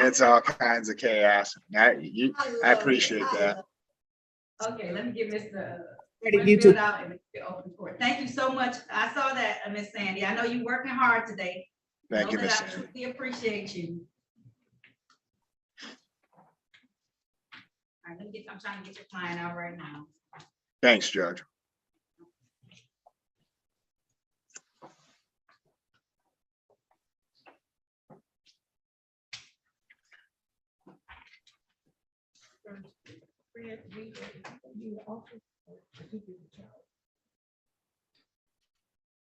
it's all kinds of chaos. I appreciate that. Okay, let me get Mr. You too. Winfield out and get open for it. Thank you so much. I saw that, Miss Sandy. I know you're working hard today. Thank you, Know Miss that I Sandy. truly appreciate you. All right, I'm trying to get your client out right now. Thanks, Judge.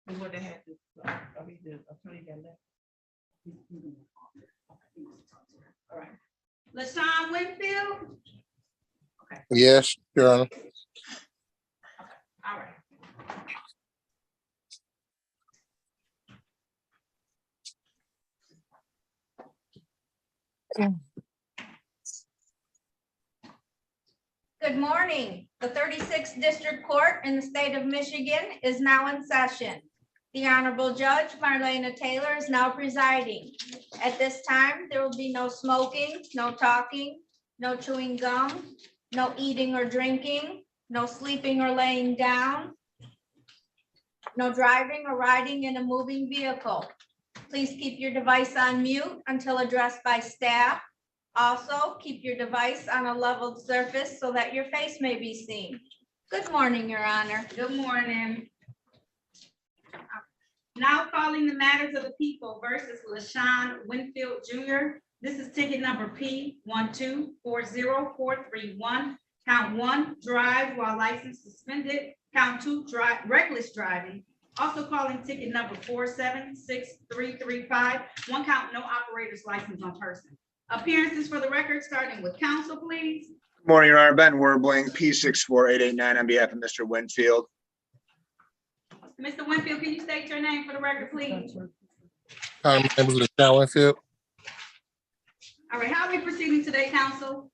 And what they had to, I mean, the attorney got left. All right. LaShawn Winfield? Yes, Your Honor. All right. Good morning. The 36th District Court in the state of Michigan is now in session. The Honorable Judge Marlena Taylor is now presiding. At this time, there will be no smoking, no talking, no chewing gum, no eating or drinking, no sleeping or laying down, no driving or riding in a moving vehicle. Please keep your device on mute until addressed by staff. Also, keep your device on a leveled surface so that your face may be seen. Good morning, Your Honor. Good morning. Now calling the matters of the people versus LaShawn Winfield Jr. This is ticket number P1240431. Count 1, drive while license suspended. Count 2, reckless driving. Also calling ticket number 476335. One count, no operator's license on person. Appearances for the record, starting with counsel, please. Good morning, Your Honor. Ben Werbling, P64889 on behalf of Mr. Winfield. Mr. Winfield, can you state your name for the record, please? My name is LaShawn Winfield. All right, how are we proceeding today, counsel?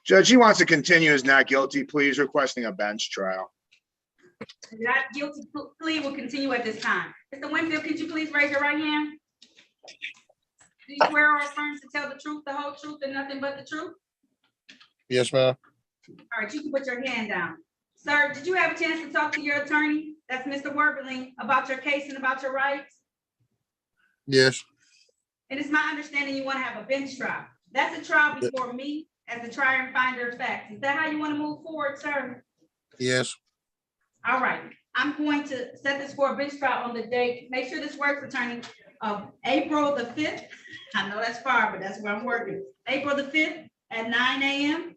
Judge, he wants to continue his not guilty pleas, requesting a bench trial. Not guilty plea will continue at this time. Mr. Winfield, could you please raise your right hand? Do you swear or affirm to tell the truth, the whole truth, and nothing but the truth? Yes, ma'am. All right, you can put your hand down. Sir, did you have a chance to talk to your attorney? That's Mr. Werbeling, about your case and about your rights? Yes. And it's my understanding you want to have a bench trial. That's a trial before me as the trier and finder of facts. Is that how you want to move forward, sir? Yes. All right, I'm going to set this for a bench trial on the date. Make sure this works, attorney, of April the 5th. I know that's far, but that's where I'm working. April the 5th at 9 a.m.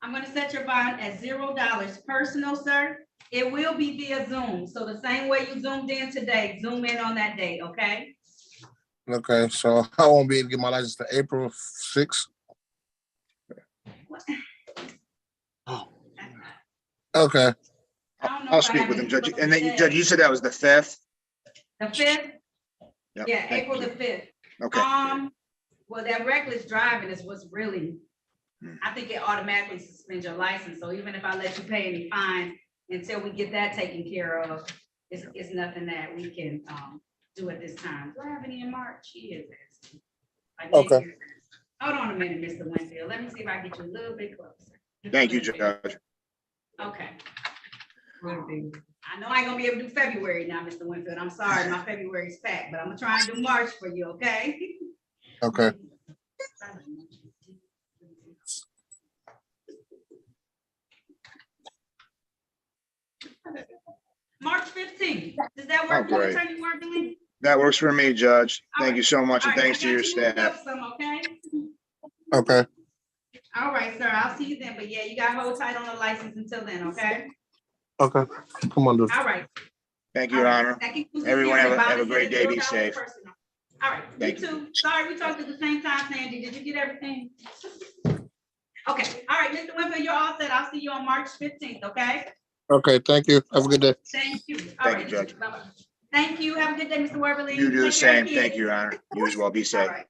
I'm going to set your bond at $0 personal, sir. It will be via Zoom. So the same way you zoomed in today, zoom in on that date, okay? Okay, so I won't be able to get my license to April 6th. Oh. Okay. I don't know I'll if I speak have with him, any Judge. book And then, today. Judge, you said that was the 5th? The 5th? Yep, Yeah, thank April you. the 5th. Okay. Well, that reckless driving is what's really, I think it automatically suspends your license. So even if I let you pay any fines until we get that taken care of, it's nothing that we can do at this time. Do I have any in March? He is asking. Okay. Hold on a minute, Mr. Winfield. Let me see if I can get you a little bit closer. Thank you, Judge. Okay. I know I ain't gonna be able to do February now, Mr. Winfield. I'm sorry, my February's packed, but I'm gonna try and do March for you, okay? Okay. March 15th. Does that work for great. Attorney Werbeling? That works for me, Judge. All Thank right. you so much, and All right, thanks I to got your you moved up staff. some, okay? Okay. All right, sir. I'll see you then. But yeah, you got to hold tight on the license until then, okay? Okay. Come on, dude. All right. Thank you, Your Honor. That concludes this Everyone hearing. have a Bond is great set at day. Be $0 safe. personal. All right, you Thank you. too. Sorry, we talked at the same time, Sandy. Did you get everything? Okay, all right, Mr. Winfield, you're all set. I'll see you on March 15th, okay? Okay, thank you. Have a good day. Thank you. All Thank right, you, Judge. bye-bye. Thank you. Have a good day, Mr. Werbeling. You do the Take care same. of the Thank kids. you, Your Honor. You as well. Be All safe. right.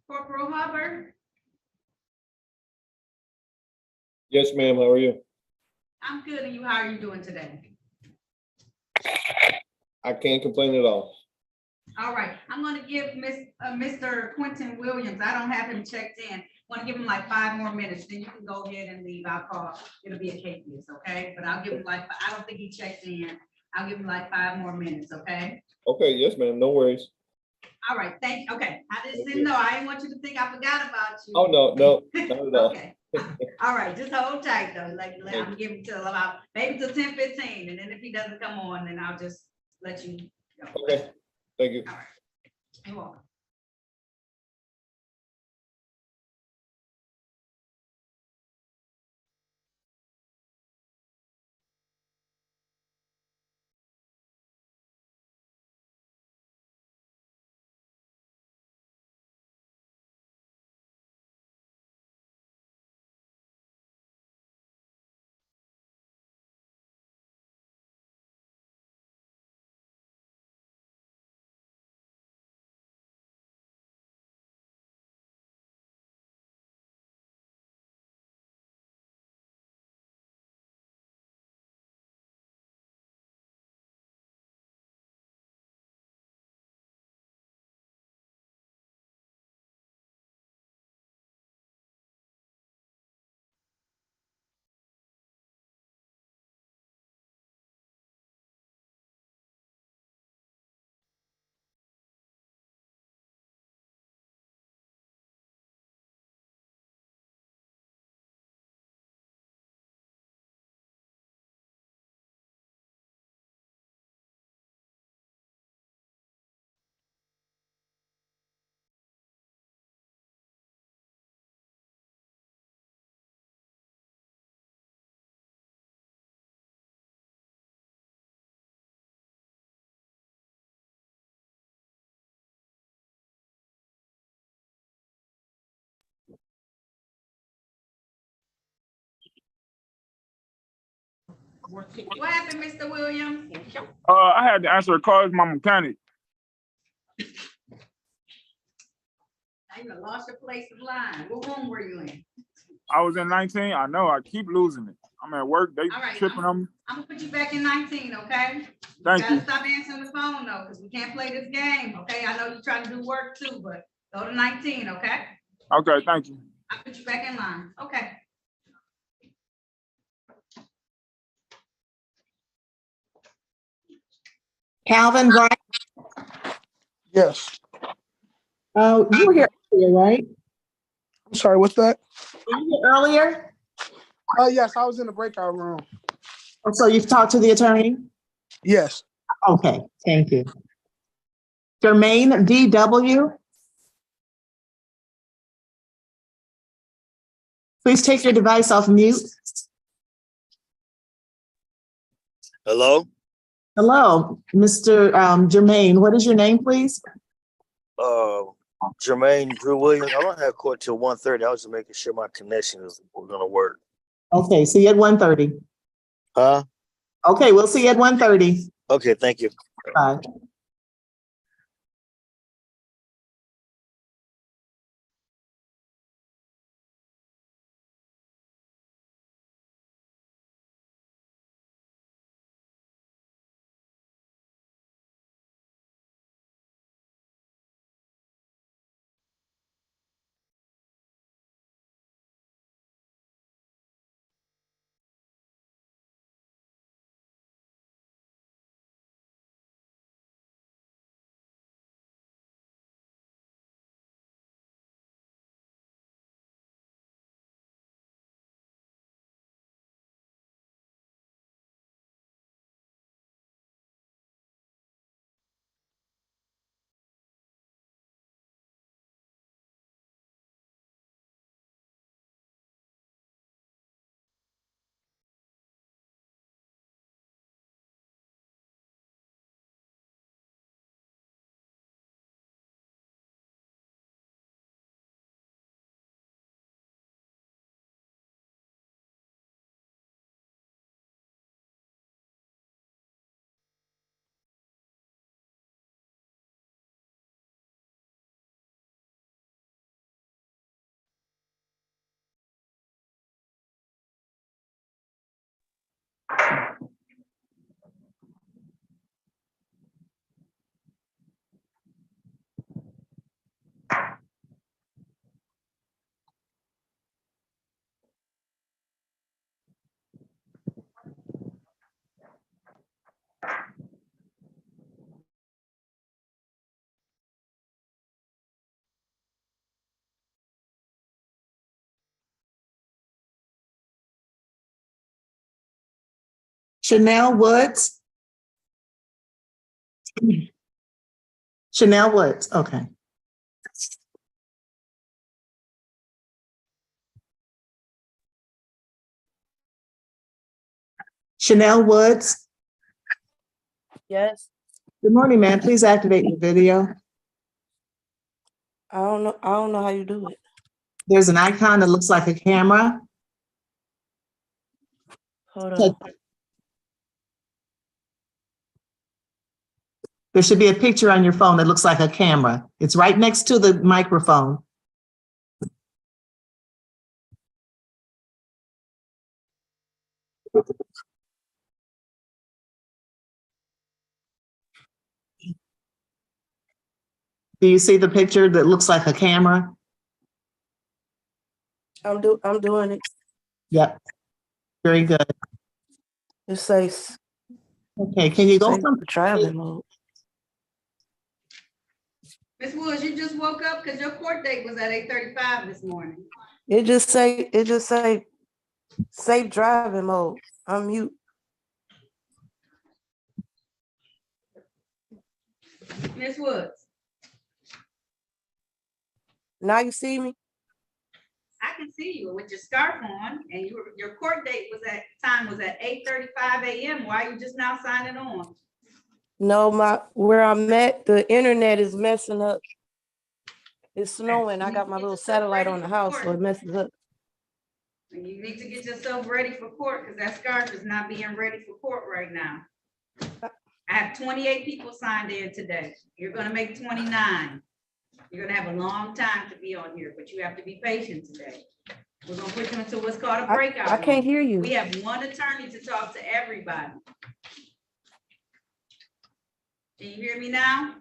Corporal Hubbard? Yes, ma'am. How are you? I'm good, and you, how are you doing today? I can't complain at all. All right, I'm gonna give Mr. Quentin Williams, I don't have him checked in. Want to give him like 5 more minutes, then you can go ahead and leave. I'll call, it'll be a case, okay? But I'll give him like, I don't think he checked in. I'll give him like 5 more minutes, okay? Okay, yes, ma'am. No worries. All right, thank you. Okay, I just Thank didn't you. know. I didn't want you to think I forgot about you. Oh, no, not at all. Okay, all right, just hold tight though, like, I'm giving till about, maybe till 10:15, and then if he doesn't come on, then I'll just let you go. Okay, thank you. All right, you're welcome. What happened, Mr. Williams? I had to answer a call as my mechanic. Now you done lost your place of line. What room were you in? I was in 19. I know I keep losing it. I'm at work. They All right, tripping on me. I'm gonna put you back in 19, okay? Thank Gotta you. stop answering the phone though, because we can't play this game, okay? I know you're trying to do work too, but go to 19, okay? Okay, thank you. I'll put you back in line, okay? Calvin Bright, Yes. you were here earlier, right? I'm sorry, what's that? Were you here earlier? Yes, I was in the breakout room. Oh, so you've talked to the attorney? Yes. Okay, thank you. Jermaine DW. Please take your device off mute. Hello, Hello, Mr. Jermaine, what is your name, please? Jermaine Drew Williams. I don't have court till 1:30. I was just making sure my connection is gonna work. Okay, see you at 1:30. Huh? Okay, we'll see you at 1:30. Okay, thank you. Bye. Chanel Woods? Chanel Woods, okay. Chanel Woods? Yes, Good morning, ma'am. Please activate your video. I don't know how you do it. There's an icon that looks like a camera. Hold Click. on. There should be a picture on your phone that looks like a camera. It's right next to the microphone. Do you see the picture that looks like a camera? I'm doing it. Yep. Very good. It says Okay, can you go safe from, driving mode. Ms. Woods, you just woke up because your court date was at 8:35 this morning. It just say safe driving mode. Unmute. Ms. Woods, Now you see me? I can see you with your scarf on and your court date was at 8:35 a.m. Why are you just now signing on? No, where I'm at, the internet is messing up. It's snowing. I got my little satellite on the house, so it messes up. And you need to get yourself ready for court because that scarf is not being ready for court right now. I have 28 people signed in today. You're gonna make 29. You're gonna have a long time to be on here, but you have to be patient today. We're gonna put you into what's called a breakout. I can't hear you. We have one attorney to talk to everybody. Can you hear me now?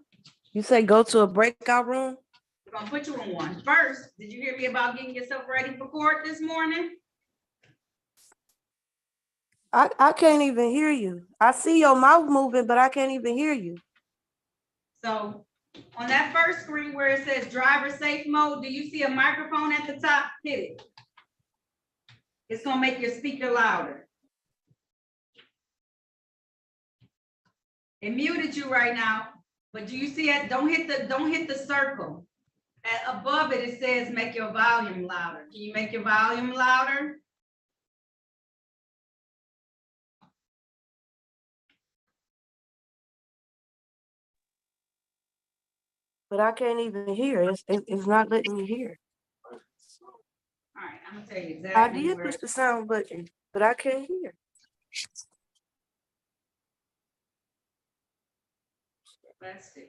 You say go to a breakout room? We're gonna put you in one. First, did you hear me about getting yourself ready for court this morning? I can't even hear you. I see your mouth moving, but I can't even hear you. So on that first screen where it says driver safe mode, do you see a microphone at the top? Hit it. It's gonna make your speaker louder. It muted you right now, but do you see it? Don't hit the circle. Above it, it says make your volume louder. Can you make your volume louder? But I can't even hear. It's not letting me hear. All right, I'm gonna tell you I exactly did where. push the sound button, but I can't hear. Let's see.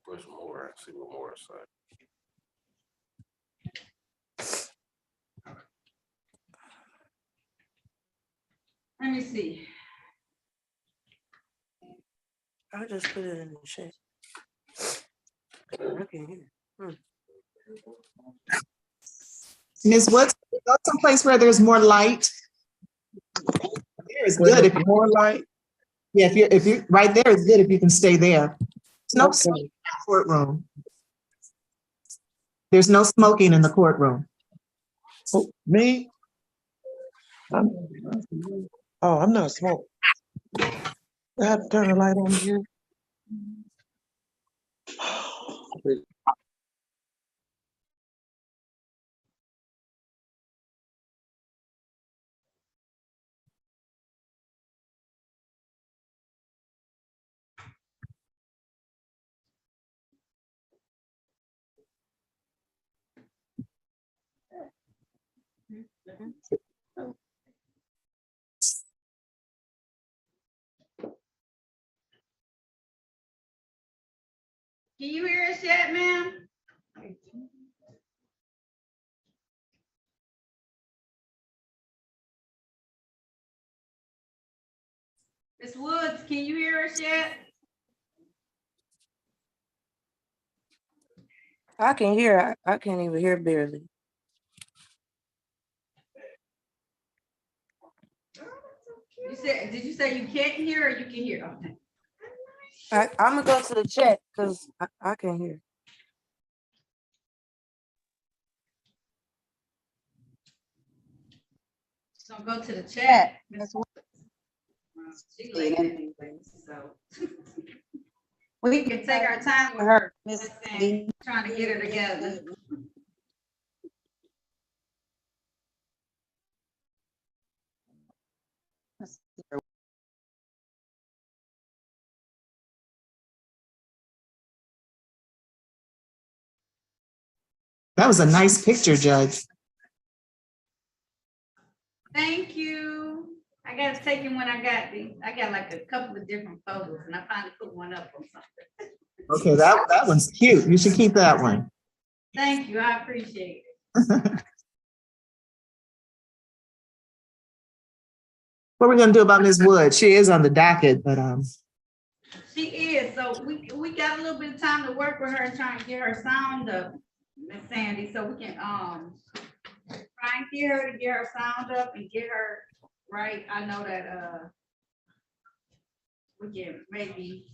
push more, see what more is said. Let me see. I just put it in the chat. I can't hear. Ms. Woods, go someplace where there's more light. There is Where good if there's you, more light. yeah, if you right there is good if you can stay there. There's no Okay. smoking in the courtroom. There's no smoking in the courtroom. Oh, me? I'm not smoking. I have to turn the light on here. Can you hear us yet, ma'am? Ms. Woods, can you hear us yet? I can hear. I can't even hear barely. Did you say you can't hear or you can hear? Okay. I'm gonna go to the chat because I can't hear. So go to the chat. Ms. Woods. All She late anyway, so. We can take our time with her, Miss Sandy, trying to get her together. That was a nice picture, Judge. Thank you. I got to take him when I got like a couple of different photos and I finally put one up on something. Okay, that one's cute. You should keep that one. Thank you. I appreciate it. What are we gonna do about Ms. Wood? She is on the docket, but She is. So we got a little bit of time to work with her and try and get her sound up, Miss Sandy, so we can try and get her to get her sound up and get her right. I know that we can maybe,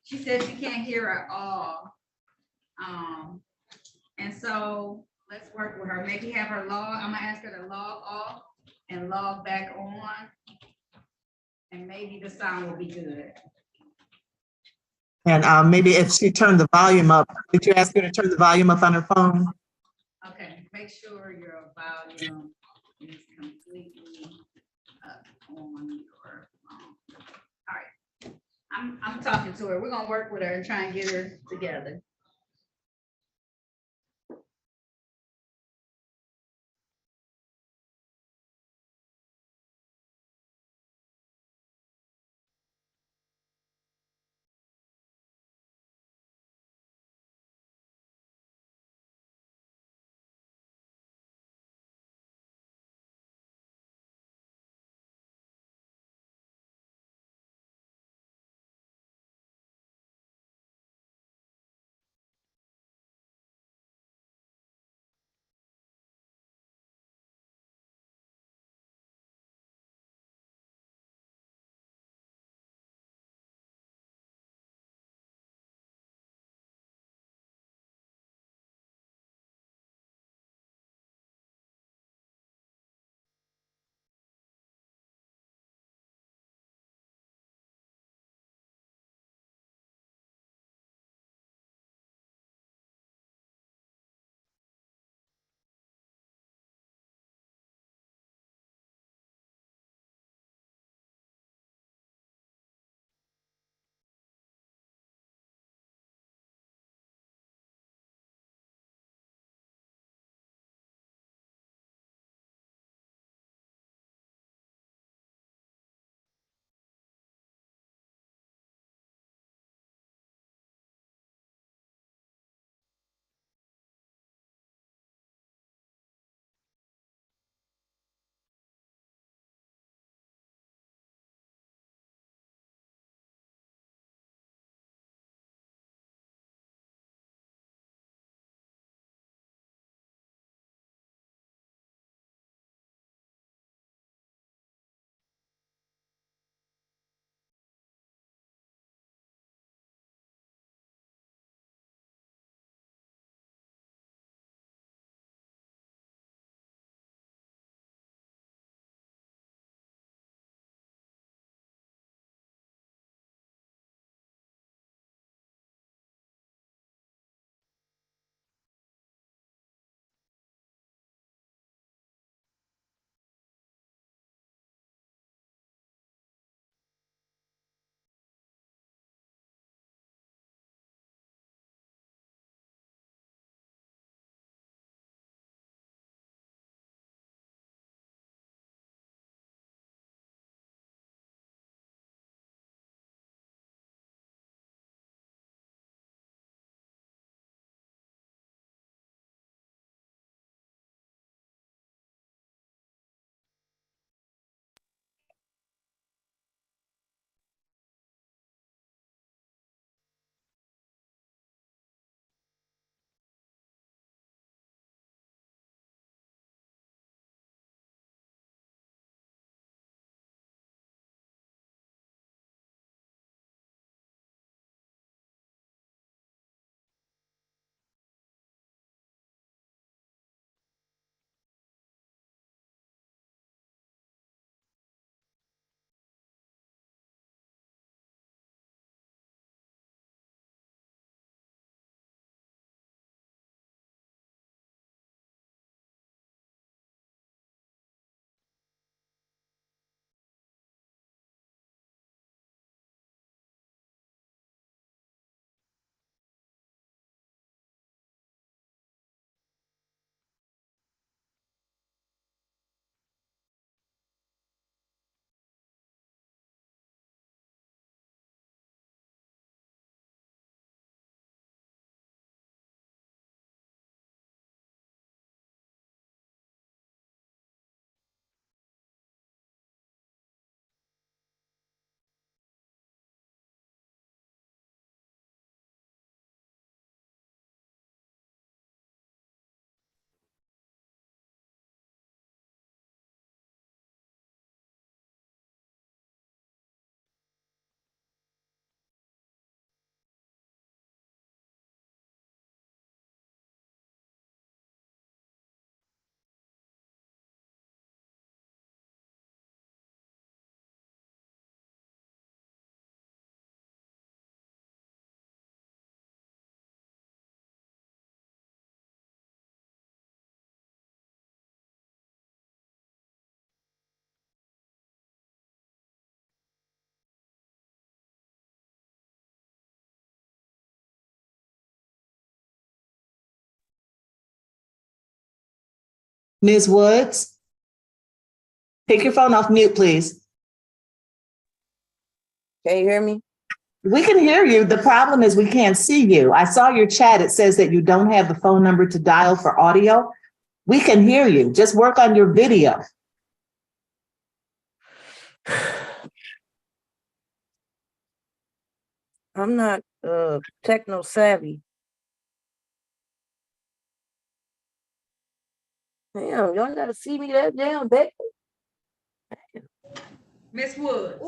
she said she can't hear at all. And so let's work with her. Maybe have her log. I'm gonna ask her to log off and log back on. And maybe the sound will be good. and maybe if she turned the volume up, did you ask her to turn the volume up on her phone? Okay, make sure your volume is completely up on your phone. All right, I'm talking to her. We're gonna work with her and try and get her together. Ms. Woods? Take your phone off mute, please. Can you hear me? We can hear you. The problem is we can't see you. I saw your chat. It says that you don't have the phone number to dial for audio. We can hear you. Just work on your video. I'm not techno savvy. Damn, y'all gotta see me that damn bad. Ms. Woods,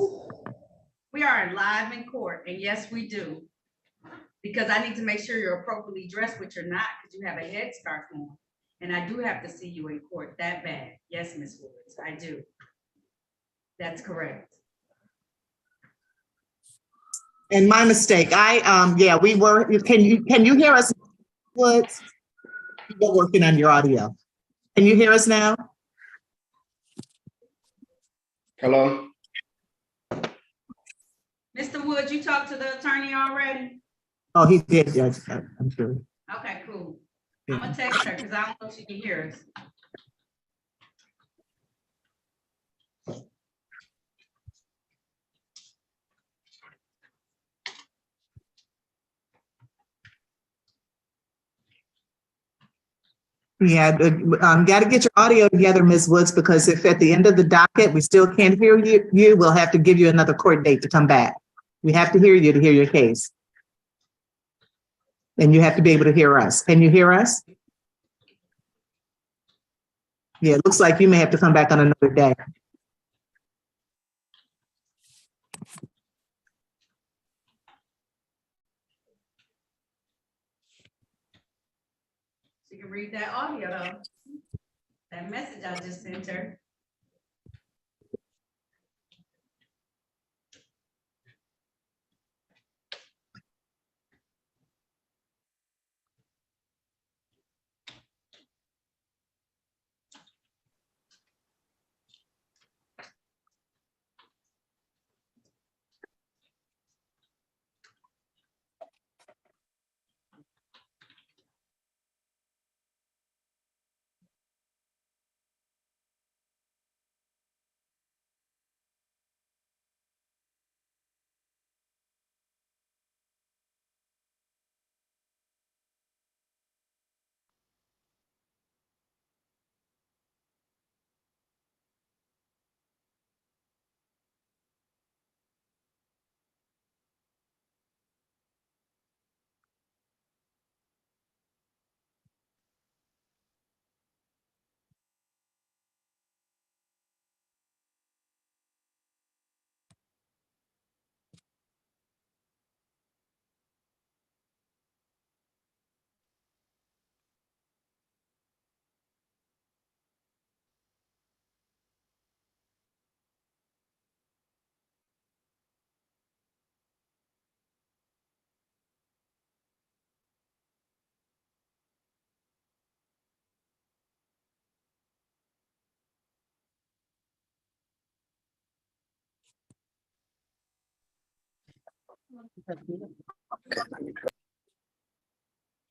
we are live in court, and yes, we do. Because I need to make sure you're appropriately dressed, which you're not, because you have a headscarf on. And I do have to see you in court that bad. Yes, Ms. Woods, I do. That's correct. And my mistake. Yeah, we were, can you hear us, Woods? We're working on your audio. Can you hear us now? Hello? Mr. Woods, you talked to the attorney already? Oh, he did, yes, I'm sure. Okay, cool. I'm gonna text her because I don't know if she can hear us. Yeah, got to get your audio together, Ms. Woods, because if at the end of the docket, we still can't hear you, we'll have to give you another court date to come back. We have to hear you to hear your case. And you have to be able to hear us. Can you hear us? Yeah, it looks like you may have to come back on another day. She can read that audio though. That message I just sent her.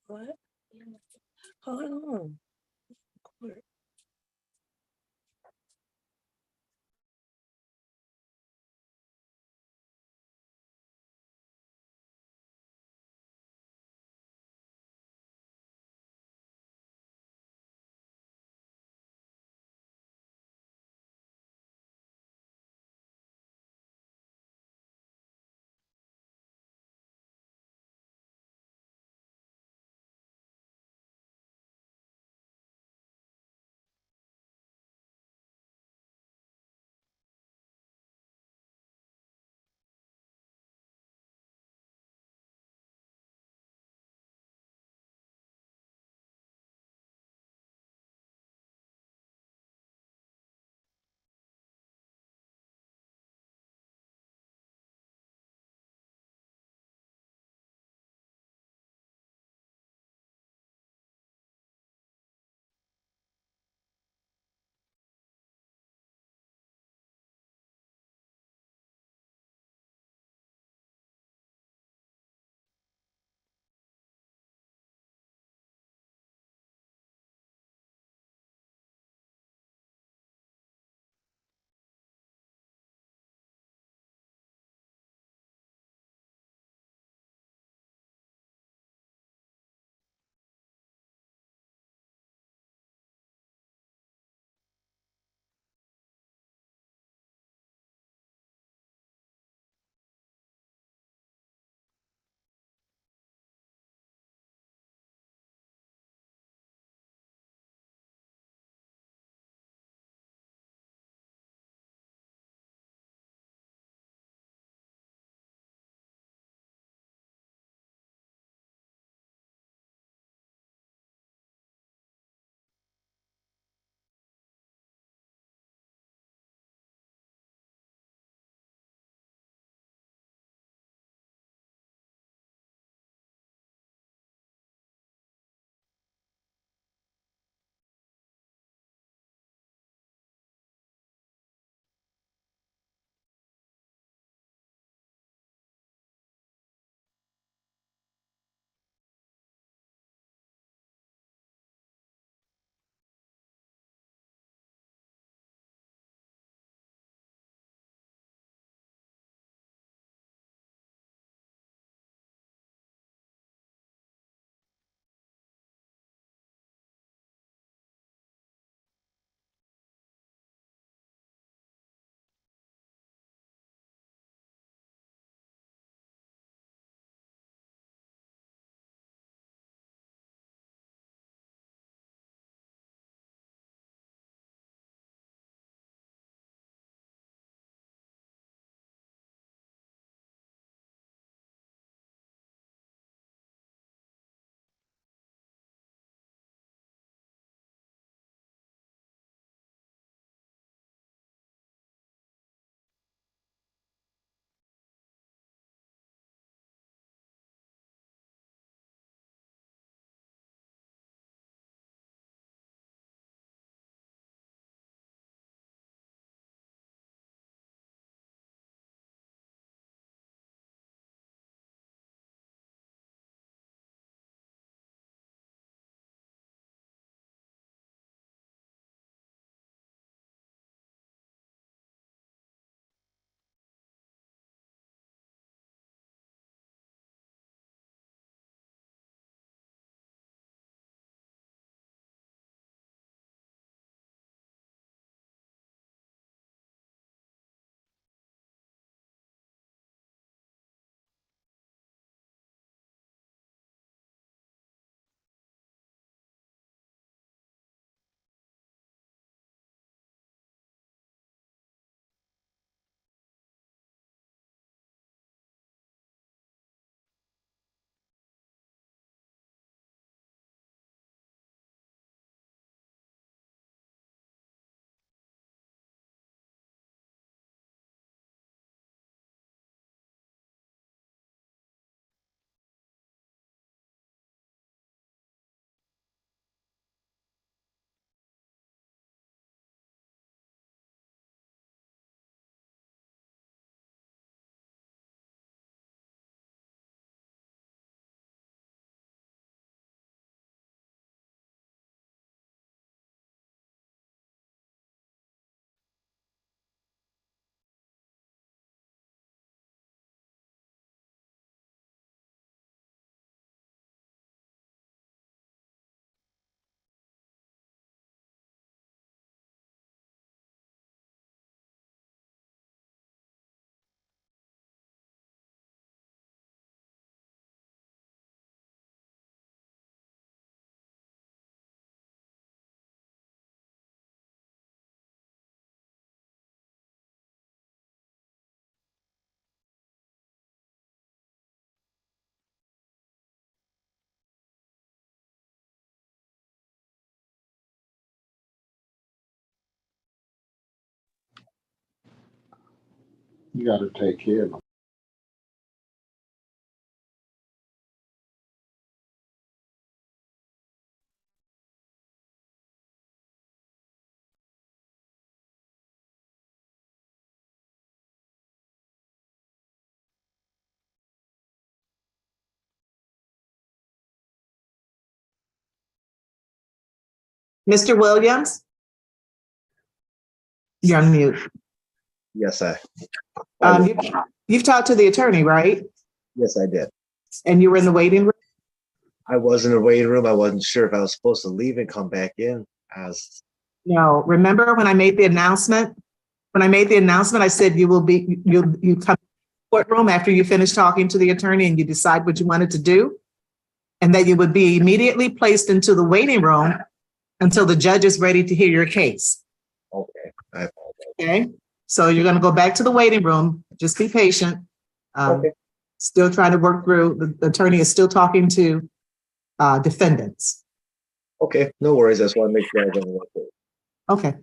What? Hold on. You gotta take care of them. Mr. Williams, you're on mute. Yes, Um, you've talked to the attorney, right? yes, I did. And you were in the waiting room? I was in the waiting room. I wasn't sure if I was supposed to leave and come back in. As No, remember when I made the announcement? When I made the announcement, I said you come to the courtroom after you finish talking to the attorney and you decide what you wanted to do. And that you would be immediately placed into the waiting room until the judge is ready to hear your case. okay, I apologize. Okay? So you're gonna go back to the waiting room. Just be patient. Okay. Still trying to work through, the attorney is still talking to defendants. Okay, no worries. That's why I make sure I don't work it. Okay.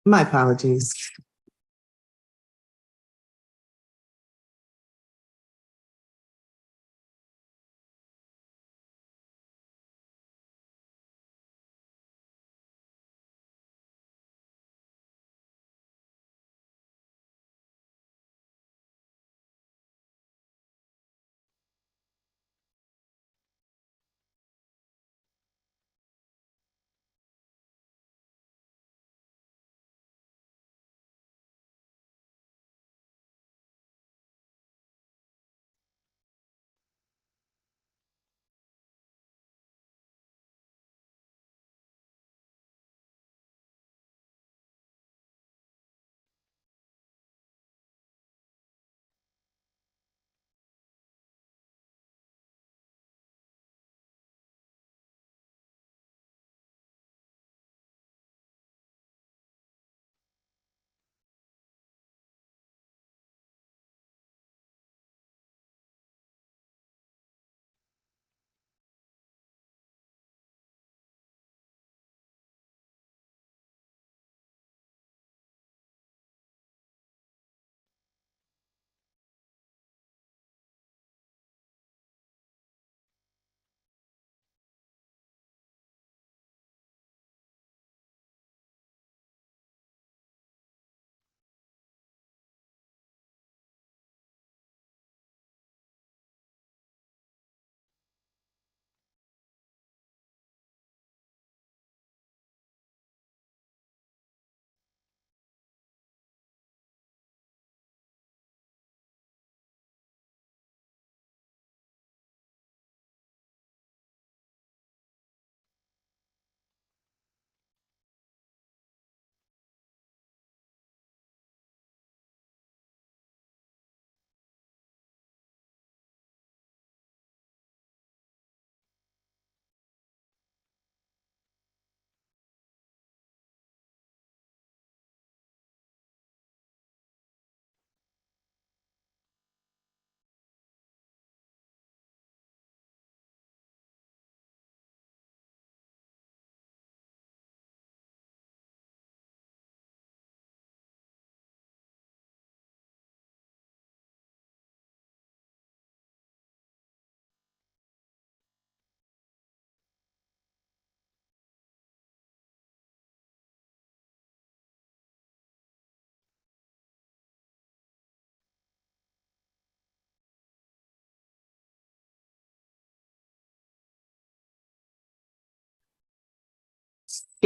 My apologies.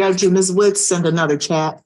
Judge, Ms. Woods, send another chat.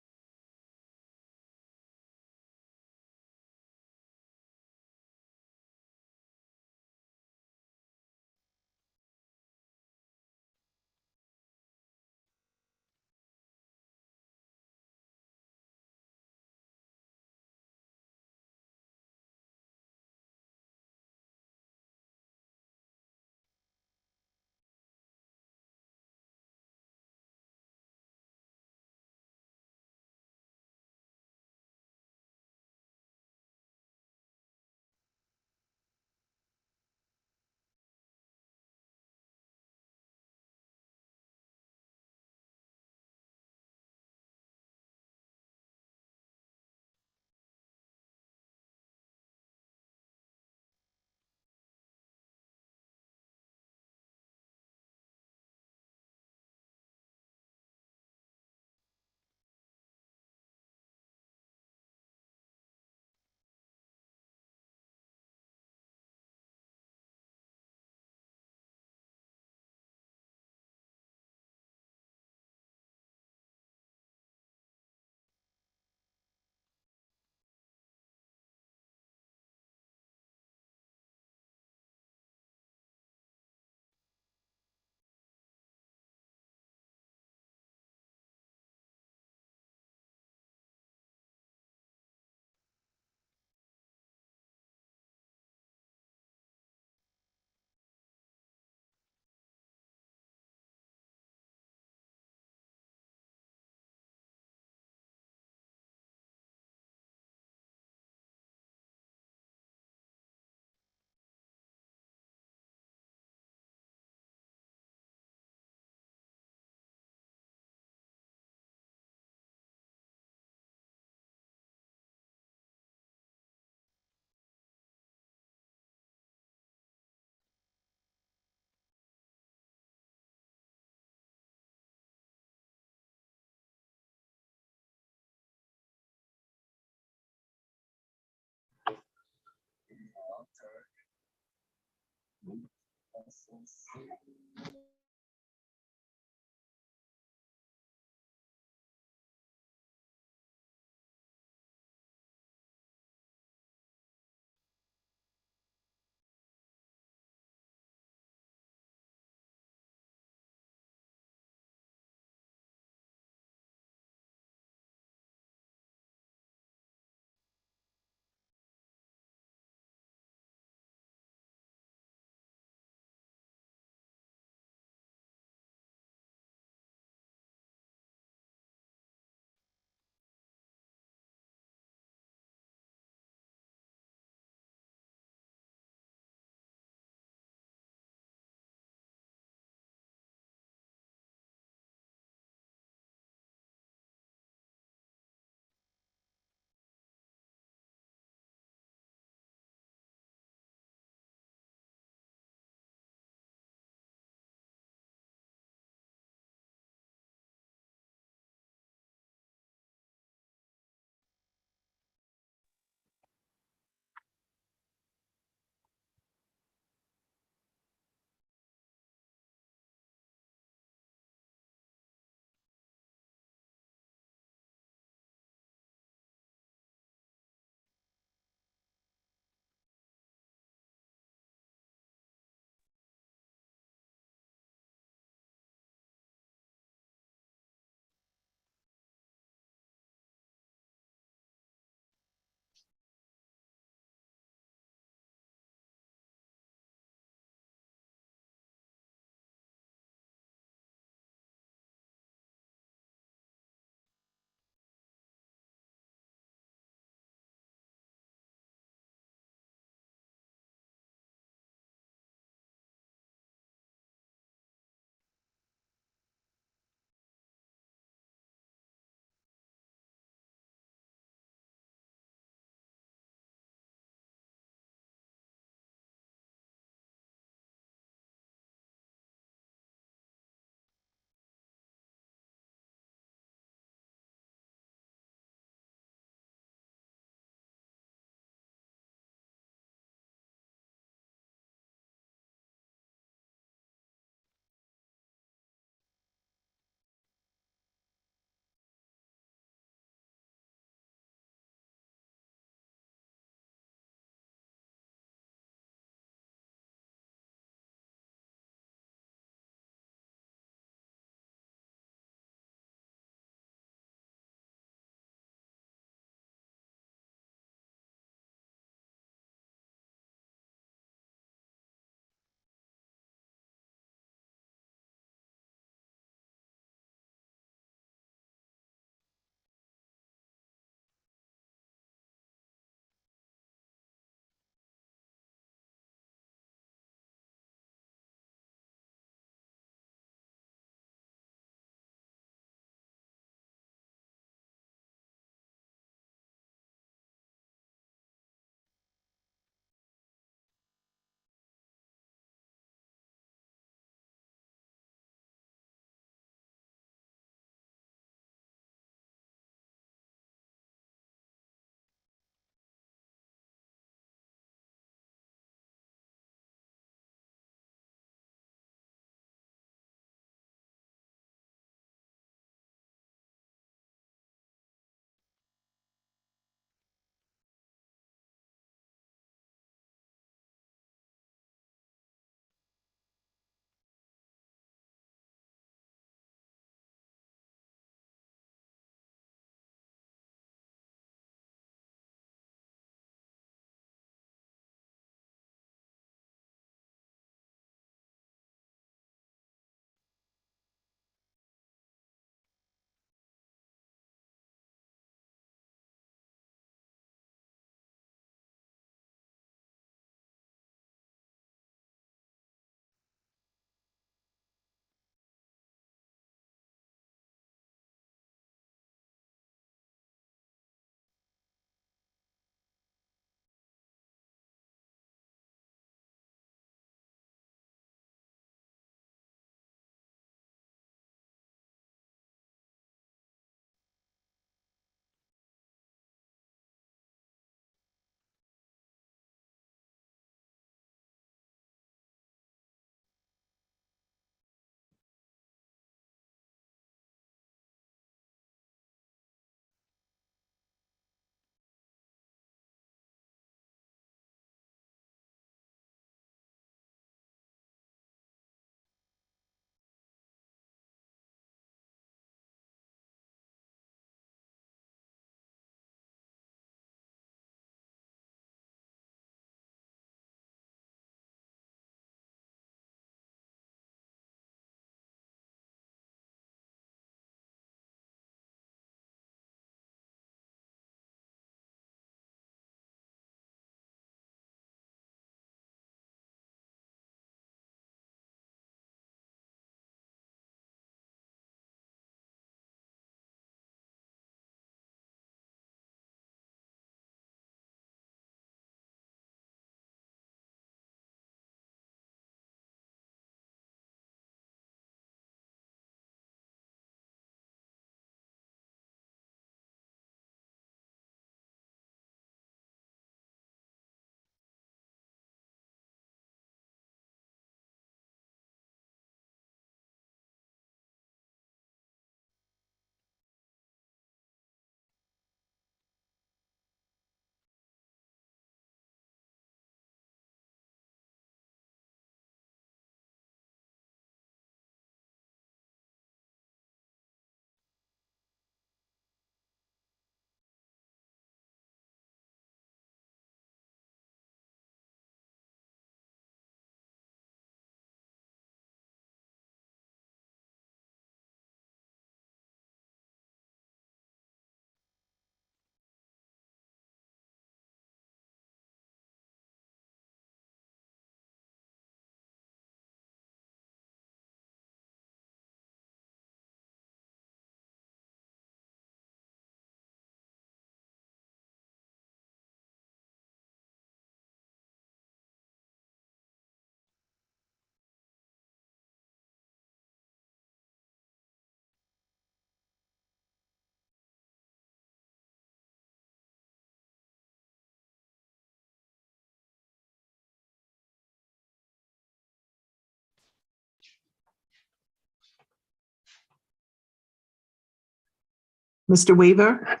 Mr. Weaver?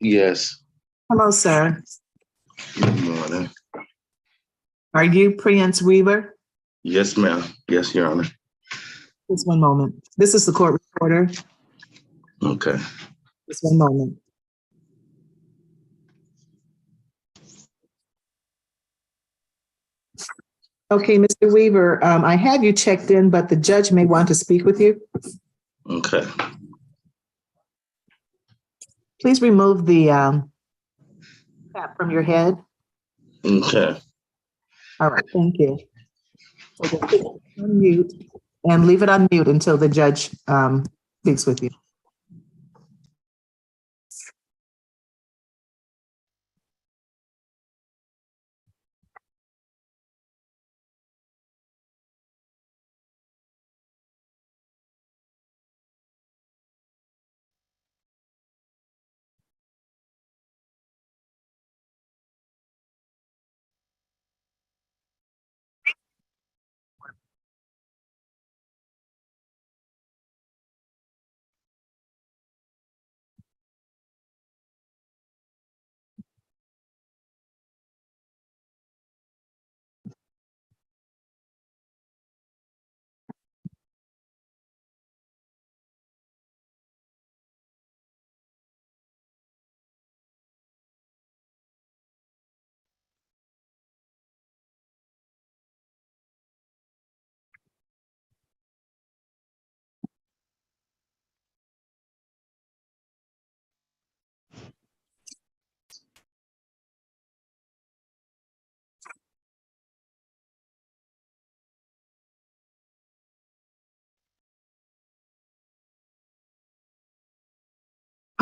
Yes. Hello, sir. Good morning. Are you Prince Weaver? Yes, ma'am. Yes, Your Honor. Just one moment. This is the court reporter. Okay. Just one moment. Okay, Mr. Weaver, I had you checked in, but the judge may want to speak with you. Okay. Please remove the cap from your head. Okay. All right, thank you. So just put it on mute and leave it on mute until the judge speaks with you.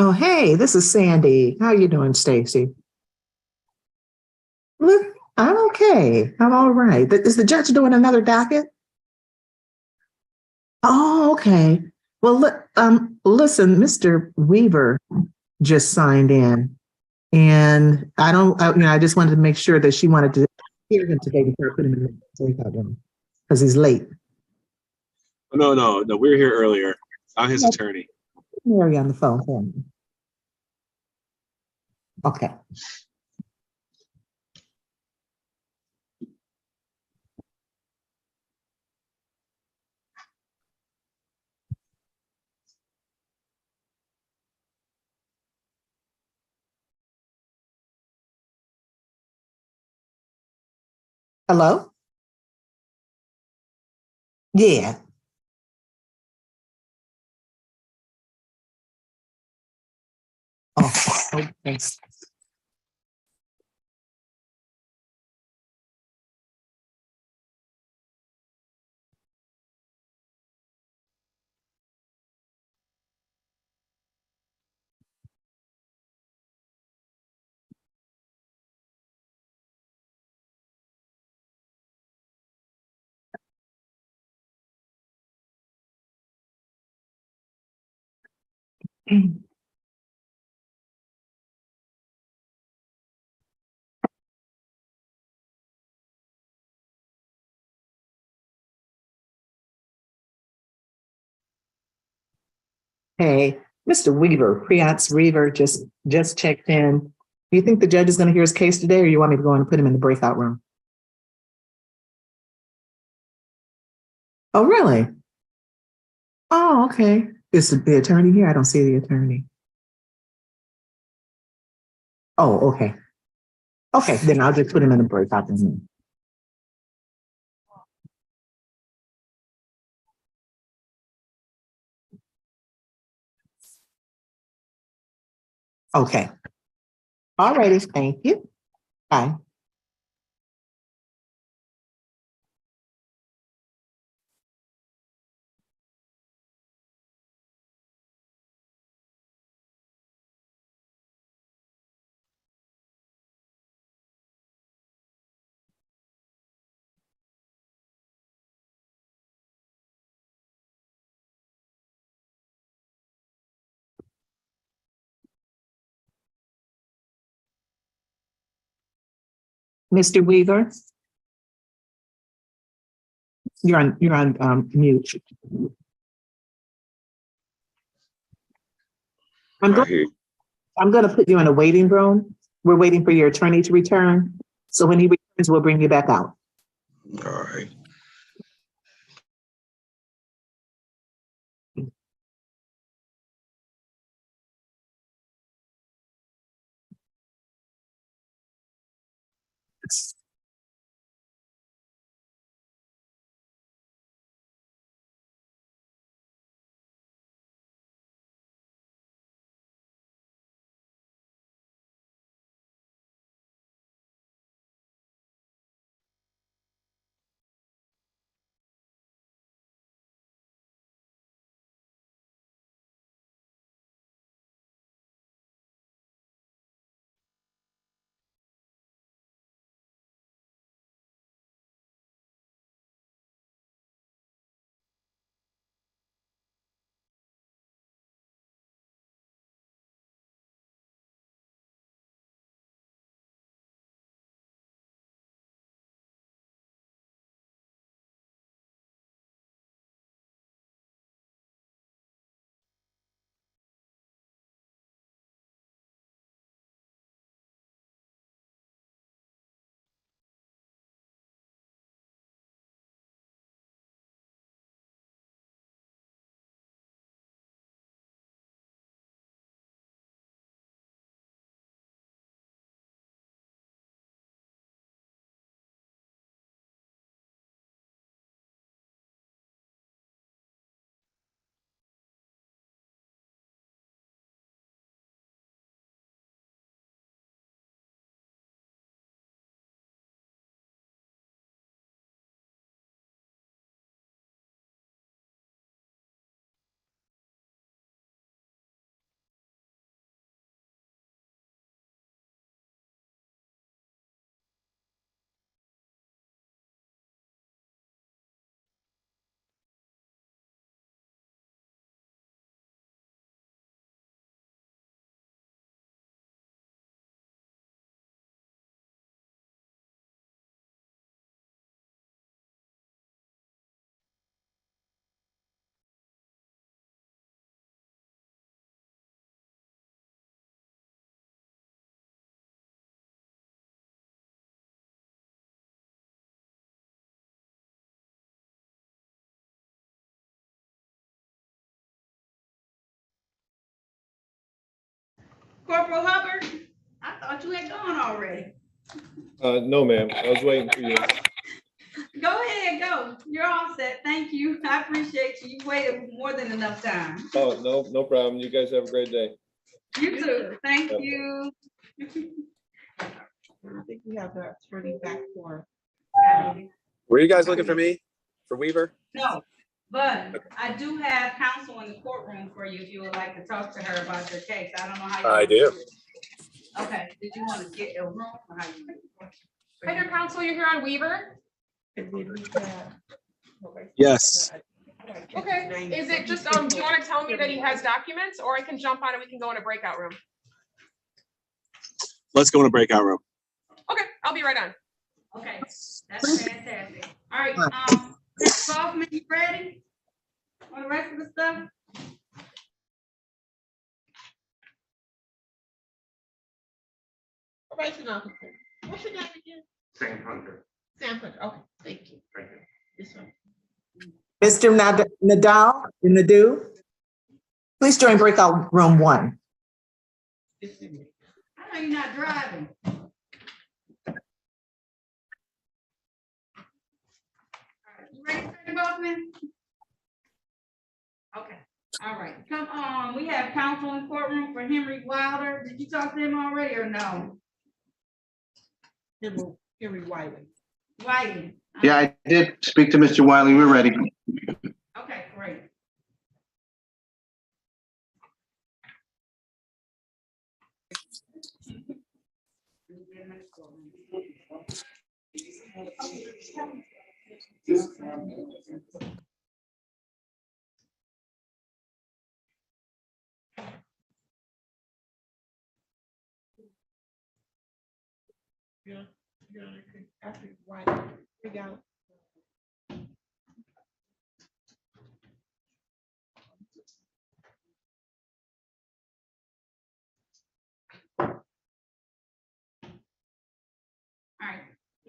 Oh, hey, this is Sandy. How you doing, Stacy? Look, I'm okay. I'm all right. Is the judge doing another docket? Oh, okay. Well, listen, Mr. Weaver just signed in, and I just wanted to make sure that she wanted to hear him today before I put him in the breakout room because he's late. No, we were here earlier. I'm his attorney. Mary on the phone for me. Okay. Hello? Yeah. Oh, okay. Hey, Mr. Weaver, Priance Weaver just checked in. Do you think the judge is going to hear his case today, or you want me to go and put him in the breakout room? Oh, really? Oh, okay. Is the attorney here? I don't see the attorney. Oh, okay. Okay, then I'll just put him in the breakout room. Okay. All righty. Thank you. Bye. Mr. Weaver, you're on mute. I'm I going, hear you. I'm going to put you in a waiting room. We're waiting for your attorney to return. So when he returns, we'll bring you back out. All right. Corporal Hubbard, I thought you had gone already. No, ma'am. I was waiting for you. Go ahead, go. You're all set. Thank you. I appreciate you. You waited more than enough time. Oh, no problem. You guys have a great day. You too. Thank you. I think we have the attorney back for. Were you guys looking for me? For Weaver? No, but I do have counsel in the courtroom for you if you would like to talk to her about your case. I don't know how you. I do. Okay, did you want to get a room or how you? Hi there, counsel. You're here on Weaver. Yes. Okay. Is it just, do you want to tell me that he has documents, or I can jump on and we can go in a breakout room? Let's go in a breakout room. Okay, I'll be right on. Okay, that's fantastic. All right, Mr. Kaufman, you ready? On the rest of the stuff? Probation officer. What's your name again? Sam Hunter. Sam Hunter. Okay, thank you. This one. Mr. Nadu, please join breakout room 1. I know you're not driving. You ready, Mr. Kaufman? Okay, all right, come on. We have counsel in courtroom for Henry Wilder. Did you talk to him already or no? Henry Wiley. Wiley. Yeah, I did speak to Mr. Wiley. We're ready. Okay, great. Yeah, after Wiley, we got.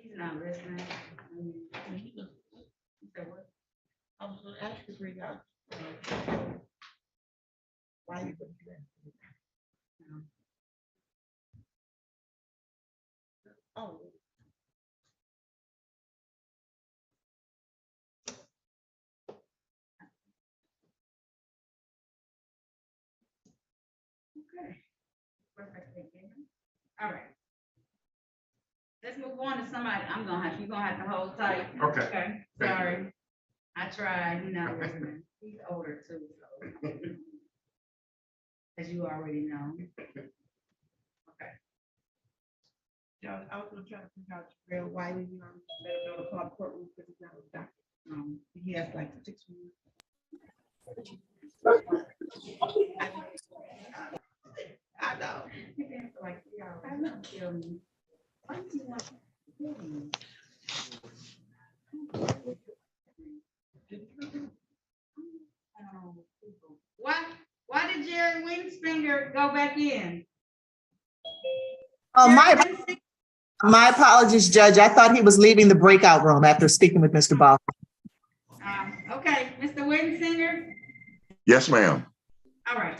He's not listening. I was gonna ask you, why you couldn't do that? Oh. Okay. All right. Let's move on to somebody. You're gonna have to hold tight. Okay. Okay, Thank you. sorry. I tried, he's not listening. He's older too, so. As you already know. Okay. Judge, I was gonna try to figure out real why you let him know to call the courtroom because he's not a doctor. He has like 6 weeks. I know. Like 3 hours. I know. Why do you want to kill me? Why did Jerry Winsfinger go back in? My apologies, Judge. I thought he was leaving the breakout room after speaking with Mr. Ball. Okay, Mr. Winsinger? Yes, ma'am. All right.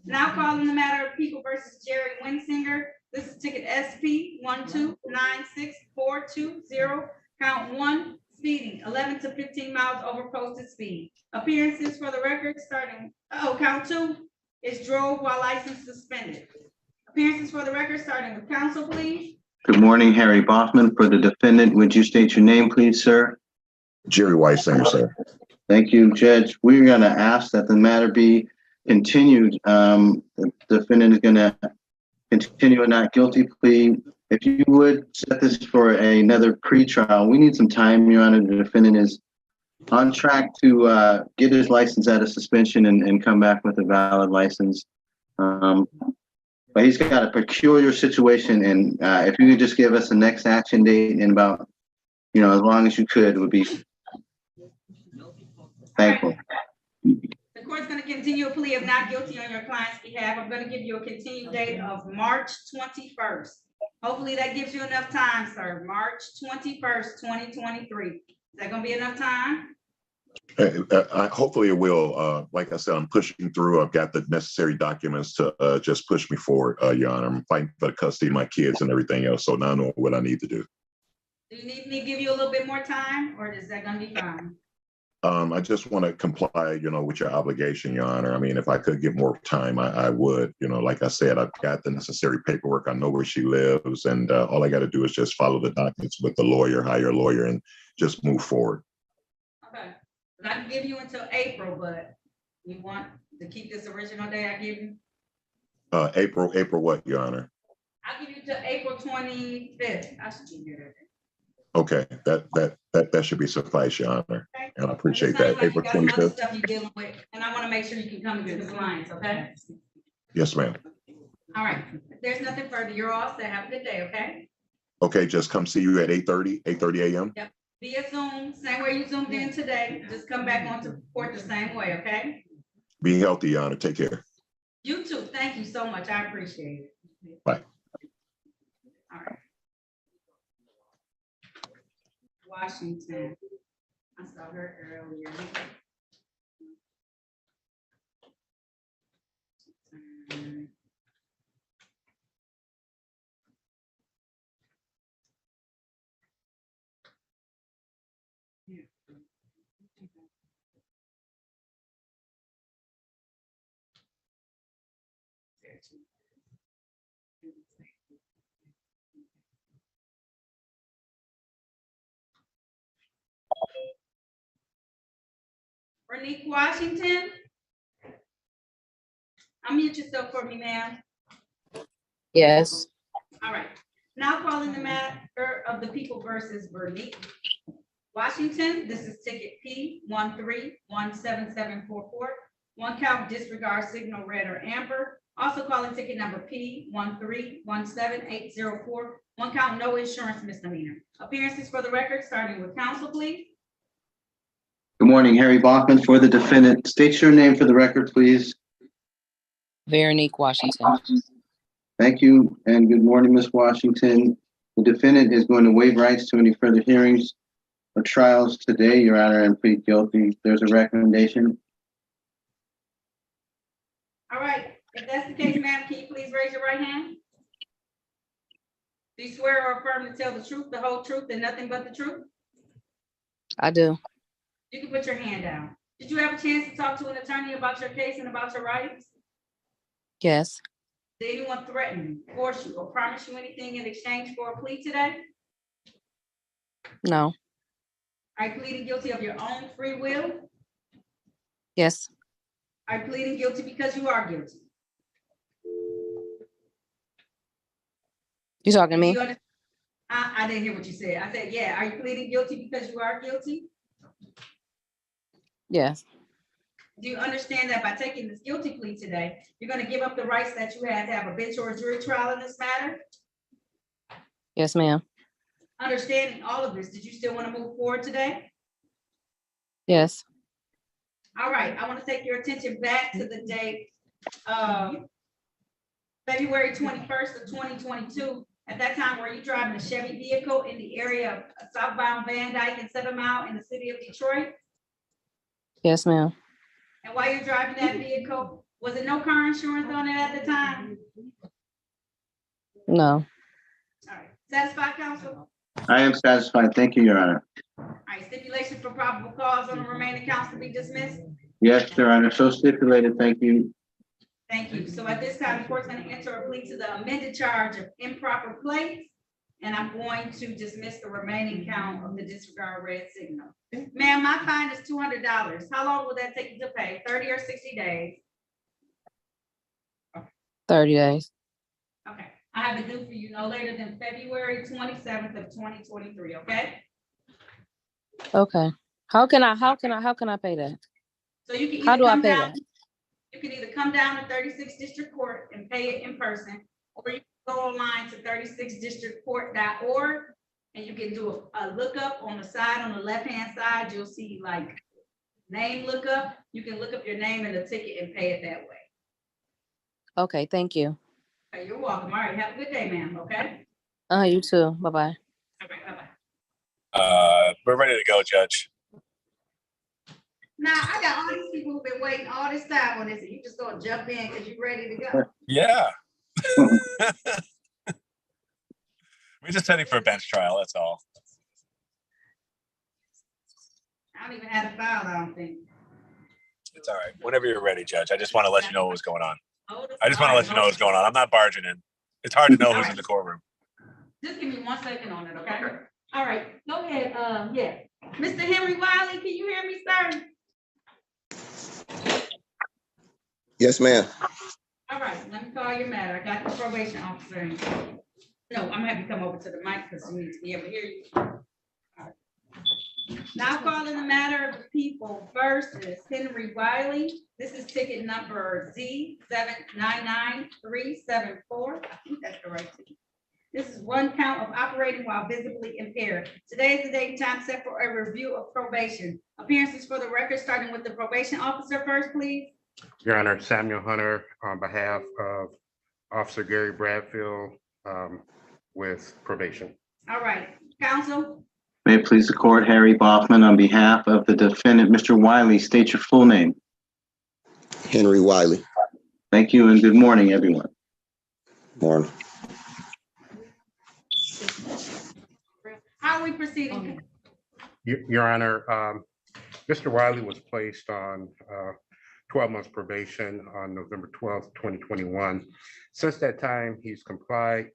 Now calling the matter of People versus Jerry Winsinger. This is ticket SP 1296420, count 1, speeding 11 to 15 miles over posted speed. Appearances for the record starting, count 2 is drove while license suspended. Appearances for the record starting with counsel, please. Good morning, Harry Boffman. For the defendant, would you state your name, please, sir? Jerry Weisinger, sir. Thank you, Judge. We're going to ask that the matter be continued. The defendant is going to continue a not guilty plea. If you would set this for another pre-trial, we need some time, Your Honor. The defendant is on track to get his license out of suspension and come back with a valid license. But he's got a peculiar situation, and if you could just give us the next action date in about, as long as you could, would be thankful. The court's going to continue a plea of not guilty on your client's behalf. I'm going to give you a continued date of March 21st. Hopefully that gives you enough time, sir. March 21st, 2023. Is that going to be enough time? Hopefully it will. Like I said, I'm pushing through. I've got the necessary documents to just push me forward, Your Honor. I'm fighting for the custody of my kids and everything else, so now I know what I need to do. Do you need me to give you a little bit more time, or is that going to be fine? I just want to comply, with your obligation, Your Honor. I mean, if I could get more time, I would. Like I said, I've got the necessary paperwork. I know where she lives, and all I got to do is just follow the documents with the lawyer, hire a lawyer, and just move forward. Okay. I can give you until April, but you want to keep this original day I give you? April what, Your Honor? I'll give you to April 25th. I should be here. Okay, that should be suffice, Your Honor. Okay. And I appreciate that. April You got some other 25th. stuff you're dealing with, and I want to make sure you can come into compliance, okay? Yes, ma'am. All right. If there's nothing further, you're all set. Have a good day, okay? Okay, just come see you at 8:30 a.m. Yep. Via Zoom, same way you zoomed in today. Just come back onto court the same way, okay? Be healthy, Your Honor. Take care. You too. Thank you so much. I appreciate it. Bye. All right. Washington. I saw her earlier. Vernique Washington. Unmute yourself for me, ma'am. Yes. All right. Now calling the matter of the People versus Vernique Washington. This is ticket P 1317744. One count disregard signal red or amber. Also calling ticket number P 1317804. One count no insurance misdemeanor. Appearances for the record, starting with counsel, please. Good morning, Harry Boffman. For the defendant, state your name for the record, please. Veronique Washington. Thank you, and good morning, Ms. Washington. The defendant is going to waive rights to any further hearings or trials today, Your Honor, and plead guilty. There's a recommendation. All right, if that's the case, ma'am, can you please raise your right hand? Do you swear or affirm to tell the truth, the whole truth, and nothing but the truth? I do. You can put your hand down. Did you have a chance to talk to an attorney about your case and about your rights? Yes. Did anyone threaten, force you, or promise you anything in exchange for a plea today? No. Are you pleading guilty of your own free will? Yes. Are you pleading guilty because you are guilty? You talking to me? I didn't hear what you said. I said, yeah. Are you pleading guilty because you are guilty? Yes. Do you understand that by taking this guilty plea today, you're going to give up the rights that you had to have a bench or a jury trial in this matter? Yes, ma'am. Understanding all of this, did you still want to move forward today? Yes. All right, I want to take your attention back to the date February 21st of 2022. At that time, were you driving a Chevy vehicle in the area of southbound Van Dyke and 7 Mile in the city of Detroit? Yes, ma'am. And while you're driving that vehicle, was it no car insurance on it at the time? No. All right, satisfied, counsel? I am satisfied. Thank you, Your Honor. All right, stipulation for probable cause on the remaining counts to be dismissed? Yes, Your Honor. So stipulated. Thank you. Thank you. So at this time, the court's going to enter a plea to the amended charge of improper plates. And I'm going to dismiss the remaining count of the disregard red signal. Ma'am, my fine is $200. How long will that take you to pay? 30 or 60 days? 30 days. Okay, I have it due for you no later than February 27th of 2023, okay? Okay. How can I pay that? So you can How either do I come pay down, that? you can either come down to 36th District Court and pay it in person, or you can go online to 36districtcourt.org and you can do a lookup on the side, on the left-hand side, you'll see like name lookup. You can look up your name and the ticket and pay it that way. Okay, thank you. Okay, you're welcome. All right, have a good day, ma'am, okay? You too. Bye-bye. Okay, bye-bye. We're ready to go, Judge. Now, I got all these people who've been waiting all this time on this, and you just gonna jump in because you're ready to go. Yeah. We're just heading for a bench trial, that's all. I don't even have a file, I don't think. It's all right. Whenever you're ready, Judge. I just want to let you know what's going on. I'm not barging in. It's hard to know who's in the courtroom. Just give me 1 second on it, okay? All right, go ahead. Yeah. Mr. Henry Wiley, can you hear me, sir? Yes, ma'am. All right, let me call your matter. I got the probation officer. No, I'm gonna have you come over to the mic because we need to be able to hear you. All right. Now calling the matter of the people versus Henry Wiley. This is ticket number Z799374. I think that's the right ticket. This is one count of operating while visibly impaired. Today is the date and time set for a review of probation. Appearances for the record, starting with the probation officer first, please. Your Honor, Samuel Hunter on behalf of Officer Gary Bradfield with probation. All right, counsel. May it please the court, Harry Boffman on behalf of the defendant, Mr. Wiley, state your full name. Henry Wiley. Thank you and good morning, everyone. Morning. How are we proceeding? Your Honor, Mr. Wiley was placed on 12 months probation on November 12th, 2021. Since that time, he's complied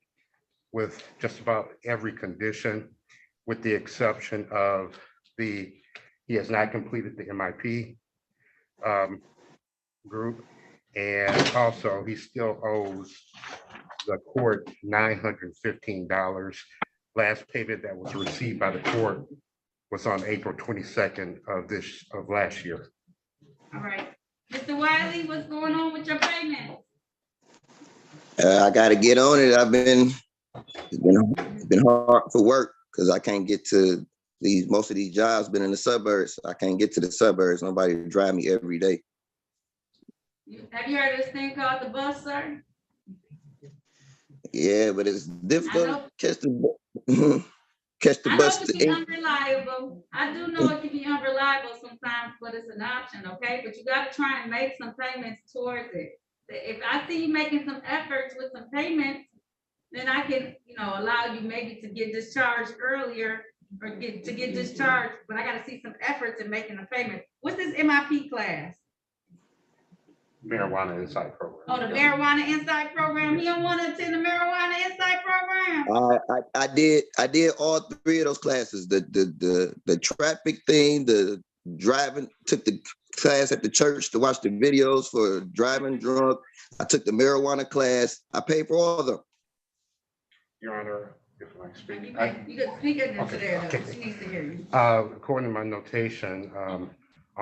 with just about every condition, with the exception of he has not completed the MIP group. And also he still owes the court $915. Last payment that was received by the court was on April 22nd of last year. All right, Mr. Wiley, what's going on with your payment? I got to get on it. It's been hard for work because I can't get to most of these jobs been in the suburbs. I can't get to the suburbs. Nobody to drive me every day. Have you heard of this thing called the bus, sir? Yeah, but it's difficult to catch Catch the I know bus it to can be eight. unreliable. I do know it can be unreliable sometimes, but it's an option, okay? But you gotta try and make some payments towards it. If I see you making some efforts with some payments, then I can, allow you maybe to get discharged earlier or get discharged, but I gotta see some efforts in making a payment. What's this MIP class? Marijuana Insight Program. Oh, the Marijuana Insight Program. He don't want to attend the Marijuana Insight Program. I did all three of those classes. The traffic thing, the driving, took the class at the church to watch the videos for driving drunk. I took the marijuana class. I paid for all of them. Your Honor, if I speak. You could speak it into Okay, there, though. okay. She needs to hear you. According to my notation, on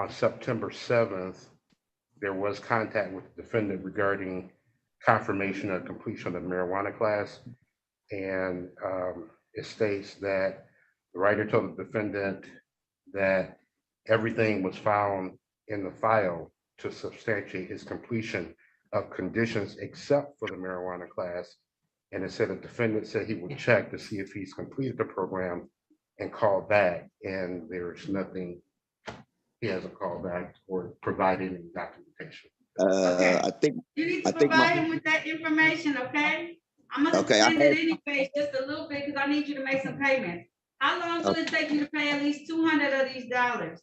September 7th, there was contact with the defendant regarding confirmation of completion of the marijuana class. And it states that the writer told the defendant that everything was found in the file to substantiate his completion of conditions except for the marijuana class. And it said the defendant said he would check to see if he's completed the program and call back. And there's nothing, he hasn't called back or provided any documentation. I think You need to provide him with that information, okay? I'm gonna extend it anyway, just a little bit, because I need you to make some payments. How long will it take you to pay at least 200 of these dollars?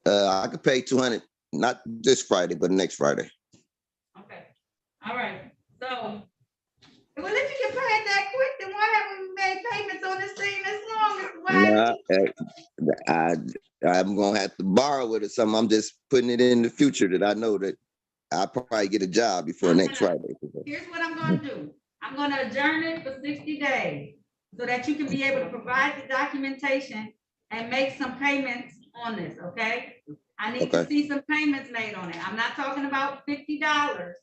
I could pay 200, not this Friday, but next Friday. Okay, all right, so, well, if you can pay it that quick, then why haven't we made payments on this thing this long? I'm gonna have to borrow it or something. I'm just putting it in the future that I know that I'll probably get a job before next Friday. Here's what I'm gonna do. I'm gonna adjourn it for 60 days so that you can be able to provide the documentation and make some payments on this, okay? I need to see some payments made on it. I'm not talking about $50.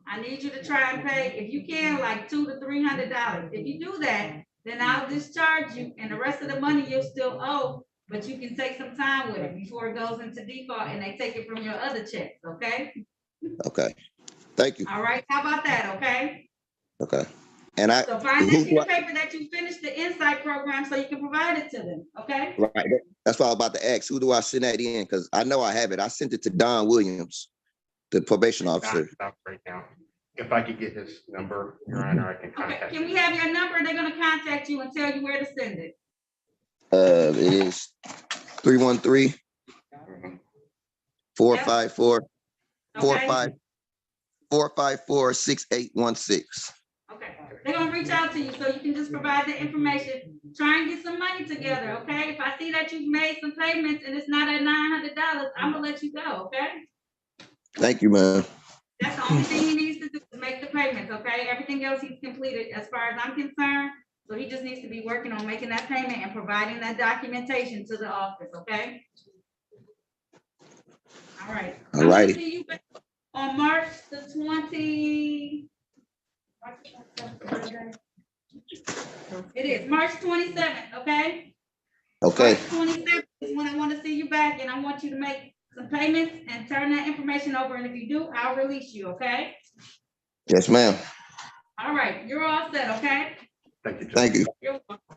I need you to try and pay, if you can, like $200 to $300. If you do that, then I'll discharge you and the rest of the money you'll still owe, but you can take some time with it before it goes into default and they take it from your other checks, okay? Okay, thank you. All right, how about that, okay? Okay, and So find that sheet of paper that you finished the Insight program so you can provide it to them, okay? Right, that's what I was about to ask. Who do I send that in? Because I know I have it. I sent it to Don Williams, the probation officer. Not right now. If I could get his number, Your Honor, I can contact. Okay, can we have your number? They're gonna contact you and tell you where to send it. It is 313 454 6816. Okay, they're gonna reach out to you, so you can just provide the information. Try and get some money together, okay? If I see that you've made some payments and it's not at $900, I'm gonna let you go, okay? Thank you, man. That's the only thing he needs to do is make the payments, okay? Everything else he's completed as far as I'm concerned. So he just needs to be working on making that payment and providing that documentation to the office, okay? All right. All righty. See you on March the 20. It is March 27th, okay? Okay. March 27th is when I want to see you back, and I want you to make some payments and turn that information over. And if you do, I'll release you, okay? Yes, ma'am. All right, you're all set, okay? Thank you. Thank you. You're welcome.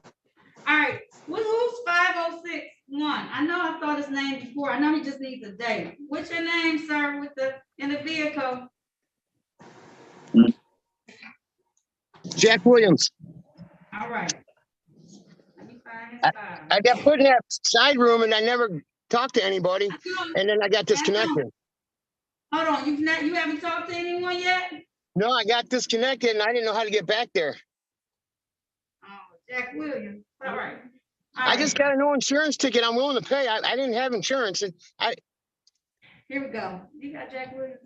All right, who's 5061? I know I saw this name before. I know he just needs a date. What's your name, sir, with in the vehicle? Jack Williams. All right. Let me find his file. I got put in that side room and I never talked to anybody, and then I got disconnected. Hold on, you haven't talked to anyone yet? No, I got disconnected and I didn't know how to get back there. Oh, Jack Williams. All right. I just got a no insurance ticket. I'm willing to pay. I didn't have insurance. And Here we go. You got Jack Williams.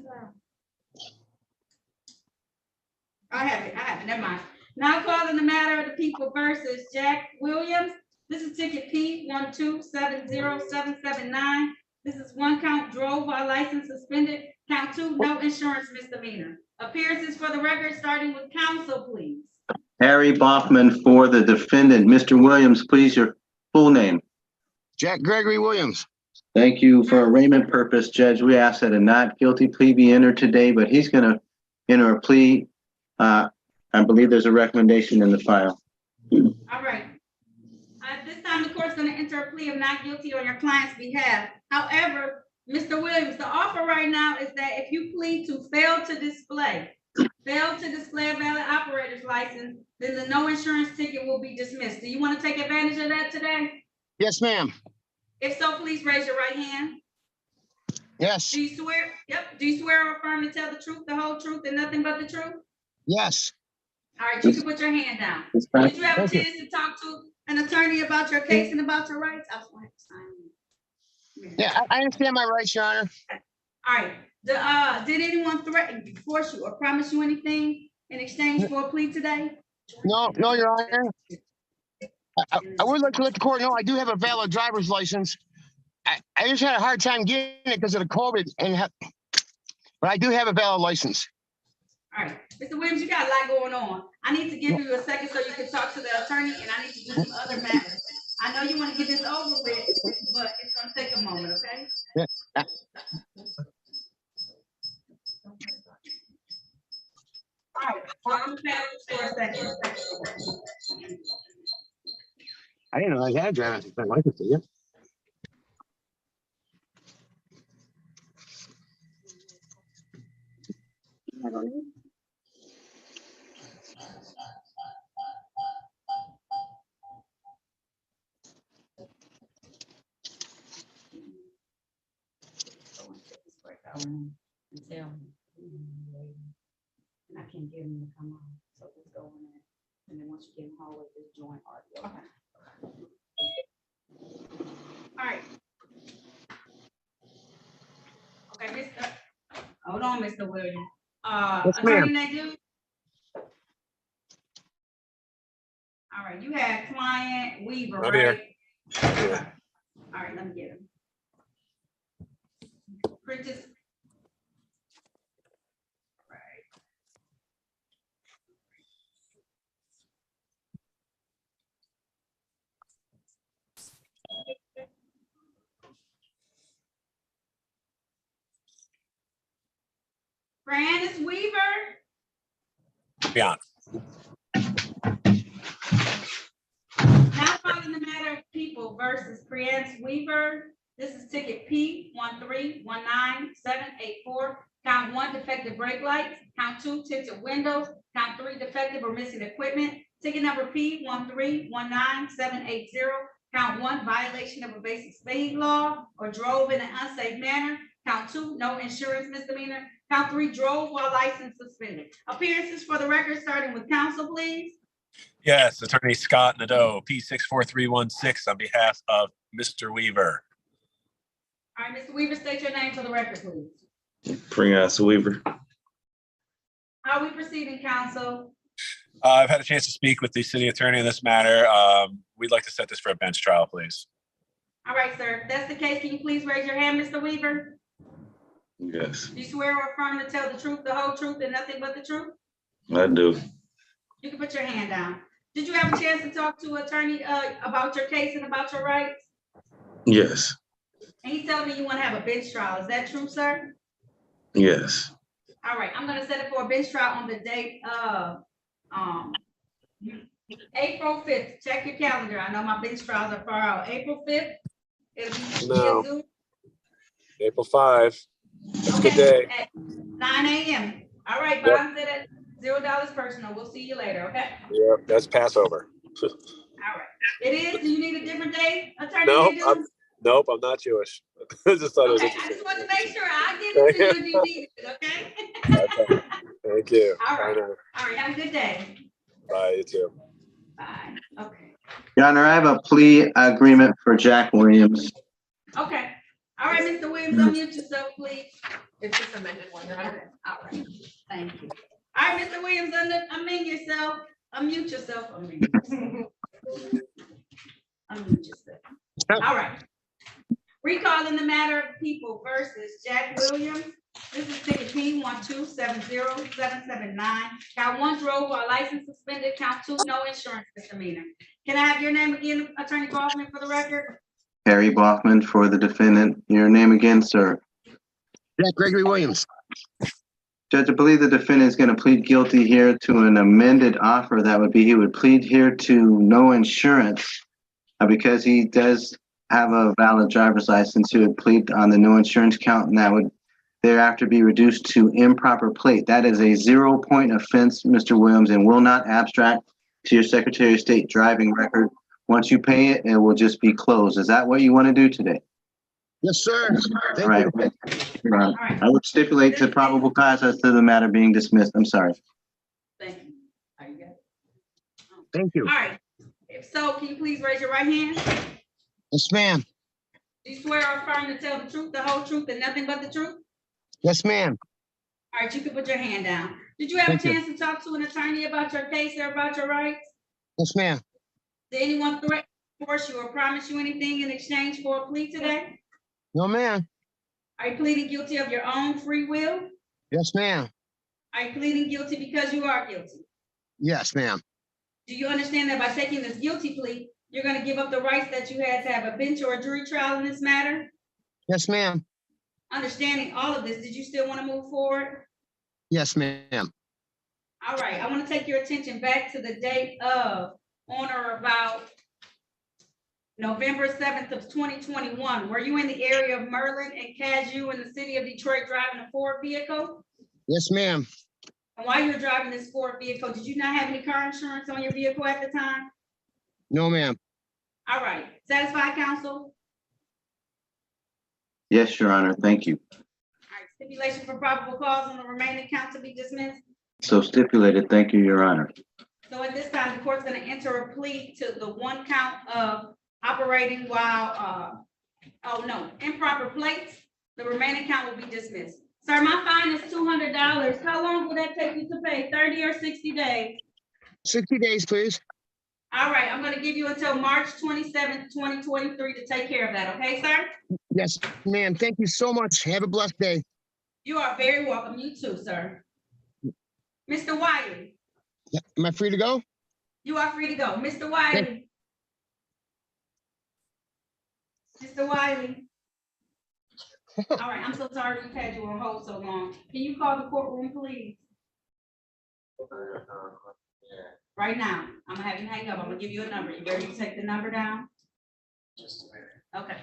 I have it. Never mind. Now calling the matter of the people versus Jack Williams. This is ticket P1270779. This is one count drove while license suspended. Count 2, no insurance misdemeanor. Appearances for the record, starting with counsel, please. Harry Boffman for the defendant. Mr. Williams, please, your full name. Jack Gregory Williams. Thank you. For arraignment purpose, Judge, we ask that a not guilty plea be entered today, but he's going to enter a plea. I believe there's a recommendation in the file. All right. time, the court's gonna enter a plea of not guilty on your client's behalf. However, Mr. Williams, the offer right now is that if you plead to fail to display a valid operator's license, then the no insurance ticket will be dismissed. Do you want to take advantage of that today? Yes, ma'am. If so, please raise your right hand. Yes. Do you swear? Yep. Do you swear or affirm to tell the truth, the whole truth, and nothing but the truth? Yes. All right, you can put your hand down. Did you have a chance to talk to an attorney about your case and about your rights? I was going to sign. Yeah, I understand my rights, Your Honor. All right. Did anyone threaten, force you, or promise you anything in exchange for a plea today? No, Your Honor. I would like to let the court know I do have a valid driver's license. I just had a hard time getting it because of the COVID, but I do have a valid license. All right, Mr. Williams, you got a lot going on. I need to give you a second so you can talk to the attorney, and I need to do some other matters. I know you want to get this over with, but it's going to take a moment, okay? Yeah. All right, well, I'm gonna pass this for a second. I didn't know I had a driver's license, did you? And I can't get him to come on, so just go in there, and then once you get in the hallway, just join audio. All right. Okay, hold on, Mr. Williams. Yes, Attorney ma'am. Nadeau? All right, you had client Weaver, I'm right? here. Okay. All right, let me get him. Prentice. Brandis Weaver. Beyond. Now calling the matter of People versus Priance Weaver. This is ticket P 1319784. Count 1, defective brake lights. Count 2, tinted windows. Count 3, defective or missing equipment. Ticket number P 1319780. Count 1, violation of a basic speed law or drove in an unsafe manner. Count 2, no insurance misdemeanor. Count 3, drove while license suspended. Appearances for the record, starting with counsel, please. Yes, Attorney Scott Nadeau, P64316 on behalf of Mr. Weaver. All right, Mr. Weaver, state your name for the record, please. Priance Weaver. How are we proceeding, counsel? I've had a chance to speak with the city attorney in this matter. We'd like to set this for a bench trial, please. All right, sir. If that's the case, can you please raise your hand, Mr. Weaver? Yes, Do you swear or affirm to tell the truth, the whole truth, and nothing but the truth? I do. You can put your hand down. Did you have a chance to talk to attorney about your case and about your rights? Yes, And he's telling me you want to have a bench trial. Is that true, sir? yes. All right, I'm going to set it for a bench trial on the date of April 5th. Check your calendar. I know my bench trials are far out. April 5th. It'll be No. via Zoom. April 5. That's a good Okay, day. at 9 a.m. All right, Yep. bond set at $0 personal. We'll see you later, okay? Yep, that's Passover. All right. It is. Do you need a different day, attorney? Nope, Nadeau? nope, I'm not Jewish. I just thought it was Okay, I interesting. just want to make sure I give it to you if you need it, okay? Okay. Thank you. All right. Bye now. All right, have a good day. Bye, you too. Bye. Okay. Your Honor, I have a plea agreement for Jack Williams. Okay. All right, Mr. Williams, unmute yourself, please. It's just amended one, Your Honor. All right. Thank you. All right, Mr. Williams, unmute yourself. Unmute yourself. Unmute yourself. All right. Recalling the matter of People versus Jack Williams. This is ticket P 1270779. Count 1, drove while license suspended. Count 2, no insurance misdemeanor. Can I have your name again, Attorney Kaufman, for the record? Harry Bachman for the defendant. Your name again, sir? Jack Gregory Williams. Judge, I believe the defendant is going to plead guilty here to an amended offer. That would be he would plead here to no insurance Because he does have a valid driver's license, he would plead on the no insurance count, and that would thereafter be reduced to improper plate. That is a 0-point offense, Mr. Williams, and will not abstract to your Secretary of State driving record. Once you pay it, it will just be closed. Is that what you want to do today? Yes, sir. All right. I would stipulate to probable cause as to the matter being dismissed. I'm sorry. Thank you. Are you good? Thank you. All right. If so, can you please raise your right hand? Yes, ma'am. Do you swear or affirm to tell the truth, the whole truth, and nothing but the truth? Yes, ma'am. All right, you can put your hand down. Did you have a chance to talk to an attorney about your case or about your rights? Yes, ma'am. Did anyone threaten, force you, or promise you anything in exchange for a plea today? No, ma'am. Are you pleading guilty of your own free will? Yes, ma'am. Are you pleading guilty because you are guilty? Yes, ma'am. Do you understand that by taking this guilty plea, you're going to give up the rights that you had to have a bench or a jury trial in this matter? Yes, ma'am. Understanding all of this, did you still want to move forward? Yes, ma'am. All right, I want to take your attention back to the date of on or about November 7th of 2021. Were you in the area of Merlin and Cashew in the city of Detroit driving a Ford vehicle? Yes, ma'am. And while you were driving this Ford vehicle, did you not have any car insurance on your vehicle at the time? No, ma'am. All right, satisfied, counsel? Yes, Your Honor. Thank you. All right, stipulation for probable cause on the remaining count to be dismissed. So stipulated. Thank you, Your Honor. So at this time, the court's going to enter a plea to the one count of operating while, improper plates. The remaining count will be dismissed. Sir, my fine is $200. How long will that take you to pay? 30 or 60 days? 60 days, please. All right, I'm going to give you until March 27th, 2023 to take care of that. Okay, sir? Yes, ma'am. Thank you so much. Have a blessed day. You are very welcome. You too, sir. Mr. Wiley. Am I free to go? You are free to go. Mr. Wiley. Mr. Wiley. All right, I'm so sorry we've had you on hold so long. Can you call the courtroom, please? Right now. I'm gonna have you hang up. I'm gonna give you a number. You ready to take the number down? Just a minute. Okay.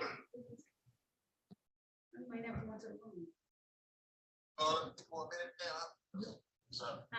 You may never go to the room. For a minute now. So, yeah,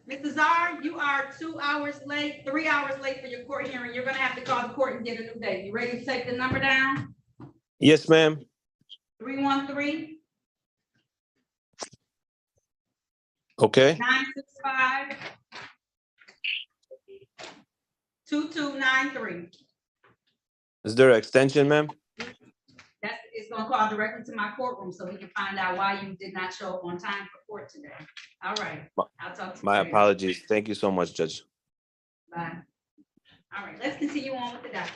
Mr. Czar, you are 2 hours late, 3 hours late for your court hearing. You're gonna have to call the court and get a new date. You ready to take the number down? Yes, ma'am. 313 Okay. 965 2293. Is there an extension, ma'am? It's gonna call directly to my courtroom so we can find out why you did not show up on time for court today. All right, I'll talk to you My later. apologies. Thank you so much, Judge. Bye. All right, let's continue on with the docket.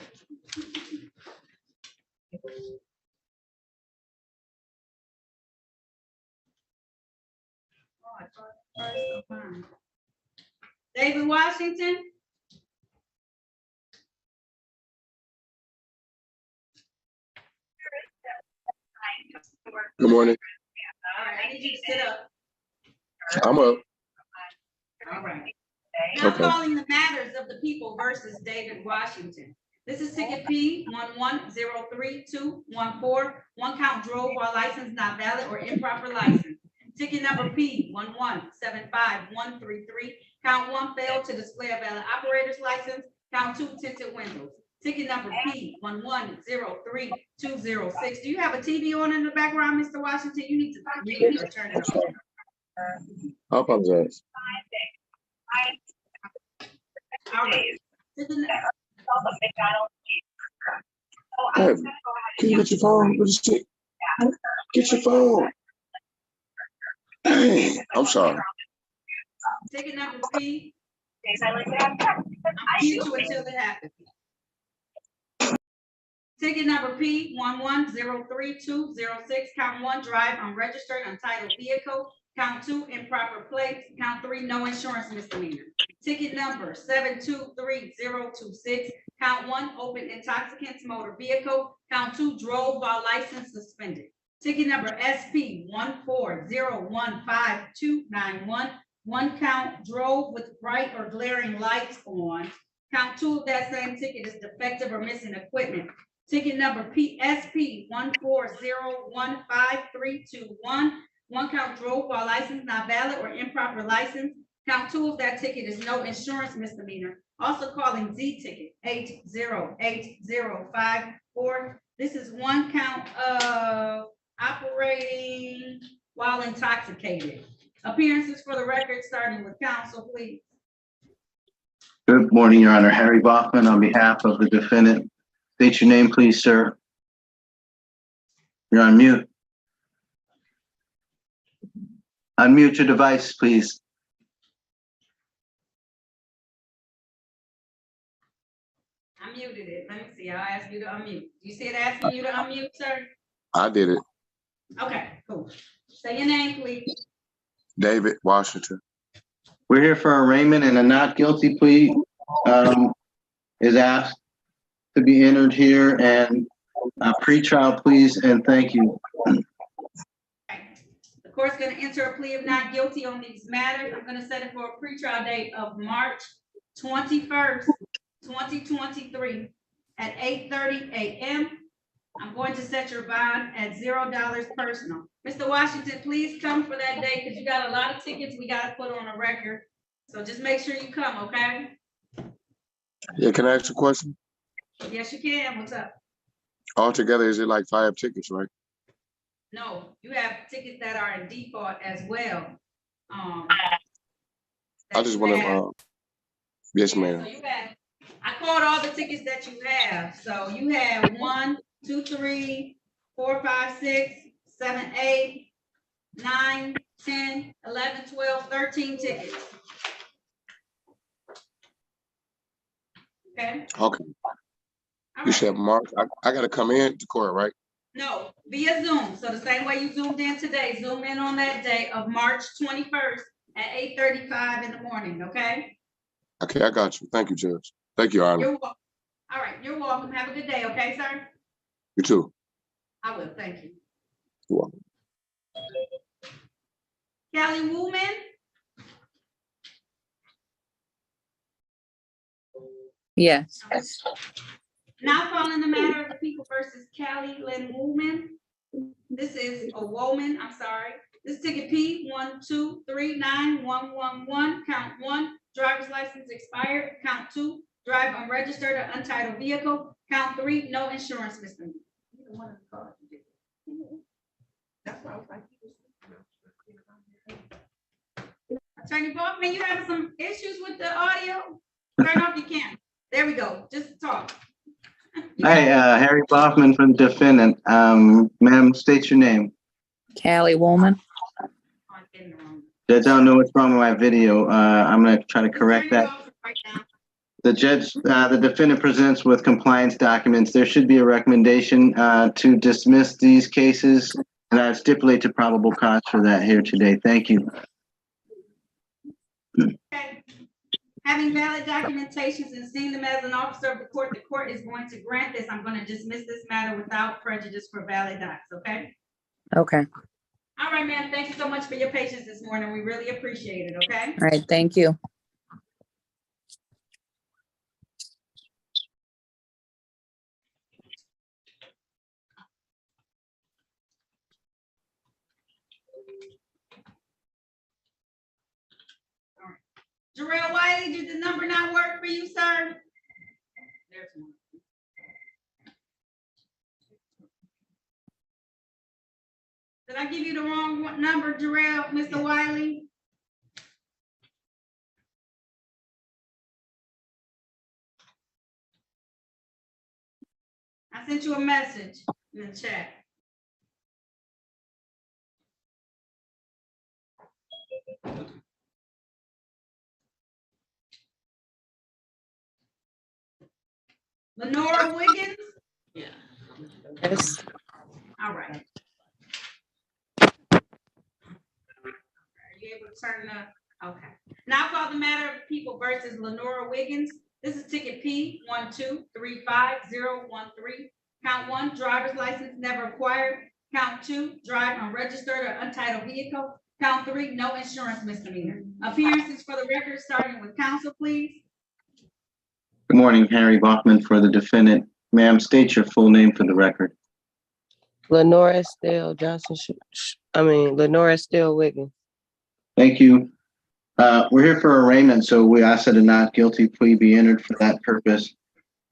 David Washington. Good morning. All right, I need you to sit up. I'm up. All right. Now Okay. calling the matters of the people versus David Washington. This is ticket P 11032114. One count drove while license not valid or improper license. Ticket number P 1175133. Count 1 failed to display a valid operator's license. Count 2 tinted windows. Ticket number P 1103206. Do you have a TV on in the background, Mr. Washington? You need to turn it off. I apologize. All right. Hey, can you get your phone? What is it? Get your phone. Dang, I'm sorry. Ticket number P. I'm mute you until it happens. Ticket number P 1103-206, count 1, drive unregistered untitled vehicle. Count 2, improper plates. Count 3, no insurance misdemeanor. Ticket number 723-026, count 1, open intoxicants motor vehicle. Count 2, drove while license suspended. Ticket number SP 14015-291, 1 count, drove with bright or glaring lights on. Count 2 of that same ticket is defective or missing equipment. Ticket number PSP 14015-321, 1 count, drove while license not valid or improper license. Count 2 of that ticket is no insurance misdemeanor. Also calling Z ticket 808054. This is 1 count of operating while intoxicated. Appearances for the record, starting with counsel, please. Good morning, Your Honor. Harry Bachman on behalf of the defendant. State your name, please, sir. You're on mute. Unmute your device, please. I muted it. Let me see. I'll ask you to unmute. Do you see it asking you to unmute, sir? I did it. Okay, cool. Say your name, please. David Washington. We're here for arraignment, and a not guilty plea is asked to be entered here, and a pretrial, please, and thank you. The court's going to enter a plea of not guilty on these matters. I'm going to set it for a pretrial date of March 21st, 2023 at 8:30 a.m. I'm going to set your bond at $0 personal. Mr. Washington, please come for that day because you got a lot of tickets we got to put on a record. So just make sure you come, okay? Yeah, can I ask a question? Yes, you can. What's up? Altogether, is it like 5 tickets, right? No, you have tickets that are in default as well. I just want to, yes, ma'am. So you have, I called all the tickets that you have. So you have 1, 2, 3, 4, 5, 6, 7, 8, 9, 10, 11, 12, 13 tickets. Okay. Okay. You said March. I got to come in to court, right? No, via Zoom. So the same way you zoomed in today, zoom in on that day of March 21st at 8:35 in the morning, okay? Okay, I got you. Thank you, Judge. Thank you, Your Honor. You're welcome. All right, you're welcome. Have a good day, okay, sir? You too. I will, thank you. You're welcome. Callie Woolman? Yes. Now calling the matter of the people versus Callie Lynn Woolman. This is a woman, I'm sorry. This ticket P 1239111, count 1, driver's license expired. Count 2, drive unregistered or untitled vehicle. Count 3, no insurance misdemeanor. That's why I was like. Attorney Bachman, you having some issues with the audio? Turn off your camera. There we go. Just talk. Hi, Harry Bachman from the defendant. Ma'am, state your name. Callie Woolman. Judge, I don't know what's wrong with my video. I'm gonna try to correct that. The judge, the defendant presents with compliance documents. There should be a recommendation to dismiss these cases, and I stipulate to probable cause for that here today. Thank you. Okay. Having valid documentations and seeing them as an officer of the court is going to grant this. I'm going to dismiss this matter without prejudice for valid docs, okay? Okay. All right, ma'am. Thank you so much for your patience this morning. We really appreciate it, okay? All right, thank you. Jarrell Wiley, did the number not work for you, sir? There's one. Did I give you the wrong number, Jarrell, Mr. Wiley? I sent you a message in the chat. Lenora Wiggins? Yeah. Yes. All right. Are you able to turn up? Okay. Now call the matter of People versus Lenora Wiggins. This is ticket P1235013. Count 1, driver's license never acquired. Count 2, drive unregistered or untitled vehicle. Count 3, no insurance misdemeanor. Appearances for the record, starting with counsel, please. Good morning, Harry Bachman for the defendant. Ma'am, state your full name for the record. Lenora Estelle Johnson. Lenora Estelle Wiggins. Thank you. We're here for arraignment, so we ask that a not guilty plea be entered for that purpose.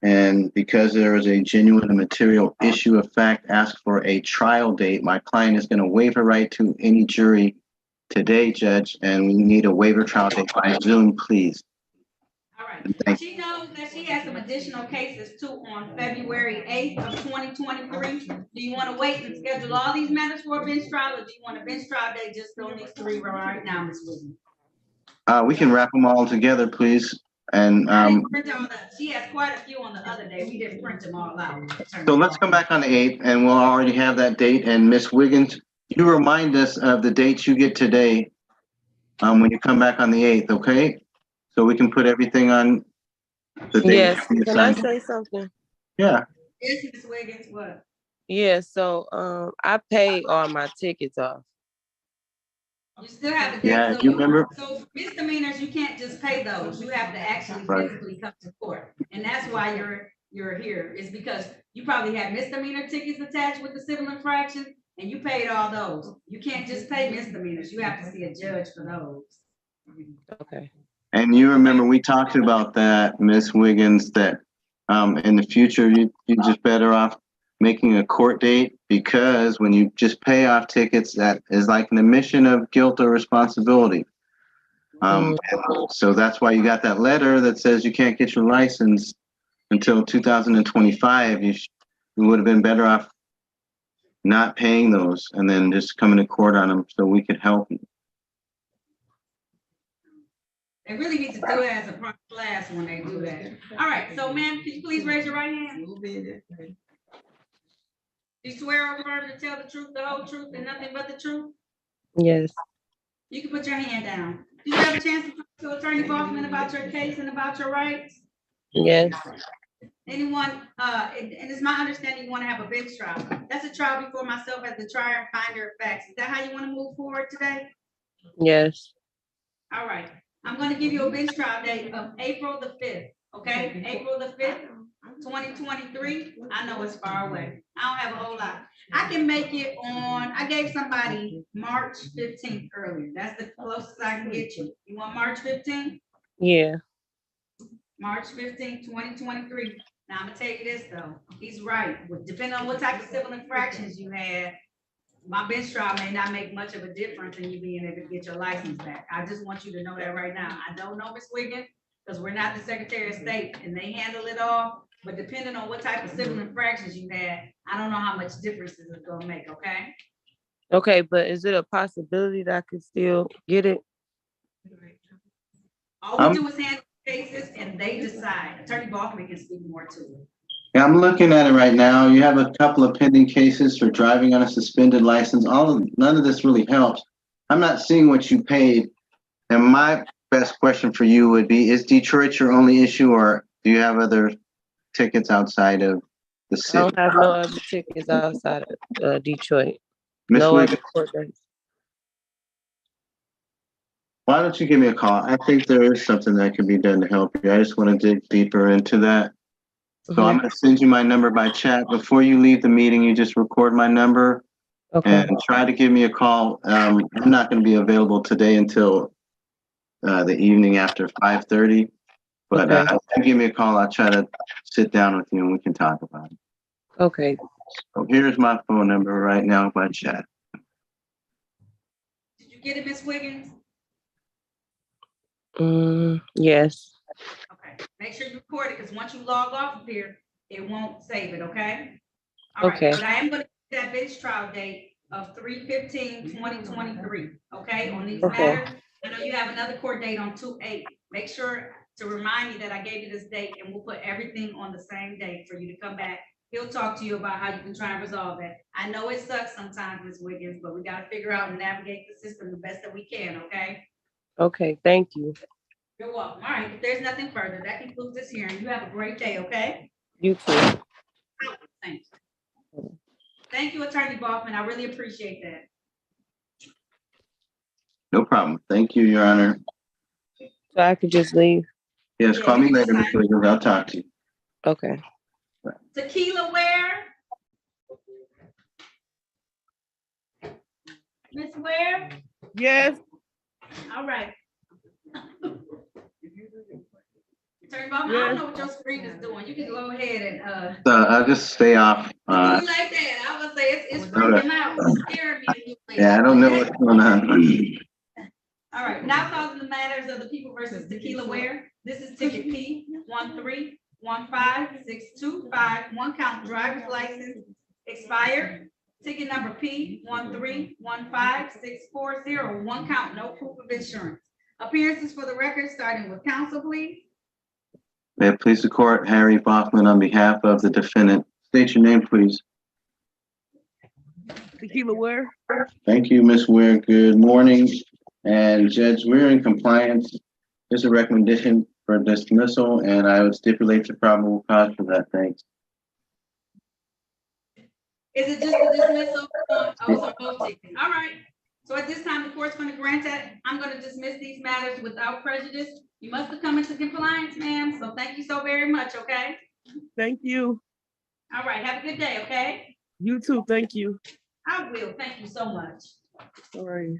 And because there is a genuine and material issue of fact, ask for a trial date. My client is going to waive her right to any jury today, Judge, and we need a waiver trial date by Zoom, please. All right. She knows that she has some additional cases too on February 8th of 2023. Do you want to wait and schedule all these matters for a bench trial, or do you want a bench trial date just on these 3 right now, Ms. Wiggins? We can wrap them all together, please. And she has quite a few on the other day. We didn't print them all out. so let's come back on the 8th, and we'll already have that date. And Ms. Wiggins, you remind us of the dates you get today when you come back on the 8th, okay? So we can put everything on the date. Yes. Can I say something? Yeah. Yes, Ms. Wiggins, what? Yeah, so I paid all my tickets off. You still have a date. Yeah, you remember? So for misdemeanors, you can't just pay those. You have to actually physically come to court. And that's why you're here, is because you probably had misdemeanor tickets attached with the civil infraction and you paid all those. You can't just pay misdemeanors. You have to see a judge for those. Okay. And you remember we talked about that, Ms. Wiggins, that in the future, you're just better off making a court date, because when you just pay off tickets, that is like an admission of guilt or responsibility. So that's why you got that letter that says you can't get your license until 2025. You would have been better off not paying those and then just coming to court on them so we could help you. They really need to do it as a proper class when they do that. All right, so ma'am, can you please raise your right hand? Do you swear or affirm to tell the truth, the whole truth, and nothing but the truth? Yes. You can put your hand down. Do you have a chance to talk to Attorney Bachman about your case and about your rights? Yes. Anyone, and it's my understanding you want to have a bench trial. That's a trial before myself as the trier and finder of facts. Is that how you want to move forward today? Yes. All right. I'm going to give you a bench trial date of April the 5th. Okay, April the 5th, 2023. I know it's far away. I don't have a whole lot. I can make it on, I gave somebody March 15th earlier. That's the closest I can get you. You want March 15th? Yeah. March 15th, 2023. Now I'm gonna tell you this though. He's right. Depending on what type of civil infractions you had, my bench trial may not make much of a difference in you being able to get your license back. I just want you to know that right now. I don't know, Ms. Wiggins, because we're not the Secretary of State and they handle it all. But depending on what type of civil infractions you had, I don't know how much difference this is gonna make, okay? Okay, but is it a possibility that I could still get it? All we do is handle cases and they decide. Attorney Bachman can speak more to it. Yeah, I'm looking at it right now. You have a couple of pending cases for driving on a suspended license. None of this really helps. I'm not seeing what you paid. And my best question for you would be, is Detroit your only issue, or do you have other tickets outside of the city? I don't have no other tickets outside of Detroit. Ms. No Wiggins, other court dates. why don't you give me a call? I think there is something that can be done to help you. I just want to dig deeper into that. So I'm going to send you my number by chat. Before you leave the meeting, you just record my number and try to give me a call. I'm not going to be available today until the evening after 5:30. But give me a call. I'll try to sit down with you and we can talk about it. Okay. So here's my phone number right now by chat. Did you get it, Ms. Wiggins? Yes. Okay. Make sure you record it, because once you log off of here, it won't save it, okay? All right. But I am going to get that bench trial date of 3/15/2023, okay? On these matters. I know you have another court date on 2/8. Make sure to remind me that I gave you this date and we'll put everything on the same date for you to come back He'll talk to you about how you can try and resolve that. I know it sucks sometimes, Ms. Wiggins, but we gotta figure out and navigate the system the best that we can, okay? Okay, thank you. You're welcome. All right, if there's nothing further, that concludes this hearing. You have a great day, okay? You too. Thanks. Thank you, Attorney Baughman. I really appreciate that. No problem. Thank you, Your Honor. So I could just leave? Yes, call me later, Ms. Wiggins. I'll talk to you. Okay. Tequila Ware? Miss Ware? Yes. All right. Attorney Baughman, I don't know what your screen is doing. You can go ahead and, I'll just stay off. you like that. I would say it's freaking out. It's scaring me. Yeah, I don't know what's going on. All right, now calling the matters of the people versus Tequila Ware. This is ticket P 1315625, one count driver's license expired. Ticket number P 1315640, one count, no proof of insurance. Appearances for the record, starting with counsel, please. May it please the court, Harry Baughman on behalf of the defendant. State your name, please. Tequila Ware. Thank you, Ms. Ware. Good morning. And Judge, we're in compliance. There's a recommendation for dismissal, and I would stipulate the probable cause for that. Thanks. Is it just a dismissal? Oh, so both taken. All right. So at this time, the court's going to grant that. I'm going to dismiss these matters without prejudice. You must have come into compliance, ma'am. So thank you so very much, okay? Thank you. All right. Have a good day, okay? You too. Thank you. I will. Thank you so much. All right.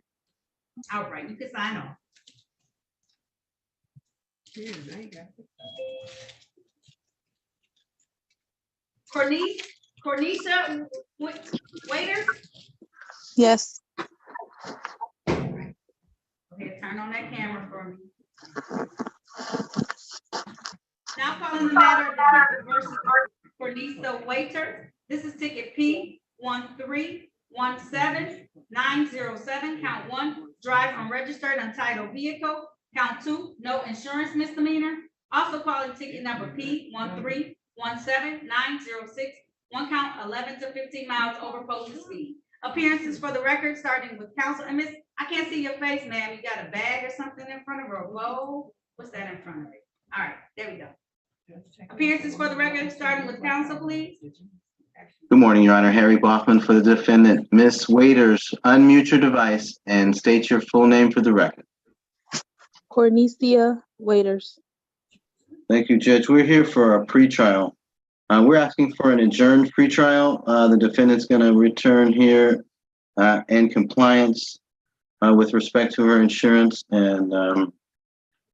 All right. You can sign off. Cornisha, waiters? Yes. Okay, turn on that camera for me. Now calling the matter of the people versus Cornisha waiter. This is ticket P 1317907, count 1, drive unregistered untitled vehicle. Count 2, no insurance misdemeanor. Also calling ticket number P 1317906, one count 11 to 15 miles over posted speed. Appearances for the record, starting with counsel. And Miss, I can't see your face, ma'am. You got a bag or something in front of her, a globe? What's that in front of it? All right, there we go. Appearances for the record, starting with counsel, please. Good morning, Your Honor. Harry Baughman for the defendant. Miss Waiters, unmute your device and state your full name for the record. Cornesia Waiters. Thank you, Judge. We're here for a pretrial. We're asking for an adjourned pretrial. The defendant's going to return here in compliance with respect to her insurance, and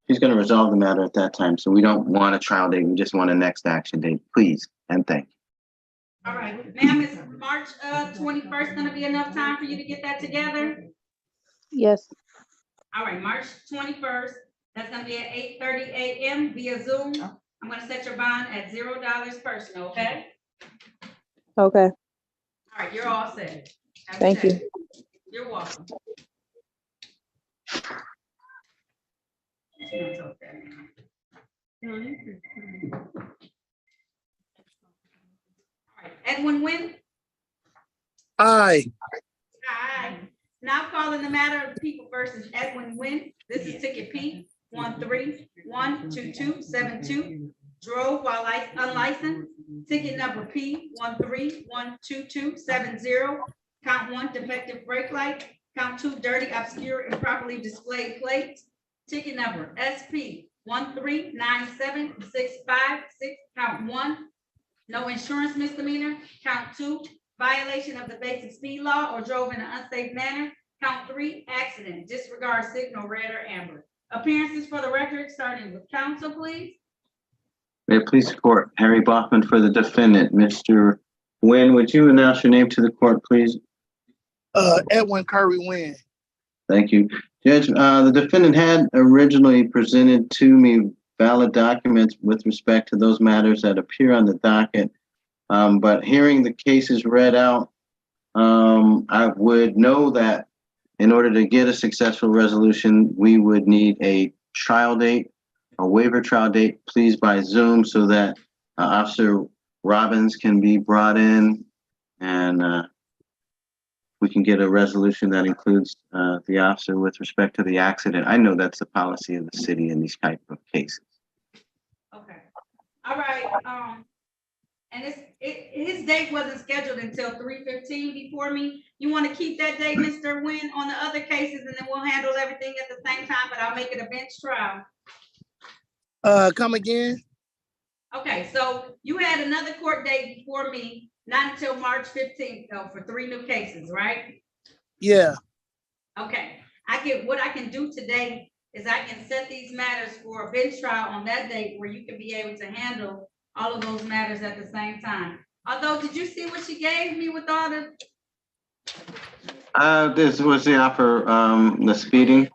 she's going to resolve the matter at that time. So we don't want a trial date. We just want a next action date, please, and thank you. All right, ma'am, is March 21st going to be enough time for you to get that together? Yes. All right, March 21st. That's going to be at 8:30 a.m. via Zoom. I'm going to set your bond at $0 personal, okay? Okay. All right, you're all set. Thank you. You're welcome. All right, Edwin Wynn? Aye. Aye. Now calling the matter of the people versus Edwin Wynn. This is ticket P 1312272. Drove while unlicensed. Ticket number P 1312270. Count 1, defective brake light. Count 2, dirty, obscure, improperly displayed plates. Ticket number SP 1397656. Count 1, no insurance misdemeanor. Count 2, violation of the basic speed law or drove in an unsafe manner. Count 3, accident, disregard signal, red or amber. Appearances for the record, starting with counsel, please. May it please the court, Harry Baughman for the defendant. Mr. Wynn, would you announce your name to the court, please? Edwin Curry Wynn. Thank you. Judge, the defendant had originally presented to me valid documents with respect to those matters that appear on the docket. But hearing the cases read out, I would know that in order to get a successful resolution, we would need a trial date, a waiver trial date, please by Zoom, so that Officer Robbins can be brought in, and we can get a resolution that includes the officer with respect to the accident. I know that's the policy of the city in these type of cases. Okay. All right, and his date wasn't scheduled until 3:15 before me. You want to keep that date, Mr. Nguyen, on the other cases, and then we'll handle everything at the same time, but I'll make it a bench trial. Come again? Okay, so you had another court date before me, not until March 15th, though, for 3 new cases, right? Yeah. Okay, what I can do today is I can set these matters for a bench trial on that date where you can be able to handle all of those matters at the same time. Although, did you see what she gave me with all the? This was the offer, the speeding,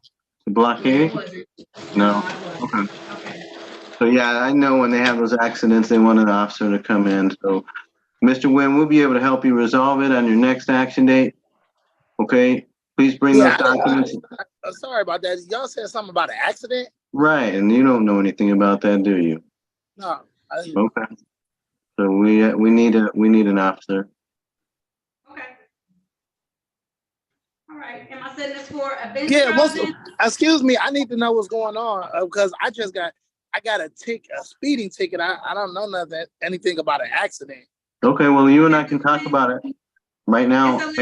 the blockade? No. Okay. So yeah, I know when they have those accidents, they want an officer to come in. So, Mr. Nguyen, we'll be able to help you resolve it on your next action date. Okay, please bring those documents. Sorry about that. Y'all said something about an accident? Right, and you don't know anything about that, do you? No. Okay. So we need an officer. All right, am I setting this for a bench Yeah, trial then? excuse me, I need to know what's going on because I got a speeding ticket. I don't know anything about an accident. Okay, well, you and I can talk about it right now. I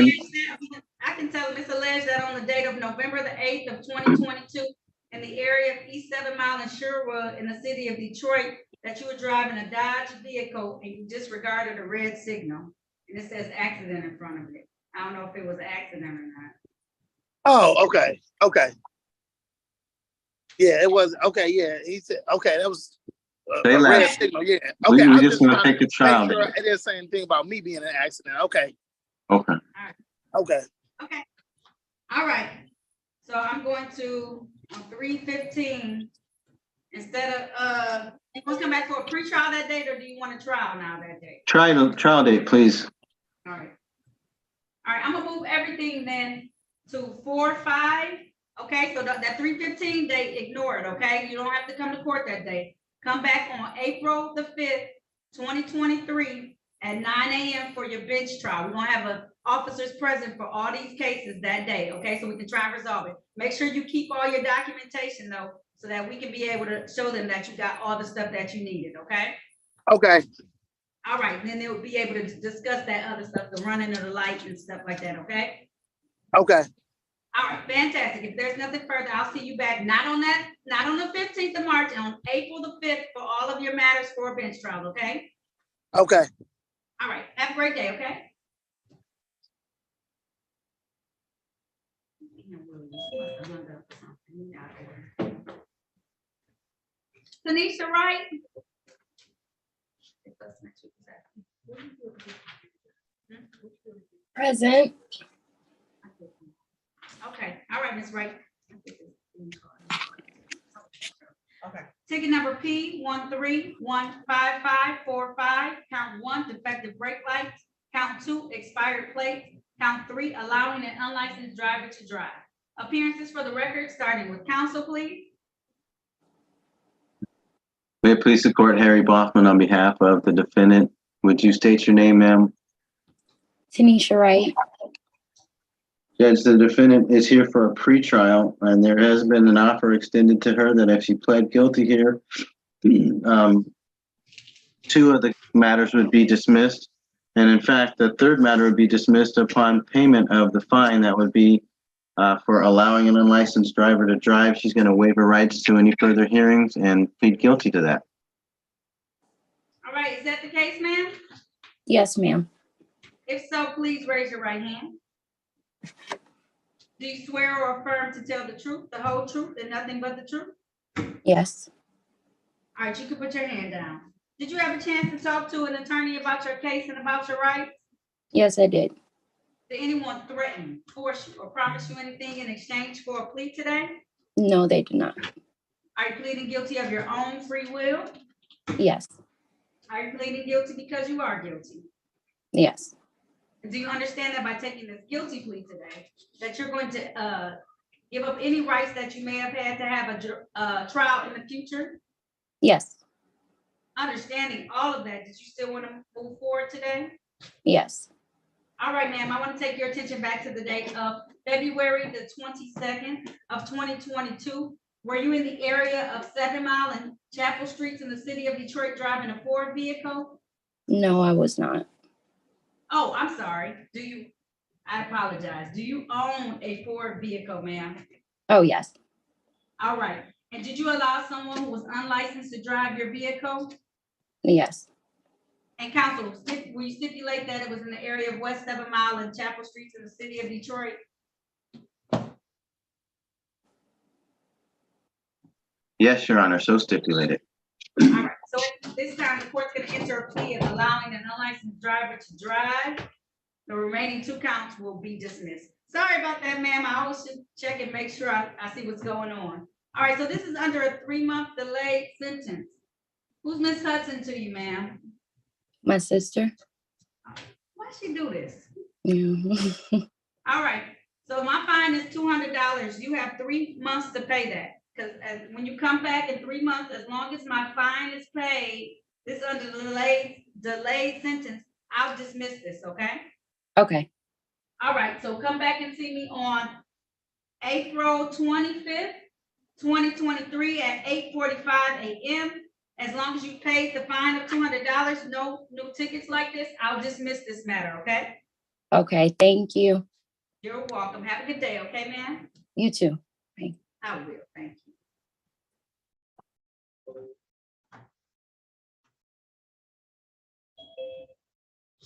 can tell him it's alleged that on the date of November the 8th of 2022, in the area of East 7 Mile and Sherwood in the city of Detroit, that you were driving a Dodge vehicle and you disregarded a red signal. And it says accident in front of it. I don't know if it was an accident or not. Oh, okay. Okay. Yeah, it was. Okay, yeah. He said, okay, that was They a red left. signal. Yeah. Okay, We I'm just want to take the make trial. sure it didn't say anything about me being in an accident. Okay. Okay. Okay. Okay. All right. So I'm going to, on 3:15, instead of, you want to come back for a pre-trial that date, or do you want a trial now that day? Trial date, please. All right. All right, I'm gonna move everything then to 4/5. Okay, so that 3:15 date, ignore it, okay? You don't have to come to court that day. Come back on April the 5th, 2023 at 9 a.m. for your bench trial. We're gonna have officers present for all these cases that day, okay? So we can try and resolve it. Make sure you keep all your documentation though, so that we can be able to show them that you got all the stuff that you needed, okay? Okay. All right, and then they'll be able to discuss that other stuff, the running of the lights and stuff like that, okay? Okay. All right, fantastic. If there's nothing further, I'll see you back, not on the 15th of March, on April the 5th for all of your matters for a bench trial, okay? Okay. All right, have a great day, okay? Tanisha, right? Present. Okay, all right, Ms. Wright. Okay. Ticket number P1315545, count 1, defective brake lights, count 2, expired plates, count 3, allowing an unlicensed driver to drive. Appearances for the record, starting with counsel, please. May it please the court, Harry Boffman on behalf of the defendant. Would you state your name, ma'am? Tanisha Wright. Judge, the defendant is here for a pretrial, and there has been an offer extended to her that if she pled guilty here, 2 of the matters would be dismissed. And in fact, the 3rd matter would be dismissed upon payment of the fine that would be for allowing an unlicensed driver to drive. She's going to waive her rights to any further hearings and plead guilty to that. All right, is that the case, ma'am? Yes, ma'am. If so, please raise your right hand. Do you swear or affirm to tell the truth, the whole truth, and nothing but the truth? Yes. All right, you can put your hand down. Did you have a chance to talk to an attorney about your case and about your rights? Yes, I did. Did anyone threaten, force you, or promise you anything in exchange for a plea today? No, they did not. Are you pleading guilty of your own free will? Yes. Are you pleading guilty because you are guilty? Yes. Do you understand that by taking this guilty plea today, that you're going to give up any rights that you may have had to have a trial in the future? Yes. understanding all of that, did you still want to move forward today? Yes. All right, ma'am, I want to take your attention back to the date of February the 22nd of 2022. Were you in the area of 7 Mile and Chapel Streets in the city of Detroit driving a Ford vehicle? No, I was not. Oh, I'm sorry. I apologize. Do you own a Ford vehicle, ma'am? Oh, yes. All right. And did you allow someone who was unlicensed to drive your vehicle? Yes. And counsel, will you stipulate that it was in the area of West 7 Mile and Chapel Streets in the city of Detroit? Yes, Your Honor, so stipulated. All right, so at this time, the court's gonna enter a plea of allowing an unlicensed driver to drive. The remaining 2 counts will be dismissed. Sorry about that, ma'am. I always should check and make sure I see what's going on. All right, so this is under a 3-month delayed sentence. Who's Miss Hudson to you, ma'am? My sister. Why'd she do this? Yeah. All right, so my fine is $200. You have 3 months to pay that. Because when you come back in 3 months, as long as my fine is paid, this is under the delayed sentence, I'll dismiss this, okay? Okay. All right, so come back and see me on April 25th, 2023 at 8:45 a.m. As long as you paid the fine of $200, no new tickets like this, I'll dismiss this matter, okay? Okay. Thank you. You're welcome. Have a good day, okay, ma'am? You too. Bye. I will, thank you.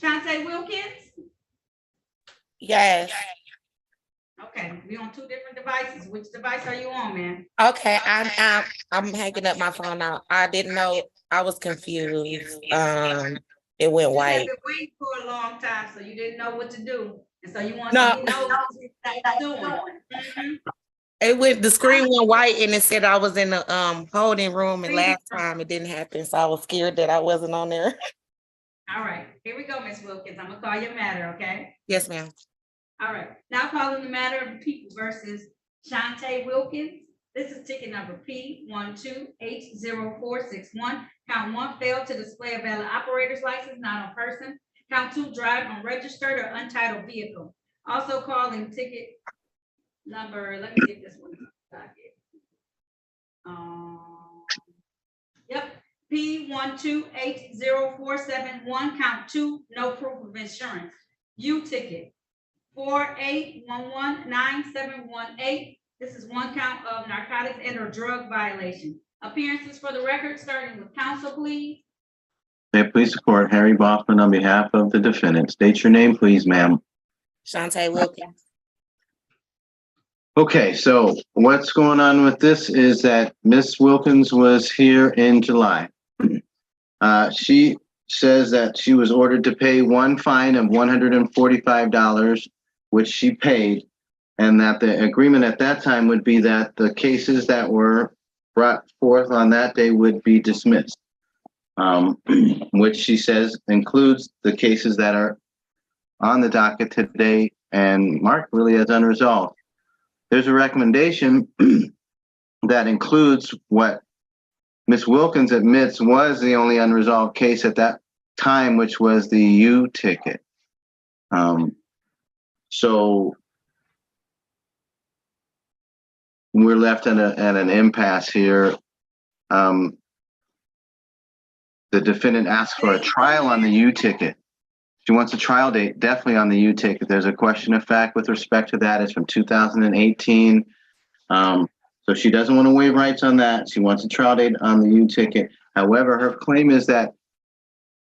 Shantae Wilkins? Yes. Okay, we on 2 different devices. Which device are you on, man? Okay. I'm hanging up my phone now. I didn't know. I was confused. It went You have white. been waiting for a long time, so you didn't know what to do. And so you want No. to know what you're doing. Mhm. The screen went white and it said I was in the holding room, and last time it didn't happen. So I was scared that I wasn't on there. All right, here we go, Miss Wilkins. I'm gonna call your matter, okay? Yes, ma'am. All right, now calling the matter of the people versus Shantae Wilkins. This is ticket number P1280461. Count 1, failed to display a valid operator's license, not on person. Count 2, drive unregistered or untitled vehicle. Also calling ticket number, let me get this one. Yep, P1280471, count 2, no proof of insurance. U ticket 48119718. This is 1 count of narcotics and or drug violation. Appearances for the record, starting with counsel, please. Okay, please support Harry Boffman on behalf of the defendant. State your name, please, ma'am. Shantae Wilkins. Okay, so what's going on with this is that Miss Wilkins was here in July. She says that she was ordered to pay 1 fine of $145, which she paid, and that the agreement at that time would be that the cases that were brought forth on that day would be dismissed, which she says includes the cases that are on the docket today and marked really as unresolved. There's a recommendation that includes what Ms. Wilkins admits was the only unresolved case at that time, which was the U ticket. So we're left at an impasse here. The defendant asked for a trial on the U ticket. She wants a trial date, definitely on the U ticket. There's a question of fact with respect to that. It's from 2018. So she doesn't want to waive rights on that. She wants a trial date on the U ticket. However, her claim is that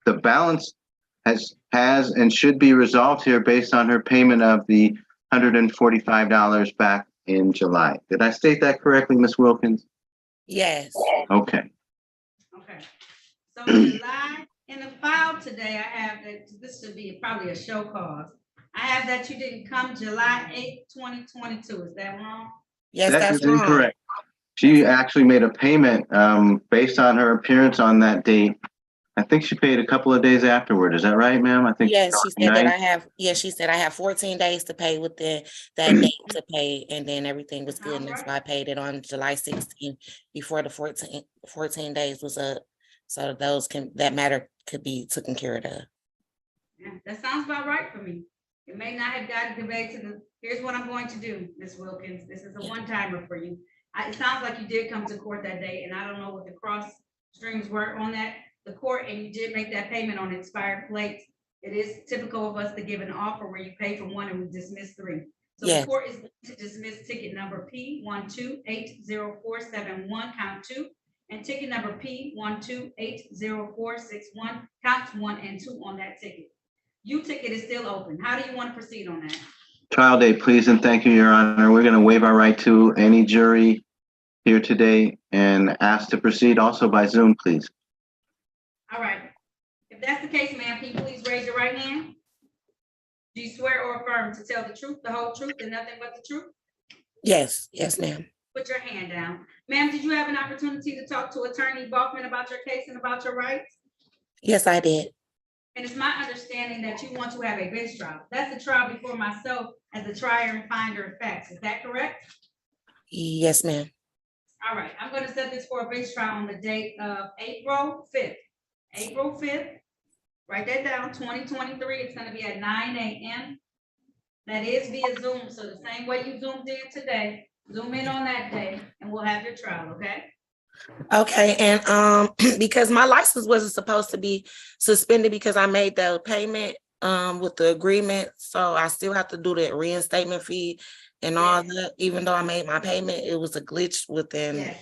the balance has and should be resolved here based on her payment of the $145 back in July. Did I state that correctly, Ms. Wilkins? Yes. Okay. Okay. So July, in the file today, I have that this should be probably a show cause. I have that you didn't come July 8th, 2022. Is that wrong? Yes, That that's is wrong. incorrect. She actually made a payment based on her appearance on that date. I think she paid a couple of days afterward. Is that right, ma'am? I think. Yes, she said that 29th. she said I have 14 days to pay within that date to pay, and then everything was good. And so I paid it on July 16th before the 14 days was up. So that matter could be taken care of. Yeah, that sounds about right for me. It may not have gotten conveyed to the, here's what I'm going to do, Ms. Wilkins. This is a one-timer for you. It sounds like you did come to court that day, and I don't know what the cross streams were on the court, and you did make that payment on expired plates. It is typical of us to give an offer where you pay for one and we dismiss three. So Yes. the court is going to dismiss ticket number P1280471, count 2, and ticket number P1280461, counts 1 and 2 on that ticket. Your ticket is still open. How do you want to proceed on that? Trial date, please, and thank you, Your Honor. We're going to waive our right to any jury here today and ask to proceed also by Zoom, please. All right. If that's the case, ma'am, can you please raise your right hand? Do you swear or affirm to tell the truth, the whole truth, and nothing but the truth? Yes, ma'am. Put your hand down. Ma'am, did you have an opportunity to talk to Attorney Balkman about your case and about your rights? Yes, I did. And it's my understanding that you want to have a bench trial. That's the trial before myself as the trier and finder of facts. Is that correct? Yes, ma'am. All right, I'm going to set this for a bench trial on the date of April 5th. April 5th, write that down, 2023. It's going to be at 9 a.m. That is via Zoom. So the same way you zoomed in today, zoom in on that day and we'll have your trial, okay? Okay, and because my license wasn't supposed to be suspended because I made the payment with the agreement, so I still have to do that reinstatement fee and all that. Even though I made my payment, it was a glitch within. Yes.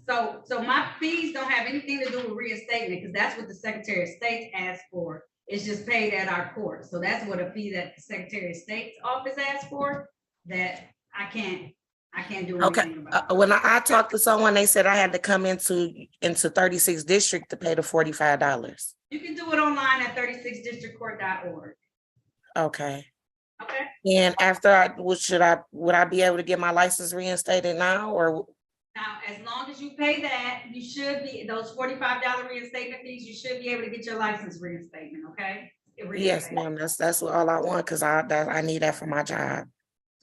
So my fees don't have anything to do with reinstatement because that's what the Secretary of State asked for. It's just paid at our court. So that's what a fee that the Secretary of State's office asked for that I can't do anything about. When I talked to someone, they said I had to come into 36th district to pay the $45. You can do it online at 36districtcourt.org. Okay. Okay. And after would I be able to get my license reinstated now, or? Now, as long as you pay that, you should be, those $45 reinstatement fees, you should be able to get your license reinstatement, okay? Yes, ma'am. That's all I want because I need that for my job.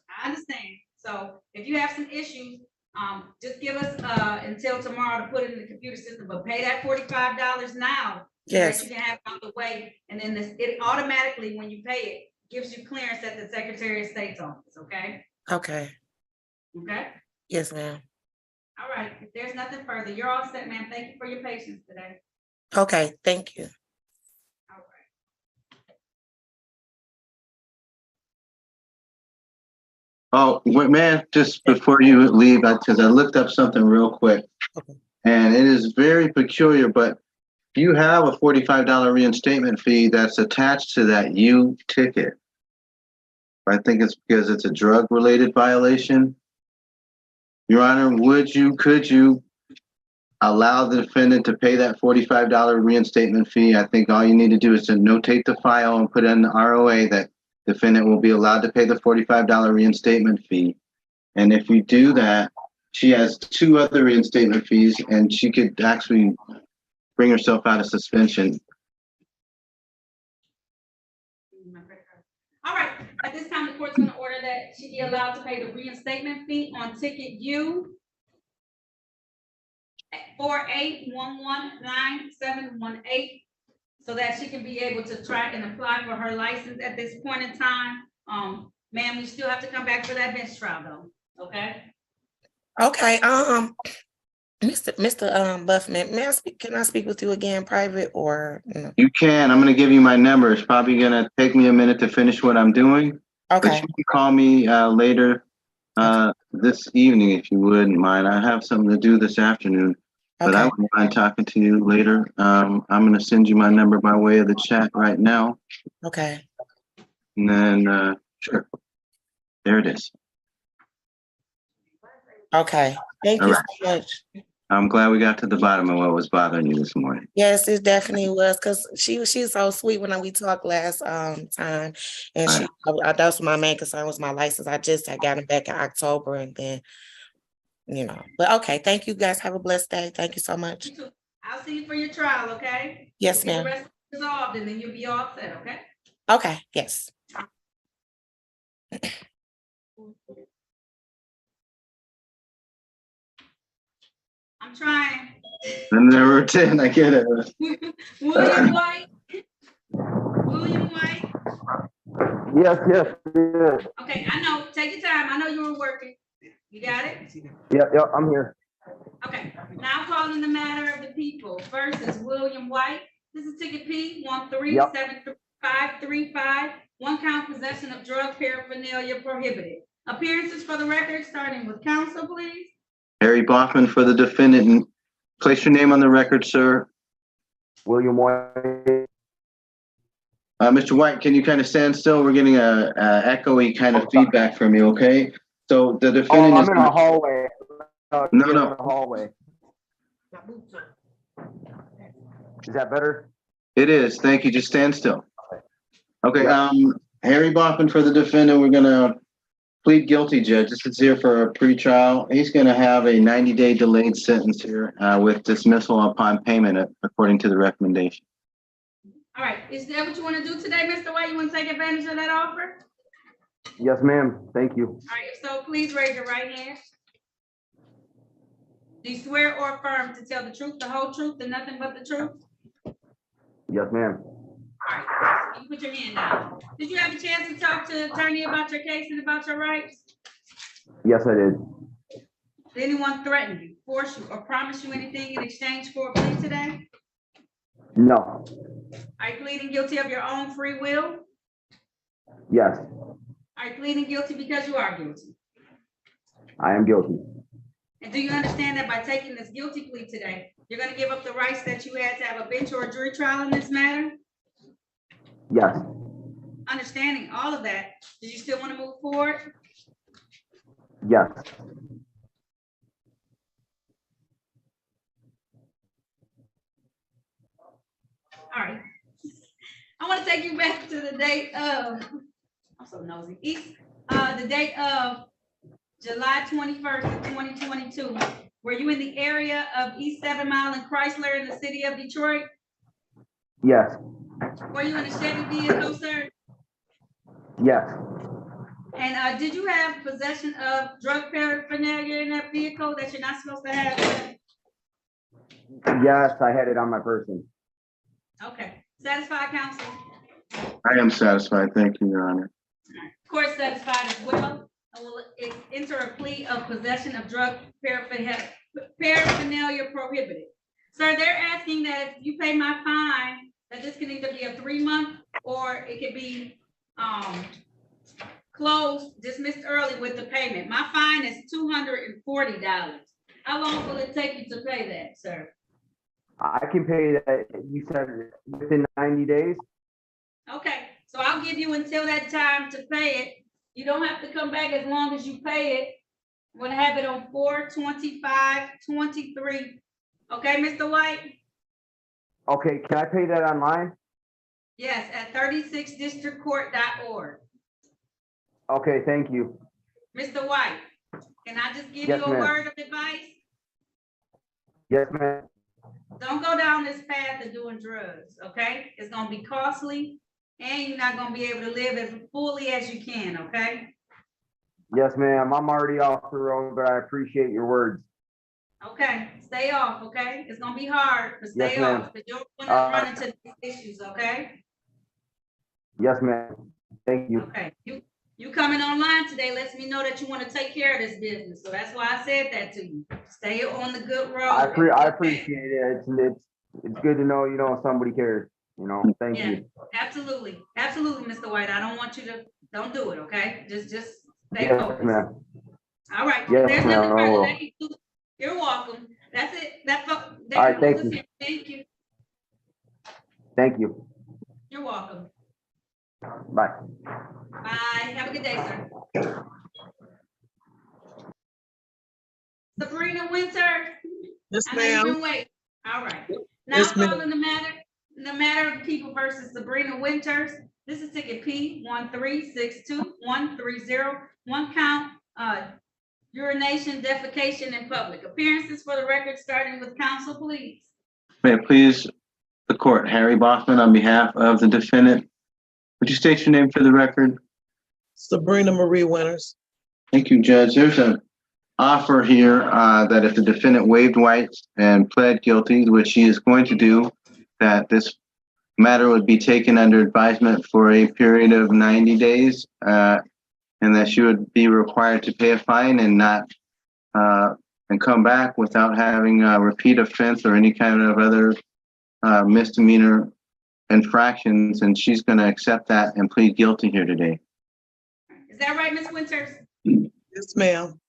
I understand. So if you have some issues, just give us until tomorrow to put it in the computer system, but pay that $45 now. Yes. So that you can have it on the way, and then it automatically, when you pay it, gives you clearance at the Secretary of State's office, okay? Okay. Okay? Yes, ma'am. All right, if there's nothing further, you're all set, ma'am. Thank you for your patience today. Okay, thank you. All right. Oh, wait, man, just before you leave, because I looked up something real quick. And it is very peculiar, but you have a $45 reinstatement fee that's attached to that U ticket. I think it's because it's a drug-related violation. Your Honor, could you allow the defendant to pay that $45 reinstatement fee? I think all you need to do is to notate the file and put in the ROA that defendant will be allowed to pay the $45 reinstatement fee. And if you do that, she has 2 other reinstatement fees and she could actually bring herself out of suspension. All right, at this time, the court's going to order that she be allowed to pay the reinstatement fee on ticket U 48119718, so that she can be able to try and apply for her license at this point in time. Ma'am, we still have to come back for that bench trial though, okay? Okay, Mr. Buffman, can I speak with you again private or no? You can. I'm going to give you my number. It's probably going to take me a minute to finish what I'm doing. Okay. But you can call me later this evening if you wouldn't mind. I have something to do this afternoon, but I wouldn't mind talking to you later. I'm going to send you my number by way of the chat right now. Okay. And then, sure. There it is. Okay. Thank you so much. I'm glad we got to the bottom of what was bothering you this morning. Yes, it definitely was, because she's so sweet when we talked last time, and that's my main concern was my license. I got it back in October, and then but okay, thank you guys. Have a blessed day. Thank you so much. You too. I'll see you for your trial, okay? Yes, We'll get ma'am. the rest resolved and then you'll be all set, okay? Okay, yes. I'm trying. And there were 10, I get it. William White? William White? Yes. Okay, I know, take your time. I know you were working. You got it? Yep, I'm here. Okay, now calling the matter of the people. First is William White. This is ticket P 1375535. One count possession of drug paraphernalia prohibited. Appearances for the record, starting with counsel, please. Harry Bachman for the defendant. Place your name on the record, sir. William White. Mr. White, can you kind of stand still? We're getting a echoey kind of feedback from you, okay? So the defendant I'm in a hallway. No. In a hallway. Is that better? It is. Thank you. Just stand still. Okay. Harry Bachman for the defendant. We're gonna plead guilty, Judge. This is here for a pretrial. He's gonna have a 90-day delayed sentence here with dismissal upon payment, according to the recommendation. All right, is that what you want to do today, Mr. White? You want to take advantage of that offer? Yes, ma'am. Thank you. All right, if so, please raise your right hand. Do you swear or affirm to tell the truth, the whole truth, and nothing but the truth? Yes, ma'am. All right, you put your hand down. Did you have a chance to talk to the attorney about your case and about your rights? Yes, I did. Did anyone threaten you, force you, or promise you anything in exchange for a plea today? No. Are you pleading guilty of your own free will? Yes, Are you pleading guilty because you are guilty? I am guilty. And do you understand that by taking this guilty plea today, you're going to give up the rights that you had to have a bench or a jury trial in this matter? Yes. Understanding all of that, do you still want to move forward? Yes. All right. I want to take you back to the date of, I'm so nosy, the date of July 21st of 2022. Were you in the area of East 7 Mile and Chrysler in the city of Detroit? Yes. Were you in a Chevy vehicle, sir? Yes. And did you have possession of drug paraphernalia in that vehicle that you're not supposed to have? Yes, I had it on my person. Okay. Satisfied, counsel? I am satisfied. Thank you, Your Honor. Court satisfied as well. I will enter a plea of possession of drug paraphernalia prohibited. Sir, they're asking that if you pay my fine, that this can either be a 3-month or it could be closed, dismissed early with the payment. My fine is $240. How long will it take you to pay that, sir? I can pay that, you said within 90 days? Okay, so I'll give you until that time to pay it. You don't have to come back as long as you pay it. I'm gonna have it on 4/25/23. Okay, Mr. White? Okay, can I pay that online? Yes, at 36districtcourt.org. Okay, thank you. Mr. White, can I just give Yes, you a ma'am. word of advice? Yes, ma'am. Don't go down this path of doing drugs, okay? It's gonna be costly and you're not gonna be able to live as fully as you can, okay? Yes, ma'am. I'm already off the road, but I appreciate your words. Okay, stay off, okay? It's gonna be hard, but stay Yes, ma'am. off, but you don't wanna run into these issues, okay? Yes, ma'am. Thank you. Okay, you coming online today lets me know that you wanna take care of this business, so that's why I said that to you. Stay on the good road. I appreciate it. It's good to know, somebody cares, thank Yeah, you. absolutely, Mr. White. I don't want you to, don't do it, okay? Just stay Yes, focused. ma'am. All right, Yes, there's ma'am, nothing I will. further. You're welcome. That's it. All right, thank you. Thank you. Thank you. You're welcome. Bye. Bye. Have a good day, sir. Sabrina Winter. Yes, I know you've ma'am. been waiting. All right. Now Yes, ma'am. calling the matter of people versus Sabrina Winters. This is ticket P 1362130. One count, urination, defecation in public. Appearances for the record, starting with counsel, please. May it please the court, Harry Bachman on behalf of the defendant. Would you state your name for the record? Sabrina Marie Winters. Thank you, Judge. There's a offer here that if the defendant waived rights and pled guilty, which he is going to do, that this matter would be taken under advisement for a period of 90 days, and that she would be required to pay a fine and not and come back without having a repeat offense or any kind of other misdemeanor infractions, and she's going to accept that and plead guilty here today. Is that right, Ms. Winters? Yes, ma'am.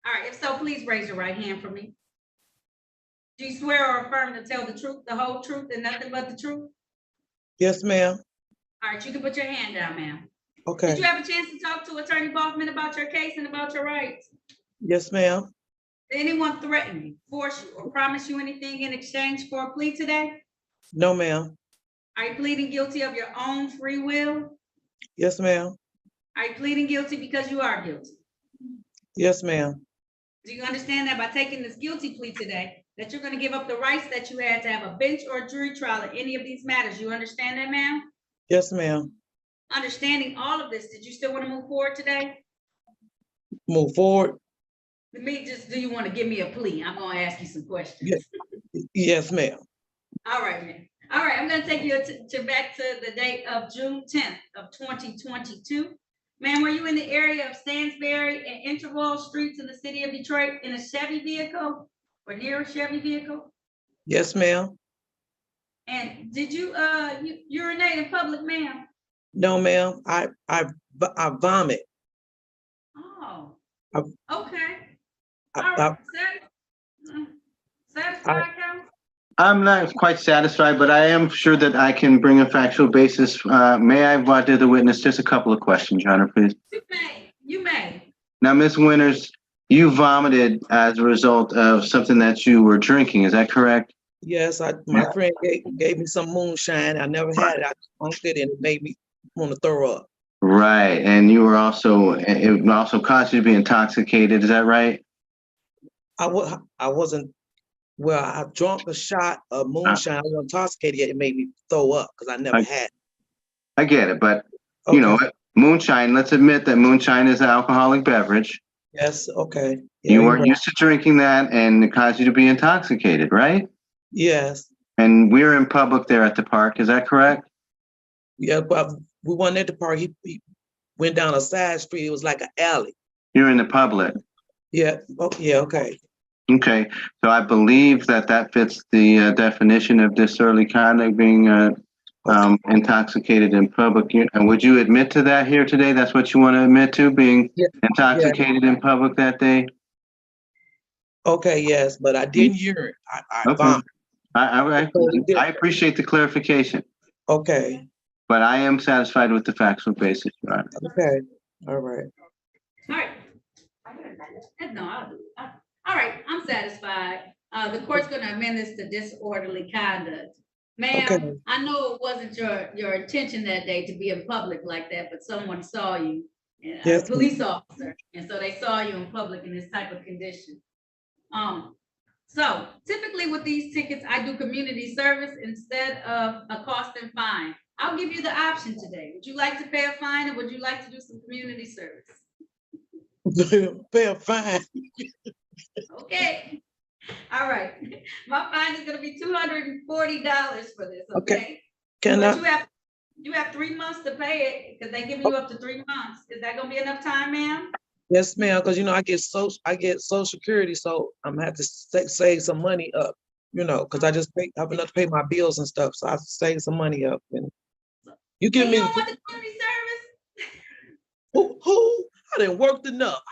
All right, if so, please raise your right hand for me. Do you swear or affirm to tell the truth, the whole truth, and nothing but the truth? Yes, ma'am. All right, you can put your hand down, ma'am. Okay. Did you have a chance to talk to Attorney Baughman about your case and about your rights? Yes, ma'am. Did anyone threaten you, force you, or promise you anything in exchange for a plea today? No, ma'am. Are you pleading guilty of your own free will? Yes, ma'am. Are you pleading guilty because you are guilty? Yes, ma'am. Do you understand that by taking this guilty plea today, that you're going to give up the rights that you had to have a bench or a jury trial in any of these matters? You understand that, ma'am? Yes, ma'am. Understanding all of this, did you still want to move forward today? Move forward. Let me just, do you want to give me a plea? I'm going to ask you some questions. Yes, ma'am. All right, ma'am. All right, I'm going to take you back to the date of June 10th of 2022. Ma'am, were you in the area of Stansbury and Interval Streets in the city of Detroit in a Chevy vehicle or near a Chevy vehicle? Yes, ma'am. And did you urinate in public, ma'am? No, ma'am. I vomit. Oh, I, okay. I, All right. Satisfied, Counsel? I'm not quite satisfied, but I am sure that I can bring a factual basis. May I voir dire the witness just a couple of questions, Your Honor, please? You may. Now, Ms. Winters, you vomited as a result of something that you were drinking. Is that correct? yes, my friend gave me some moonshine. I never had it. I drunk it and it made me want to throw up. Right, and you were also, it also caused you to be intoxicated. Is that right? I wasn't. Well, I drank a shot of moonshine. I wasn't intoxicated yet. It made me throw up because I never had it. I get it, but you know, moonshine, let's admit that moonshine is an alcoholic beverage. Yes, okay. You weren't used to drinking that and it caused you to be intoxicated, right? Yes. And we're in public there at the park, is that correct? Yeah, but we weren't at the park. He went down a side street. It was like an alley. You're in the public. Yeah, oh, yeah, okay. Okay, so I believe that fits the definition of disorderly conduct, being intoxicated in public. And would you admit to that here today? That's what you want to admit to, being intoxicated in public that day? Okay, yes, but I didn't urine. I vomited. I appreciate the clarification. Okay. But I am satisfied with the factual basis, Your Honor. Okay, all right. All right. No, I'll do it. All right, I'm satisfied. The court's going to amend this to disorderly conduct. Ma'am, okay. I know it wasn't your intention that day to be in public like that, but someone saw you, a police officer, and so they saw you in public in this type of condition. So typically with these tickets, I do community service instead of a cost and fine. I'll give you the option today. Would you like to pay a fine or would you like to do some community service? Pay a fine. Okay. All right. My fine is going to be $240 for this. Okay. You have 3 months to pay it because they give you up to 3 months. Is that going to be enough time, ma'am? Yes, ma'am. Because I get Social Security, so I'm gonna have to save some money up. Because I have enough to pay my bills and stuff, so I save some money up. And you give me. You don't want the community service? Who? I didn't work enough.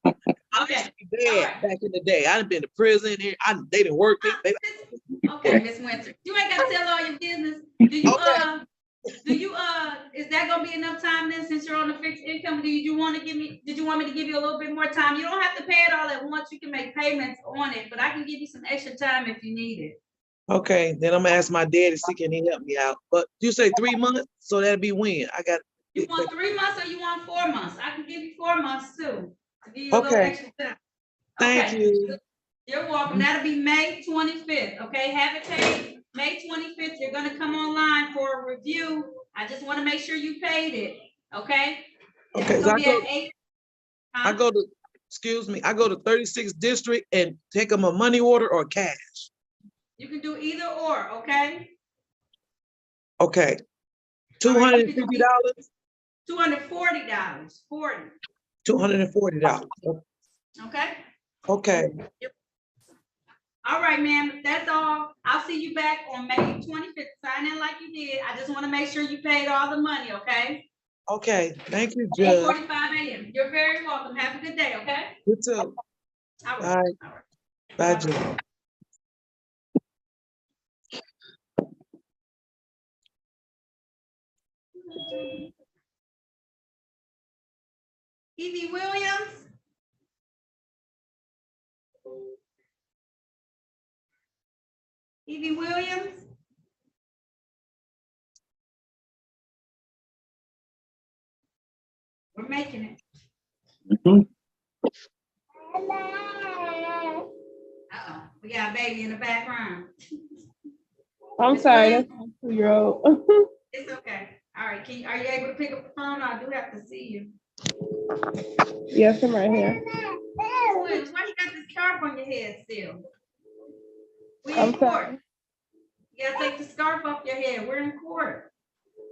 Okay. Bad back in the day. I done been to prison here. They didn't work me. Okay, Miss Winter. You ain't got to tell all your business. Is that gonna be enough time then since you're on a fixed income? Did you want me to give you a little bit more time? You don't have to pay it all at once. You can make payments on it, but I can give you some extra time if you need it. Okay, then I'm gonna ask my daddy, see can he help me out. But you say 3 months, so that'd be when? You want 3 months or you want 4 months? I can give you 4 months too. To give you a little extra time. Thank you. You're welcome. That'll be May 25th. Okay, have it paid May 25th. You're gonna come online for a review. I just want to make sure you paid it. Okay. Okay. So excuse me, I go to 36th district and take them a money order or cash? You can do either or, okay? Okay. $250, $240, 40, $240. okay? Okay, All right, ma'am, that's all. I'll see you back on May 25th. Sign in like you did. I just want to make sure you paid all the money, okay? okay, thank you, Judge. 8:45 a.m. You're very welcome. Have a good day, okay? You too. All right. All right. Bye, Judge. Evie Williams. Evie Williams. We're making it. Uh-oh, we got a baby in the background. I'm Miss sorry, Williams? that's my 2-year-old. It's okay. All right, are you able to pick up the phone? I do have to see you. Yes, I'm right here. Miss Williams, why you got this scarf on your head still? We in I'm court. sorry. You gotta take the scarf off your head. We're in court.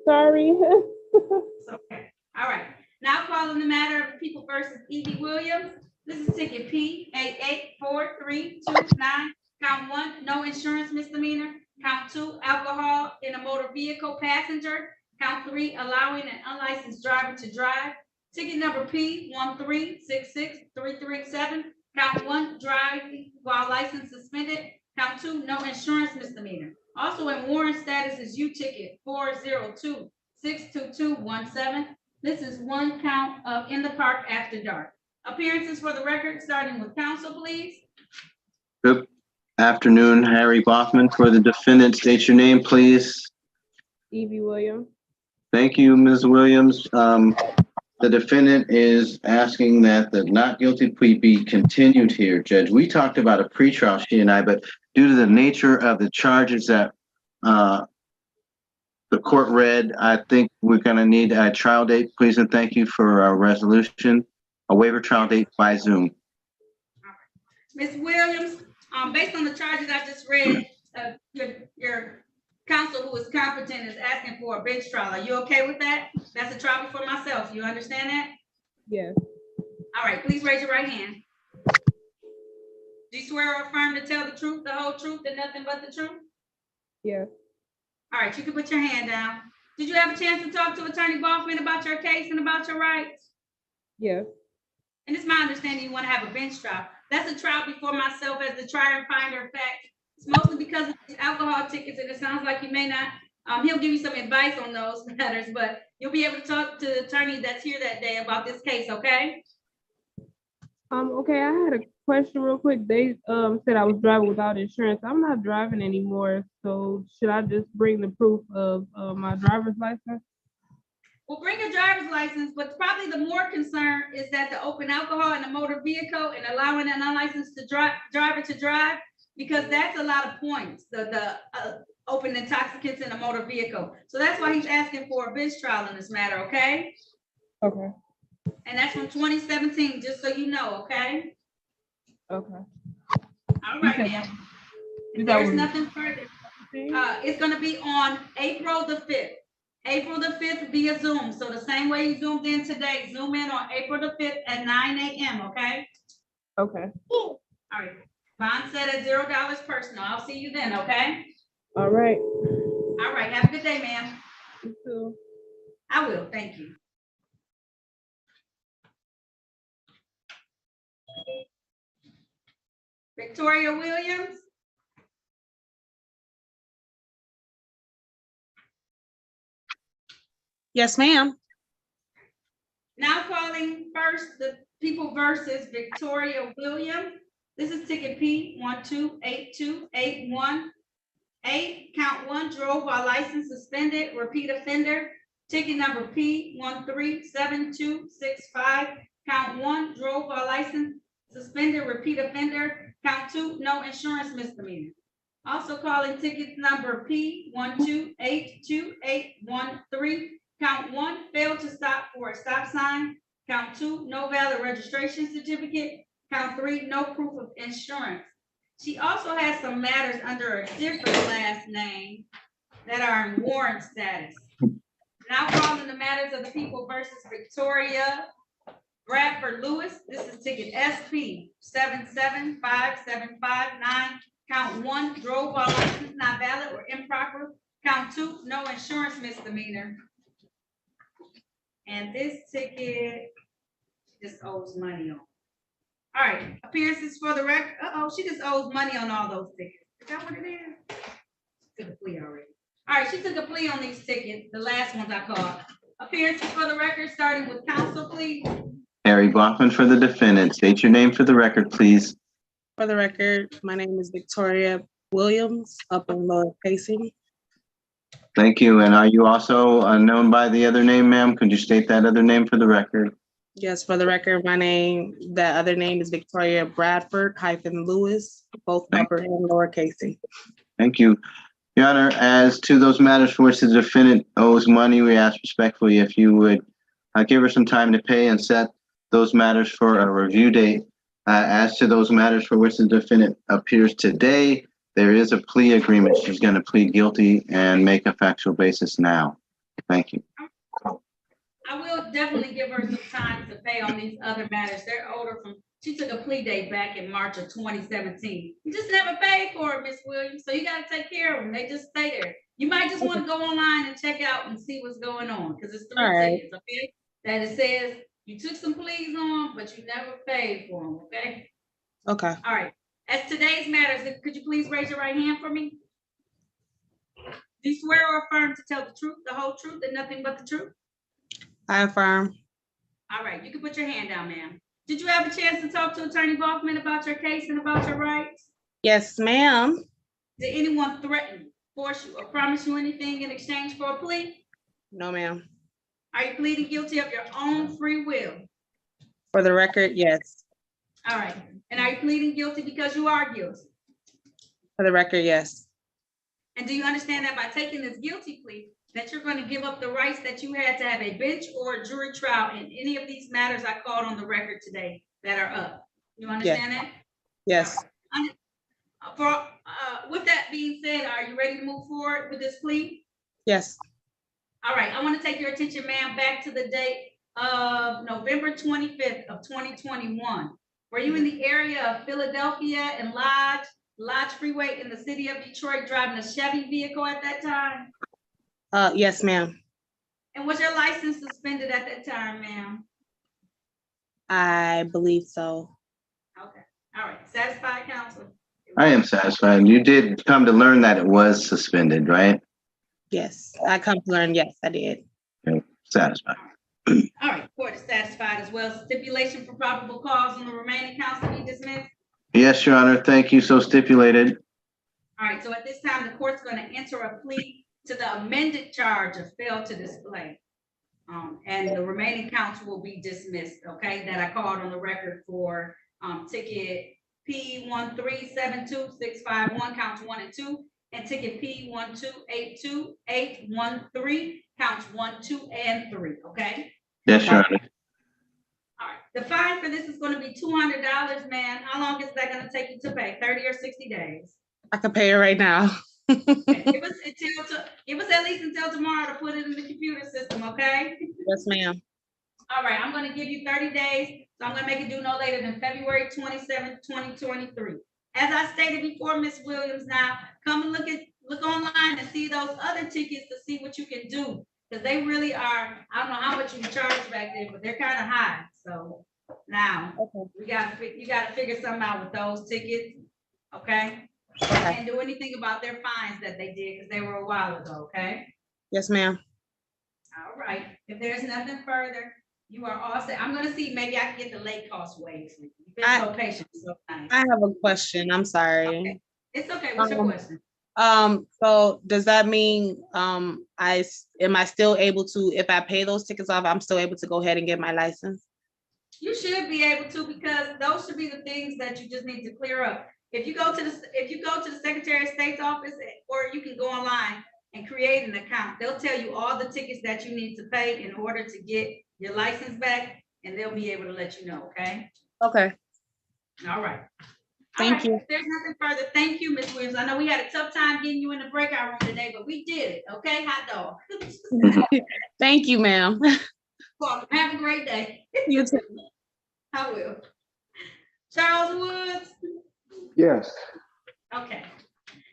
Sorry. It's okay. All right. Now calling the matter of People versus Evie Williams. This is ticket P884329. Count 1, no insurance misdemeanor. Count 2, alcohol in a motor vehicle passenger. Count 3, allowing an unlicensed driver to drive. Ticket number P1366337. Count 1, driving while license suspended. Count 2, no insurance misdemeanor. Also in warrant status is U ticket 402-62217. This is 1 count of in the park after dark. Appearances for the record, starting with counsel, please. Good afternoon, Harry Bachman for the defendant. State your name, please. Evie Williams. Thank you, Ms. Williams. The defendant is asking that the not guilty plea be continued here, Judge. We talked about a pretrial, she and I, but due to the nature of the charges that the court read, I think we're gonna need a trial date, please, and thank you for a resolution, a waiver trial date by Zoom. Ms. Williams, based on the charges I just read, your counsel who is competent is asking for a bench trial. Are you okay with that? That's a trial before myself. You understand that? Yes. All right, please raise your right hand. Do you swear or affirm to tell the truth, the whole truth, and nothing but the truth? Yes. All right, you can put your hand down. Did you have a chance to talk to Attorney Baughman about your case and about your rights? Yes. And it's my understanding you want to have a bench trial. That's a trial before myself as the trier and finder of fact. It's mostly because of these alcohol tickets, and it sounds like you may not. He'll give you some advice on those matters, but you'll be able to talk to the attorney that's here that day about this case, okay? Okay, I had a question real quick. They said I was driving without insurance. I'm not driving anymore, so should I just bring the proof of my driver's license? Well, bring your driver's license, but probably the more concern is that the open alcohol in a motor vehicle and allowing an unlicensed driver to drive, because that's a lot of points, the open intoxicants in a motor vehicle. So that's why he's asking for a bench trial in this matter, okay? Okay. And that's from 2017, just so you know, okay? Okay. All right, ma'am. If there's nothing further, it's gonna be on April the 5th. April the 5th via Zoom. So the same way you zoomed in today, zoom in on April the 5th at 9 a.m., okay? Okay. All right. Bond set at $0 personal. I'll see you then, okay? All right. All right. Have a good day, ma'am. You too. I will. Thank you. Victoria Williams. Yes, ma'am. Now calling first the People versus Victoria Williams. This is ticket P1282818. Count 1, drove while license suspended, repeat offender. Ticket number P137265. Count 1, drove while license suspended, repeat offender. Count 2, no insurance misdemeanor. Also calling ticket number P1282813. Count 1, failed to stop for a stop sign. Count 2, no valid registration certificate. Count 3, no proof of insurance. She also has some matters under a different last name that are in warrant status. Now calling the matters of the people versus Victoria Bradford Lewis. This is ticket SP 775759. Count 1, drove while license not valid or improper. Count 2, no insurance misdemeanor. And this ticket just owes money on. All right, appearances for the record. She just owes money on all those tickets. Is that what it is? She took a plea already. All right, she took a plea on these tickets, the last ones I called. Appearances for the record, starting with counsel, please. Harry Blockman for the defendant. State your name for the record, please. For the record, my name is Victoria Williams, up in Lower Pacing. Thank you. And are you also known by the other name, ma'am? Could you state that other name for the record? Yes, for the record, that other name is Victoria Bradford Lewis, both upper and lower casing. Thank you. Your Honor, as to those matters for which the defendant owes money, we ask respectfully if you would give her some time to pay and set those matters for a review date. As to those matters for which the defendant appears today, there is a plea agreement. She's going to plead guilty and make a factual basis now. Thank you. I will definitely give her some time to pay on these other matters. They're older she took a plea date back in March of 2017. You just never paid for it, Miss Williams. So you got to take care of them. They just stay there. You might just want to go online and check out and see what's going on because it's 3 tickets, okay? That it says you took some pleas on, but you never paid for them, okay? Okay. All right. As today's matters, could you please raise your right hand for me? Do you swear or affirm to tell the truth, the whole truth, and nothing but the truth? I affirm. All right, you can put your hand down, ma'am. Did you have a chance to talk to Attorney Balkman about your case and about your rights? Yes, ma'am. Did anyone threaten, force you, or promise you anything in exchange for a plea? No, ma'am. Are you pleading guilty of your own free will? For the record, yes. All right. And are you pleading guilty because you are guilty? For the record, yes. And do you understand that by taking this guilty plea, that you're going to give up the rights that you had to have a bench or a jury trial in any of these matters I called on the record today that are up? You understand that? Yes. With that being said, are you ready to move forward with this plea? Yes. All right, I want to take your attention, ma'am, back to the date of November 25th of 2021. Were you in the area of Philadelphia and Lodge Freeway in the city of Detroit driving a Chevy vehicle at that time? Yes, ma'am. And was your license suspended at that time, ma'am? I believe so. Okay. All right. Satisfied, counsel? I am satisfied. You did come to learn that it was suspended, right? Yes, I come to learn. Yes, I did. Okay. Satisfied. All right. Court is satisfied as well. Stipulation for probable cause on the remaining counts to be dismissed. Yes, Your Honor. Thank you. So stipulated. All right. So at this time, the court's going to enter a plea to the amended charge of fail to display. And the remaining counts will be dismissed, okay? That I called on the record for ticket P1372651, counts 1 and 2, and ticket P1282813, counts 1, 2, and 3, okay? Yes, Your Honor. All right. The fine for this is going to be $200, man. How long is that going to take you to pay? 30 or 60 days? I can pay it right now. Give us at least until tomorrow to put it in the computer system, okay? Yes, ma'am. All right, I'm gonna give you 30 days, so I'm gonna make it due no later than February 27th, 2023. As I stated before, Ms. Williams, now come and look online and see those other tickets to see what you can do, because they really are. I don't know how much you charge back there, but they're kind of high. So now you gotta figure something out with those tickets, okay? And do anything about their fines that they did because they were a while ago, okay? Yes, ma'am. All right. If there's nothing further, you are all set. I'm gonna see, maybe I can get the late cost waived. You've been so patient, so nice. I have a question. I'm sorry. Okay. It's okay. What's your question? So does that mean am I still able to, if I pay those tickets off, I'm still able to go ahead and get my license? You should be able to, because those should be the things that you just need to clear up. If you go to the Secretary of State's office, or you can go online and create an account, they'll tell you all the tickets that you need to pay in order to get your license back. and they'll be able to let you know, okay? Okay. All right. Thank you. If there's nothing further, thank you, Ms. Williams. I know we had a tough time getting you in the breakout room today, but we did it, okay? Hot dog. Thank you, ma'am. Welcome. Have a great day. You too. I will. Charles Woods? Yes. Okay.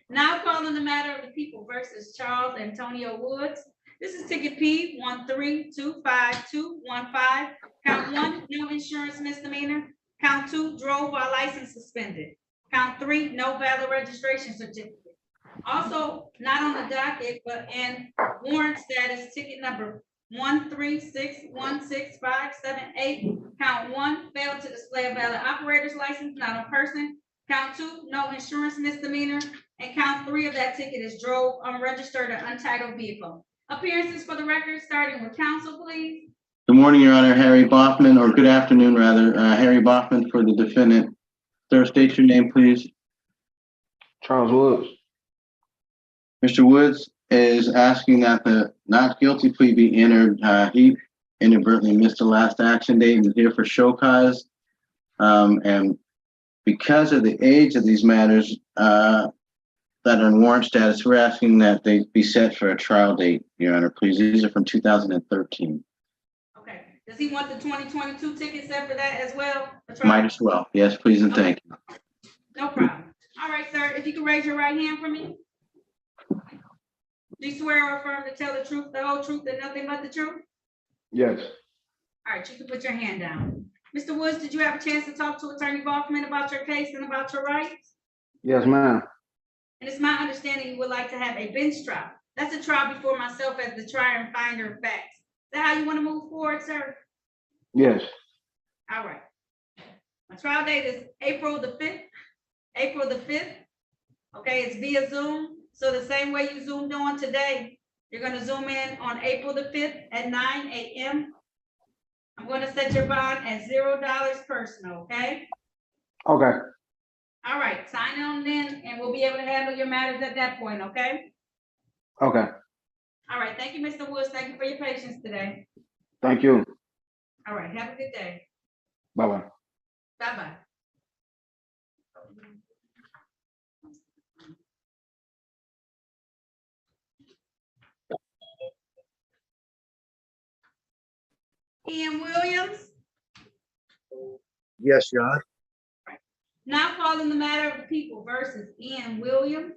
Now calling the matter of the people versus Charles Antonio Woods. This is ticket P 1325215. Count 1, no insurance misdemeanor. Count 2, drove while license suspended. Count 3, no valid registration certificate. Also, not on the docket, but in warrant status, ticket number 136165778. Count 1, failed to display a valid operator's license, not on person. Count 2, no insurance misdemeanor. And count 3 of that ticket is drove unregistered or untitled vehicle. Appearances for the record, starting with counsel, please. Good morning, Your Honor. Harry Boffman, or good afternoon, rather. Harry Boffman for the defendant. Sir, state your name, please. Charles Woods. Mr. Woods is asking that the not guilty plea be entered. He inadvertently missed the last action date and is here for show cause. And because of the age of these matters that are in warrant status, we're asking that they be set for a trial date, Your Honor, please. These are from 2013. Okay. Does he want the 2022 ticket set for that as well? Might as well. Yes, please and thank you. No problem. All right, sir. If you can raise your right hand for me. Do you swear or affirm to tell the truth, the whole truth, and nothing but the truth? Yes. All right, you can put your hand down. Mr. Woods, did you have a chance to talk to Attorney Boffman about your case and about your rights? Yes, ma'am. And it's my understanding you would like to have a bench trial. That's a trial before myself as the trier and finder of facts. Is that how you want to move forward, sir? Yes. All right. My trial date is April the 5th. April the 5th. Okay, it's via Zoom. So the same way you zoomed on today, you're going to zoom in on April the 5th at 9 a.m. I'm going to set your bond at $0 personal, okay? Okay. All right, sign on then, and we'll be able to handle your matters at that point, okay? Okay. All right, thank you, Mr. Woods. Thank you for your patience today. Thank you. All right, have a good day. Bye-bye. Bye-bye. Ian Williams, Yes, Your Honor. now calling the matter of the people versus Ian Williams.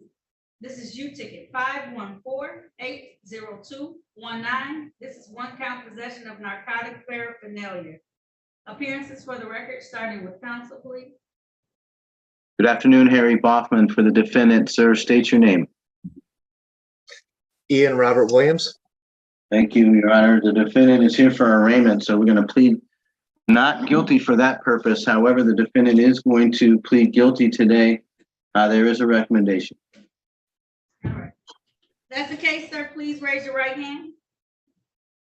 This is U ticket 514-80219. This is one count possession of narcotic paraphernalia. Appearances for the record, starting with counsel, please. Good afternoon, Harry Boffman for the defendant. Sir, state your name. Ian Robert Williams. Thank you, Your Honor. The defendant is here for arraignment, so we're going to plead not guilty for that purpose. However, the defendant is going to plead guilty today. There is a recommendation. All right. That's the case, sir. Please raise your right hand.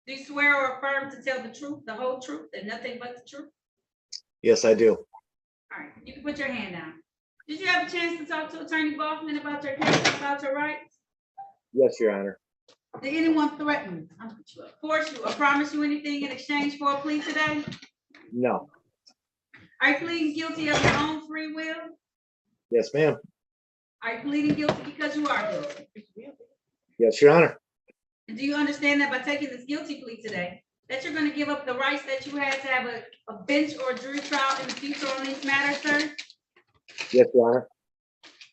Do you swear or affirm to tell the truth, the whole truth, and nothing but the truth? Yes, I do. All right, you can put your hand down. Did you have a chance to talk to Attorney Boffman about your case, about your rights? Yes, Your Honor. Did anyone threaten, force you, or promise you anything in exchange for a plea today? No. Are you pleading guilty of your own free will? Yes, ma'am. Are you pleading guilty because you are guilty? Yes, Your Honor. And do you understand that by taking this guilty plea today, that you're going to give up the rights that you had to have a bench or a jury trial in the future on these matters, sir? Yes, Your Honor.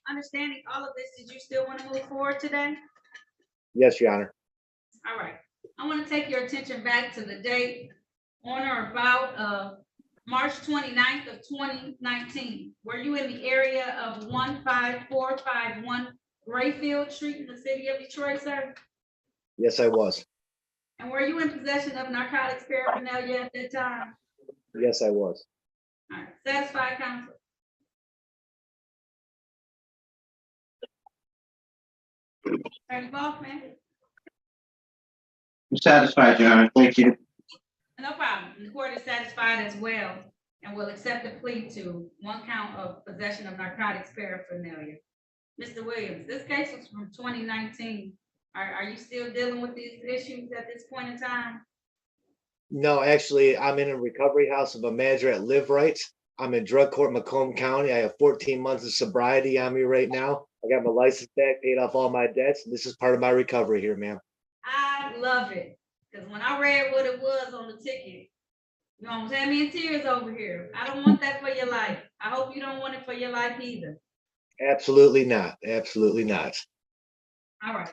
Understanding all of this, did you still want to move forward today? Yes, Your Honor. All right. I want to take your attention back to the date on or about March 29th of 2019. Were you in the area of 15451 Grayfield Street in the city of Detroit, sir? Yes, I was. And were you in possession of narcotics paraphernalia at that time? Yes, I was. All right. Satisfied, counsel? Attorney Boffman? I'm satisfied, Your Honor. Thank you. No problem. The court is satisfied as well and will accept the plea to one count of possession of narcotics paraphernalia. Mr. Williams, this case was from 2019. Are you still dealing with these issues at this point in time? No, actually, I'm in a recovery house. I'm a manager at Live Right. I'm in drug court, Macomb County. I have 14 months of sobriety on me right now. I got my license back, paid off all my debts, and this is part of my recovery here, ma'am. I love it. Because when I read what it was on the ticket, you almost had me in tears over here. I don't want that for your life. I hope you don't want it for your life either. Absolutely not. Absolutely not. All right.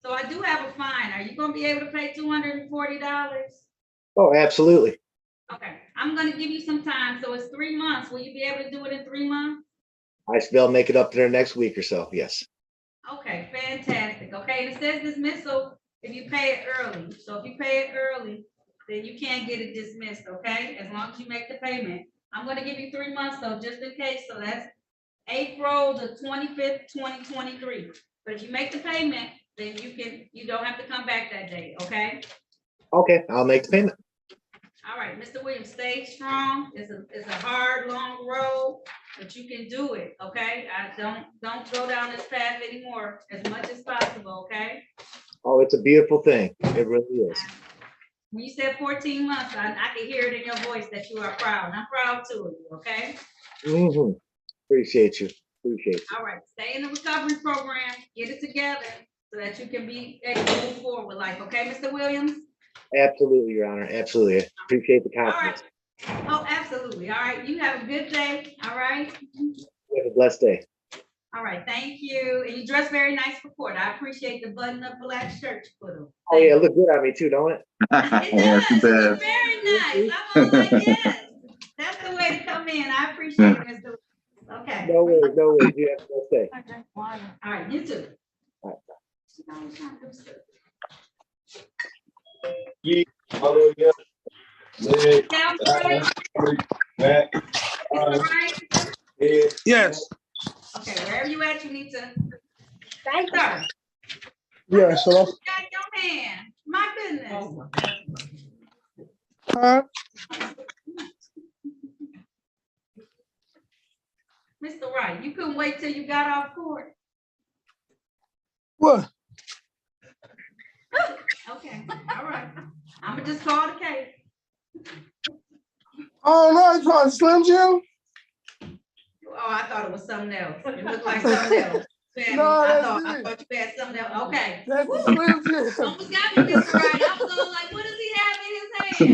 So I do have a fine. Are you gonna be able to pay $240? Oh, absolutely. Okay, I'm gonna give you some time. So it's 3 months. Will you be able to do it in 3 months? I should be able to make it up there next week or so. Yes. Okay, fantastic. Okay, and it says dismissal if you pay it early. So if you pay it early, then you can't get it dismissed, okay? As long as you make the payment. I'm gonna give you 3 months though, just in case. So that's April the 25th, 2023. But if you make the payment, then you don't have to come back that day, okay? Okay, I'll make the payment. All right, Mr. Williams, stay strong. It's a hard, long road, but you can do it, okay? Don't go down this path anymore as much as possible, okay? Oh, it's a beautiful thing. It really is. When you said 14 months, I can hear it in your voice that you are proud, and I'm proud too of you, okay? Mm-hmm. Appreciate you. Appreciate you. All right, stay in the recovery program, get it together so that you can be able to move forward with life, okay, Mr. Williams? Absolutely, Your Honor. Absolutely. Appreciate the All right. confidence. Oh, absolutely. All right, you have a good day, all right? You have a blessed day. All right, thank you. And you dress very nice for court. I appreciate the button-up black shirt you put on. Oh yeah, it look good on me too, don't it? It Yeah, does. too You bad. look very nice. I'm like, yes, that's the way to come in. I appreciate it, Mr. Okay. No worries, no worries. You have a blessed day. All right, you too. All Yes, Okay, wherever you at, you need to. Thank you. yes, hello. Got your hand. My goodness. Huh? Mr. Wright, you couldn't wait till you got off court. What? Okay, all right. I'ma just call the case. Oh no, you trying to Slim Jim? Oh, I thought it was something else. It looked like something else. Sammy, No, I that's thought it. you had something else. Okay. That's Woo. the Slim Jim. Almost got me, Mr. Wright. I was all like, what does he have in his hand?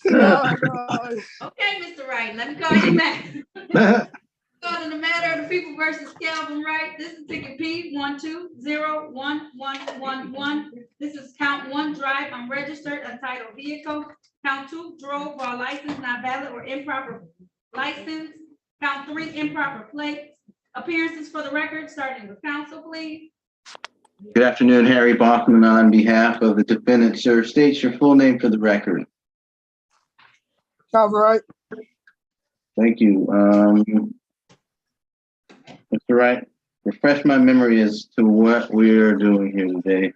No. Okay, Mr. Wright, let me call you back. So in the matter of the people versus Calvin Wright, this is ticket P 1201111. This is count 1, drive unregistered untitled vehicle. Count 2, drove while license not valid or improper license. Count 3, improper plates. Appearances for the record, starting with counsel, please. Good afternoon, Harry Bachman on behalf of the defendant. Sir, state your full name for the record. Calvin Wright. Thank you. Mr. Wright, refresh my memory as to what we are doing here today.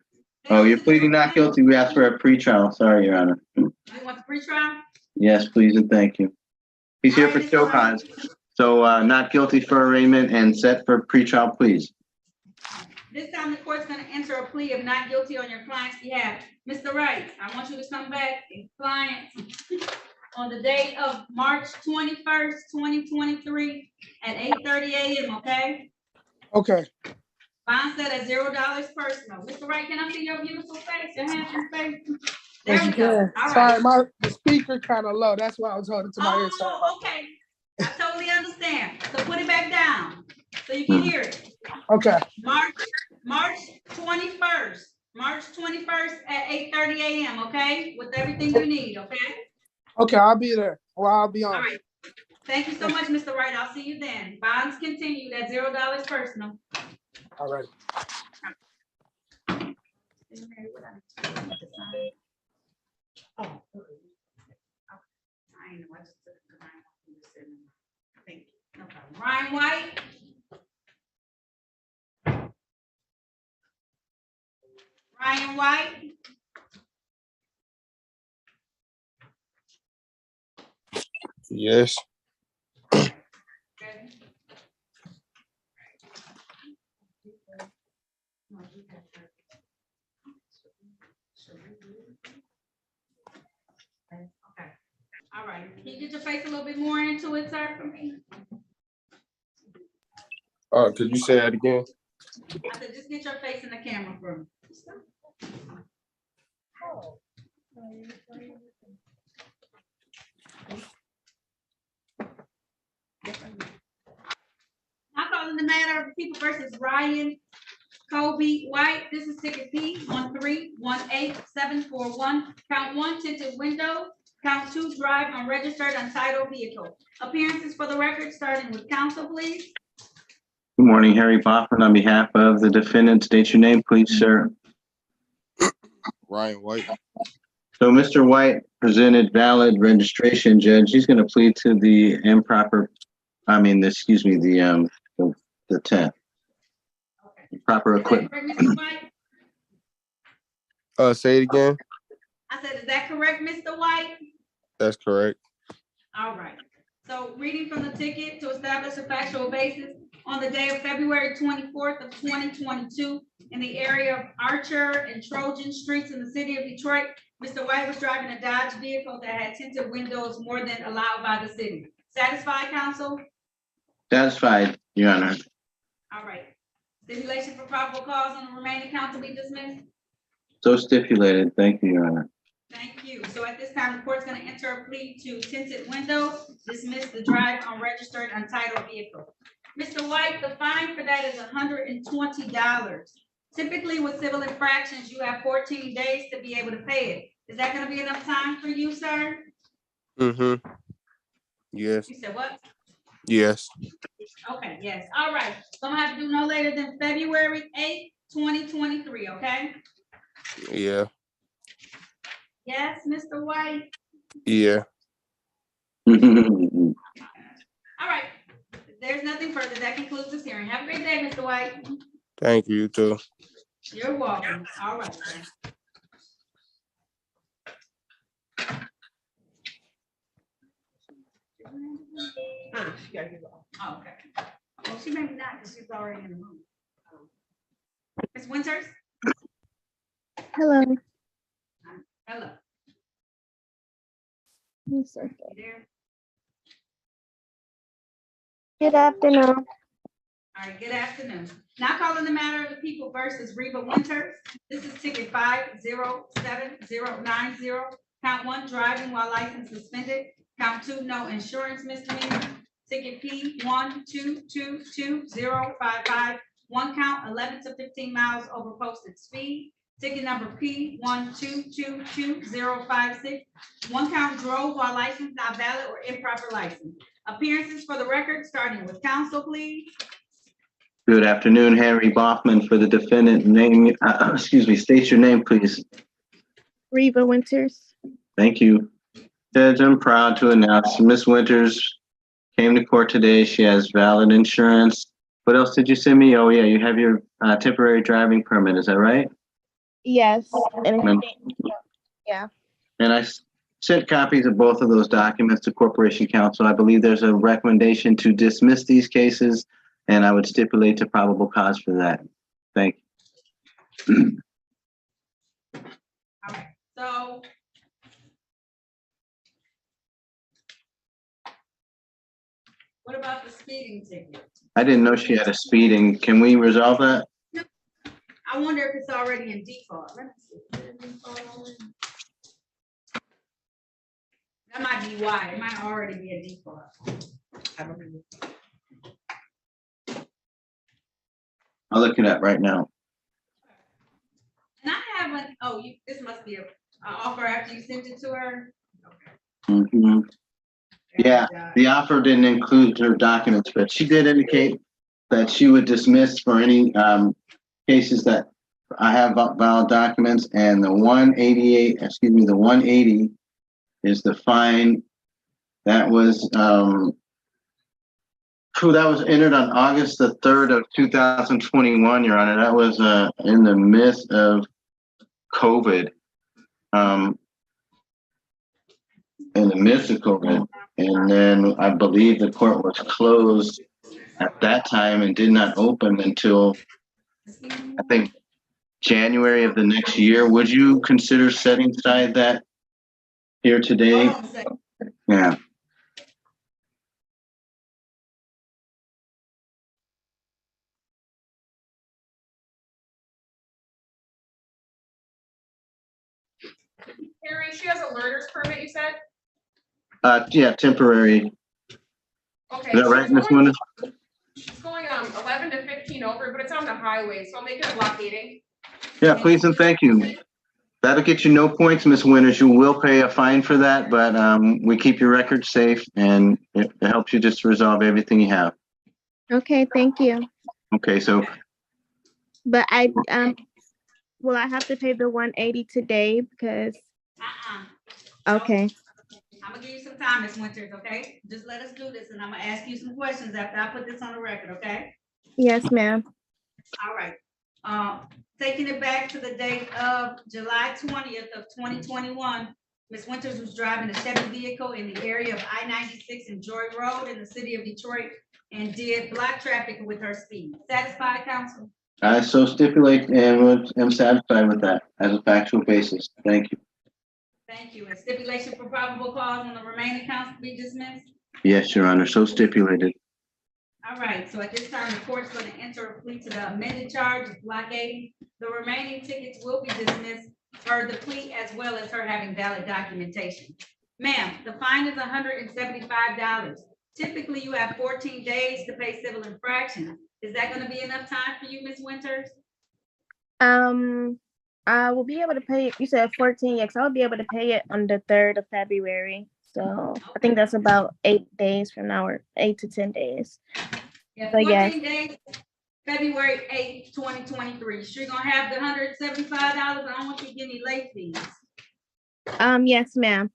Oh, you're pleading not guilty. We asked for a pretrial. Sorry, Your Honor. You want the pretrial? Yes, please and thank you. He's here for show cause. So not guilty for arraignment and set for pretrial, please. This time the court's gonna enter a plea of not guilty on your client's behalf. Mr. Wright, I want you to come back in compliance on the date of March 21st, 2023 at 8:30 a.m., okay? Okay. Bond set at $0 personal. Mr. Wright, can I see your beautiful face, your handsome face? There Yes, we you go. can. All Sorry, right. the speaker kind of low. That's why I was holding to my ear. Sorry. Oh, okay. I totally understand. So put it back down so you can hear it. Okay. March 21st. March 21st at 8:30 a.m., okay? With everything you need, okay? Okay, I'll be there. Well, I'll be on. All right. Thank you so much, Mr. Wright. I'll see you then. Bonds continued at $0 personal. All right. Oh. I know. I just took the time. Thank you. No problem. Ryan White. Ryan White. Yes. you get your face a little bit more into it, sir, for me? Could you say that again? I said, just get your face in the camera for me. I'm calling the matter of people versus Ryan Kobe White. This is ticket P 1318741. Count 1, tinted window. Count 2, drive unregistered untitled vehicle. Appearances for the record, starting with counsel, please. Good morning, Harry Baughman on behalf of the defendant. State your name, please, sir. Ryan White. So Mr. White presented valid registration, Judge. He's going to plead to the improper, the 10th. Proper equipment. Correct, Mr. White? Say it again. I said, is that correct, Mr. White? That's correct. All right. So reading from the ticket to establish a factual basis, on the day of February 24th of 2022, in the area of Archer and Trojan Streets in the city of Detroit, Mr. White was driving a Dodge vehicle that had tinted windows more than allowed by the city. Satisfied, counsel? Satisfied, Your Honor. All right. Stipulation for probable cause on the remaining count to be dismissed? So stipulated. Thank you, Your Honor. Thank you. So at this time, the court's going to enter a plea to tinted windows, dismiss the drive unregistered untitled vehicle. Mr. White, the fine for that is $120. Typically with civil infractions, you have 14 days to be able to pay it. Is that going to be enough time for you, sir? Mm-hmm. Yes. You said what? Yes. Okay, yes. All right. So I'm going to have to do no later than February 8th, 2023, okay? Yeah. Yes, Mr. White? Yeah. All right. If there's nothing further, that concludes this hearing. Have a great day, Mr. White. Thank you, you too. You're welcome. All right. Sir. Oh, okay. Well, she may not because she's already in the room. Ms. Winters? Hello. Hello. Yes, sir. You there? Good afternoon. All right, good afternoon. Now calling the matter of the people versus Reba Winters. This is ticket 507090. Count 1, driving while license suspended. Count 2, no insurance misdemeanor. Ticket P 1222055. 1 count, 11 to 15 miles over posted speed. Ticket number P 1222056. 1 count, drove while license not valid or improper license. Appearances for the record, starting with counsel, please. Good afternoon, Harry Baughman for the defendant. State your name, please. Reba Winters. Thank you. Judge, I'm proud to announce Miss Winters came to court today. She has valid insurance. What else did you send me? Oh, yeah, you have your temporary driving permit. Is that right? Yes. Yeah. And I sent copies of both of those documents to Corporation Counsel. I believe there's a recommendation to dismiss these cases, and I would stipulate to probable cause for that. Thank you. All right, so what about the speeding ticket? I didn't know she had a speeding. Can we resolve that? I wonder if it's already in default. Let me see. That might be why. It might already be a default. I don't know. I'll look it up right now. And I haven't, this must be a offer after you sent it to her. Mhm. Yeah, the offer didn't include her documents, but she did indicate that she would dismiss for any cases that I have valid documents, and the 180 is the fine that was entered on August the 3rd of 2021, Your Honor. That was in the midst of COVID. And then I believe the court was closed at that time and did not open until I think January of the next year. Would you consider setting aside that here today? Hold on a second. Yeah. Harry, she has a learner's permit, you said? Yeah, temporary. Okay. Is that right, Ms. Winters? She's going 11 to 15 over, but it's on the highway, so I'll make it a blockading. Yeah, please and thank you. That'll get you no points, Ms. Winters. You will pay a fine for that, but we keep your record safe and it helps you just resolve everything you have. Okay, thank you. Okay, so But will I have to pay the 180 today because? Okay. I'm gonna give you some time, Ms. Winters, okay? Just let us do this and I'm gonna ask you some questions after I put this on the record, okay? Yes, ma'am. All right. Taking it back to the date of July 20th of 2021, Ms. Winters was driving a Chevy vehicle in the area of I-96 and Joy Road in the city of Detroit and did block traffic with her speed. Satisfied, counsel? I so stipulate and am satisfied with that as a factual basis. Thank you. Thank you. And stipulation for probable cause on the remaining counts to be dismissed? Yes, Your Honor, so stipulated. All right, so at this time, the court's going to enter a plea to the amended charge of blockading. The remaining tickets will be dismissed per the plea as well as her having valid documentation. Ma'am, the fine is $175. Typically, you have 14 days to pay civil infractions. Is that going to be enough time for you, Ms. Winters? I will be able to pay it. You said 14, yes, I'll be able to pay it on the 3rd of February. So I think that's about 8 days from now, or 8 to 10 days. Yeah, So 14 yes. days, February 8th, 2023. So you're gonna have the $175. I don't want you to get any late fees. Yes, ma'am.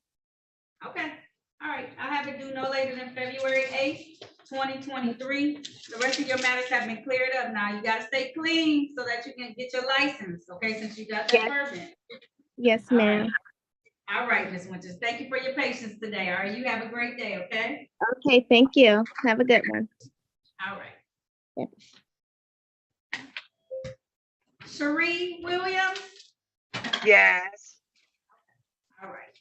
Okay, all right. I'll have it due no later than February 8th, 2023. The rest of your matters have been cleared up. Now you gotta stay clean so that you can get your license, okay, since you got that permit. Yes, ma'am. All right, Ms. Winters, thank you for your patience today. All right, you have a great day, okay? Okay, thank you. Have a good one. All right. Cherie Williams? Yes. All right.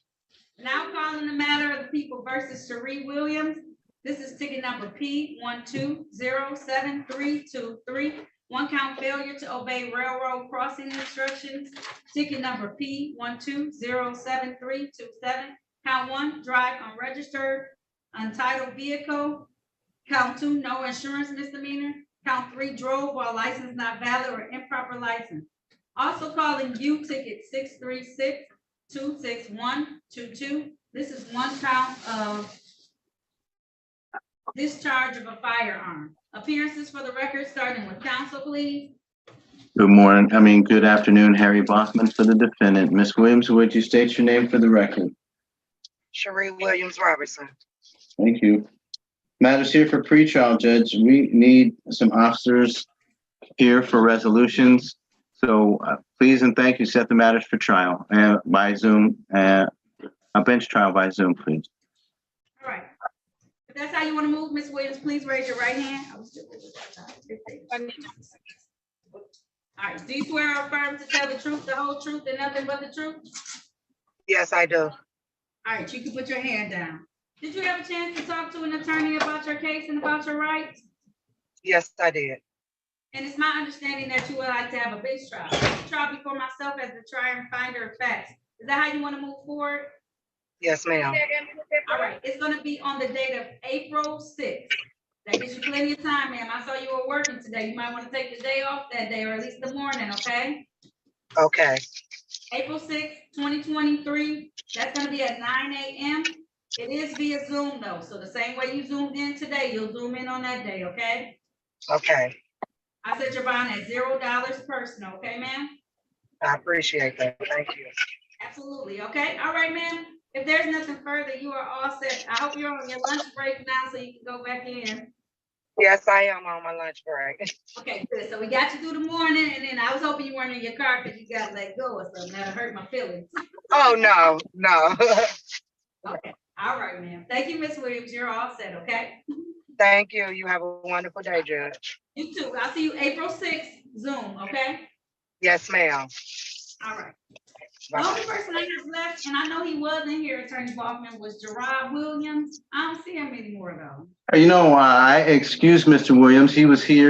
Now calling the matter of the people versus Cherie Williams. This is ticket number P1207323. One count failure to obey railroad crossing instructions. Ticket number P1207327. Count 1, drive unregistered, untitled vehicle. Count 2, no insurance misdemeanor. Count 3, drove while license not valid or improper license. Also calling you ticket 636-26122. This is one count of discharge of a firearm. Appearances for the record, starting with counsel, please. Good afternoon, Harry Bossman for the defendant. Ms. Williams, would you state your name for the record? Cherie Williams Robertson. Thank you. Matters here for pretrial, Judge. We need some officers here for resolutions. So please and thank you, set the matters for trial by Zoom, a bench trial by Zoom, please. All right. If that's how you want to move, Ms. Williams, please raise your right hand. All right. Do you swear or affirm to tell the truth, the whole truth, and nothing but the truth? Yes, I do. All right. You can put your hand down. Did you have a chance to talk to an attorney about your case and about your rights? Yes, I did. And it's my understanding that you would like to have a bench trial. Trial before myself as the trier and finder of facts. Is that how you want to move forward? Yes, ma'am. All right. It's going to be on the date of April 6th. That gives you plenty of time, ma'am. I saw you were working today. You might want to take the day off that day, or at least the morning, okay? Okay. April 6th, 2023. That's going to be at 9 a.m. It is via Zoom, though. So the same way you zoomed in today, you'll zoom in on that day, okay? Okay. I set your bond at $0 personal, okay, ma'am? I appreciate that. Thank you. Absolutely, okay? All right, ma'am. If there's nothing further, you are all set. I hope you're on your lunch break now so you can go back in. Yes, I am on my lunch break. Okay, good. So we got you through the morning, and then I was hoping you weren't in your car because you got let go or something. That'll hurt my feelings. Oh, no. Okay. All right, ma'am. Thank you, Ms. Williams. You're all set, okay? Thank you. You have a wonderful day, Judge. You too. I'll see you April 6th, Zoom, okay? Yes, ma'am. All right. The only person I have left, and I know he was in here, Attorney Baughman, was Gerard Williams. I don't see him anymore, though. I excuse Mr. Williams. He was here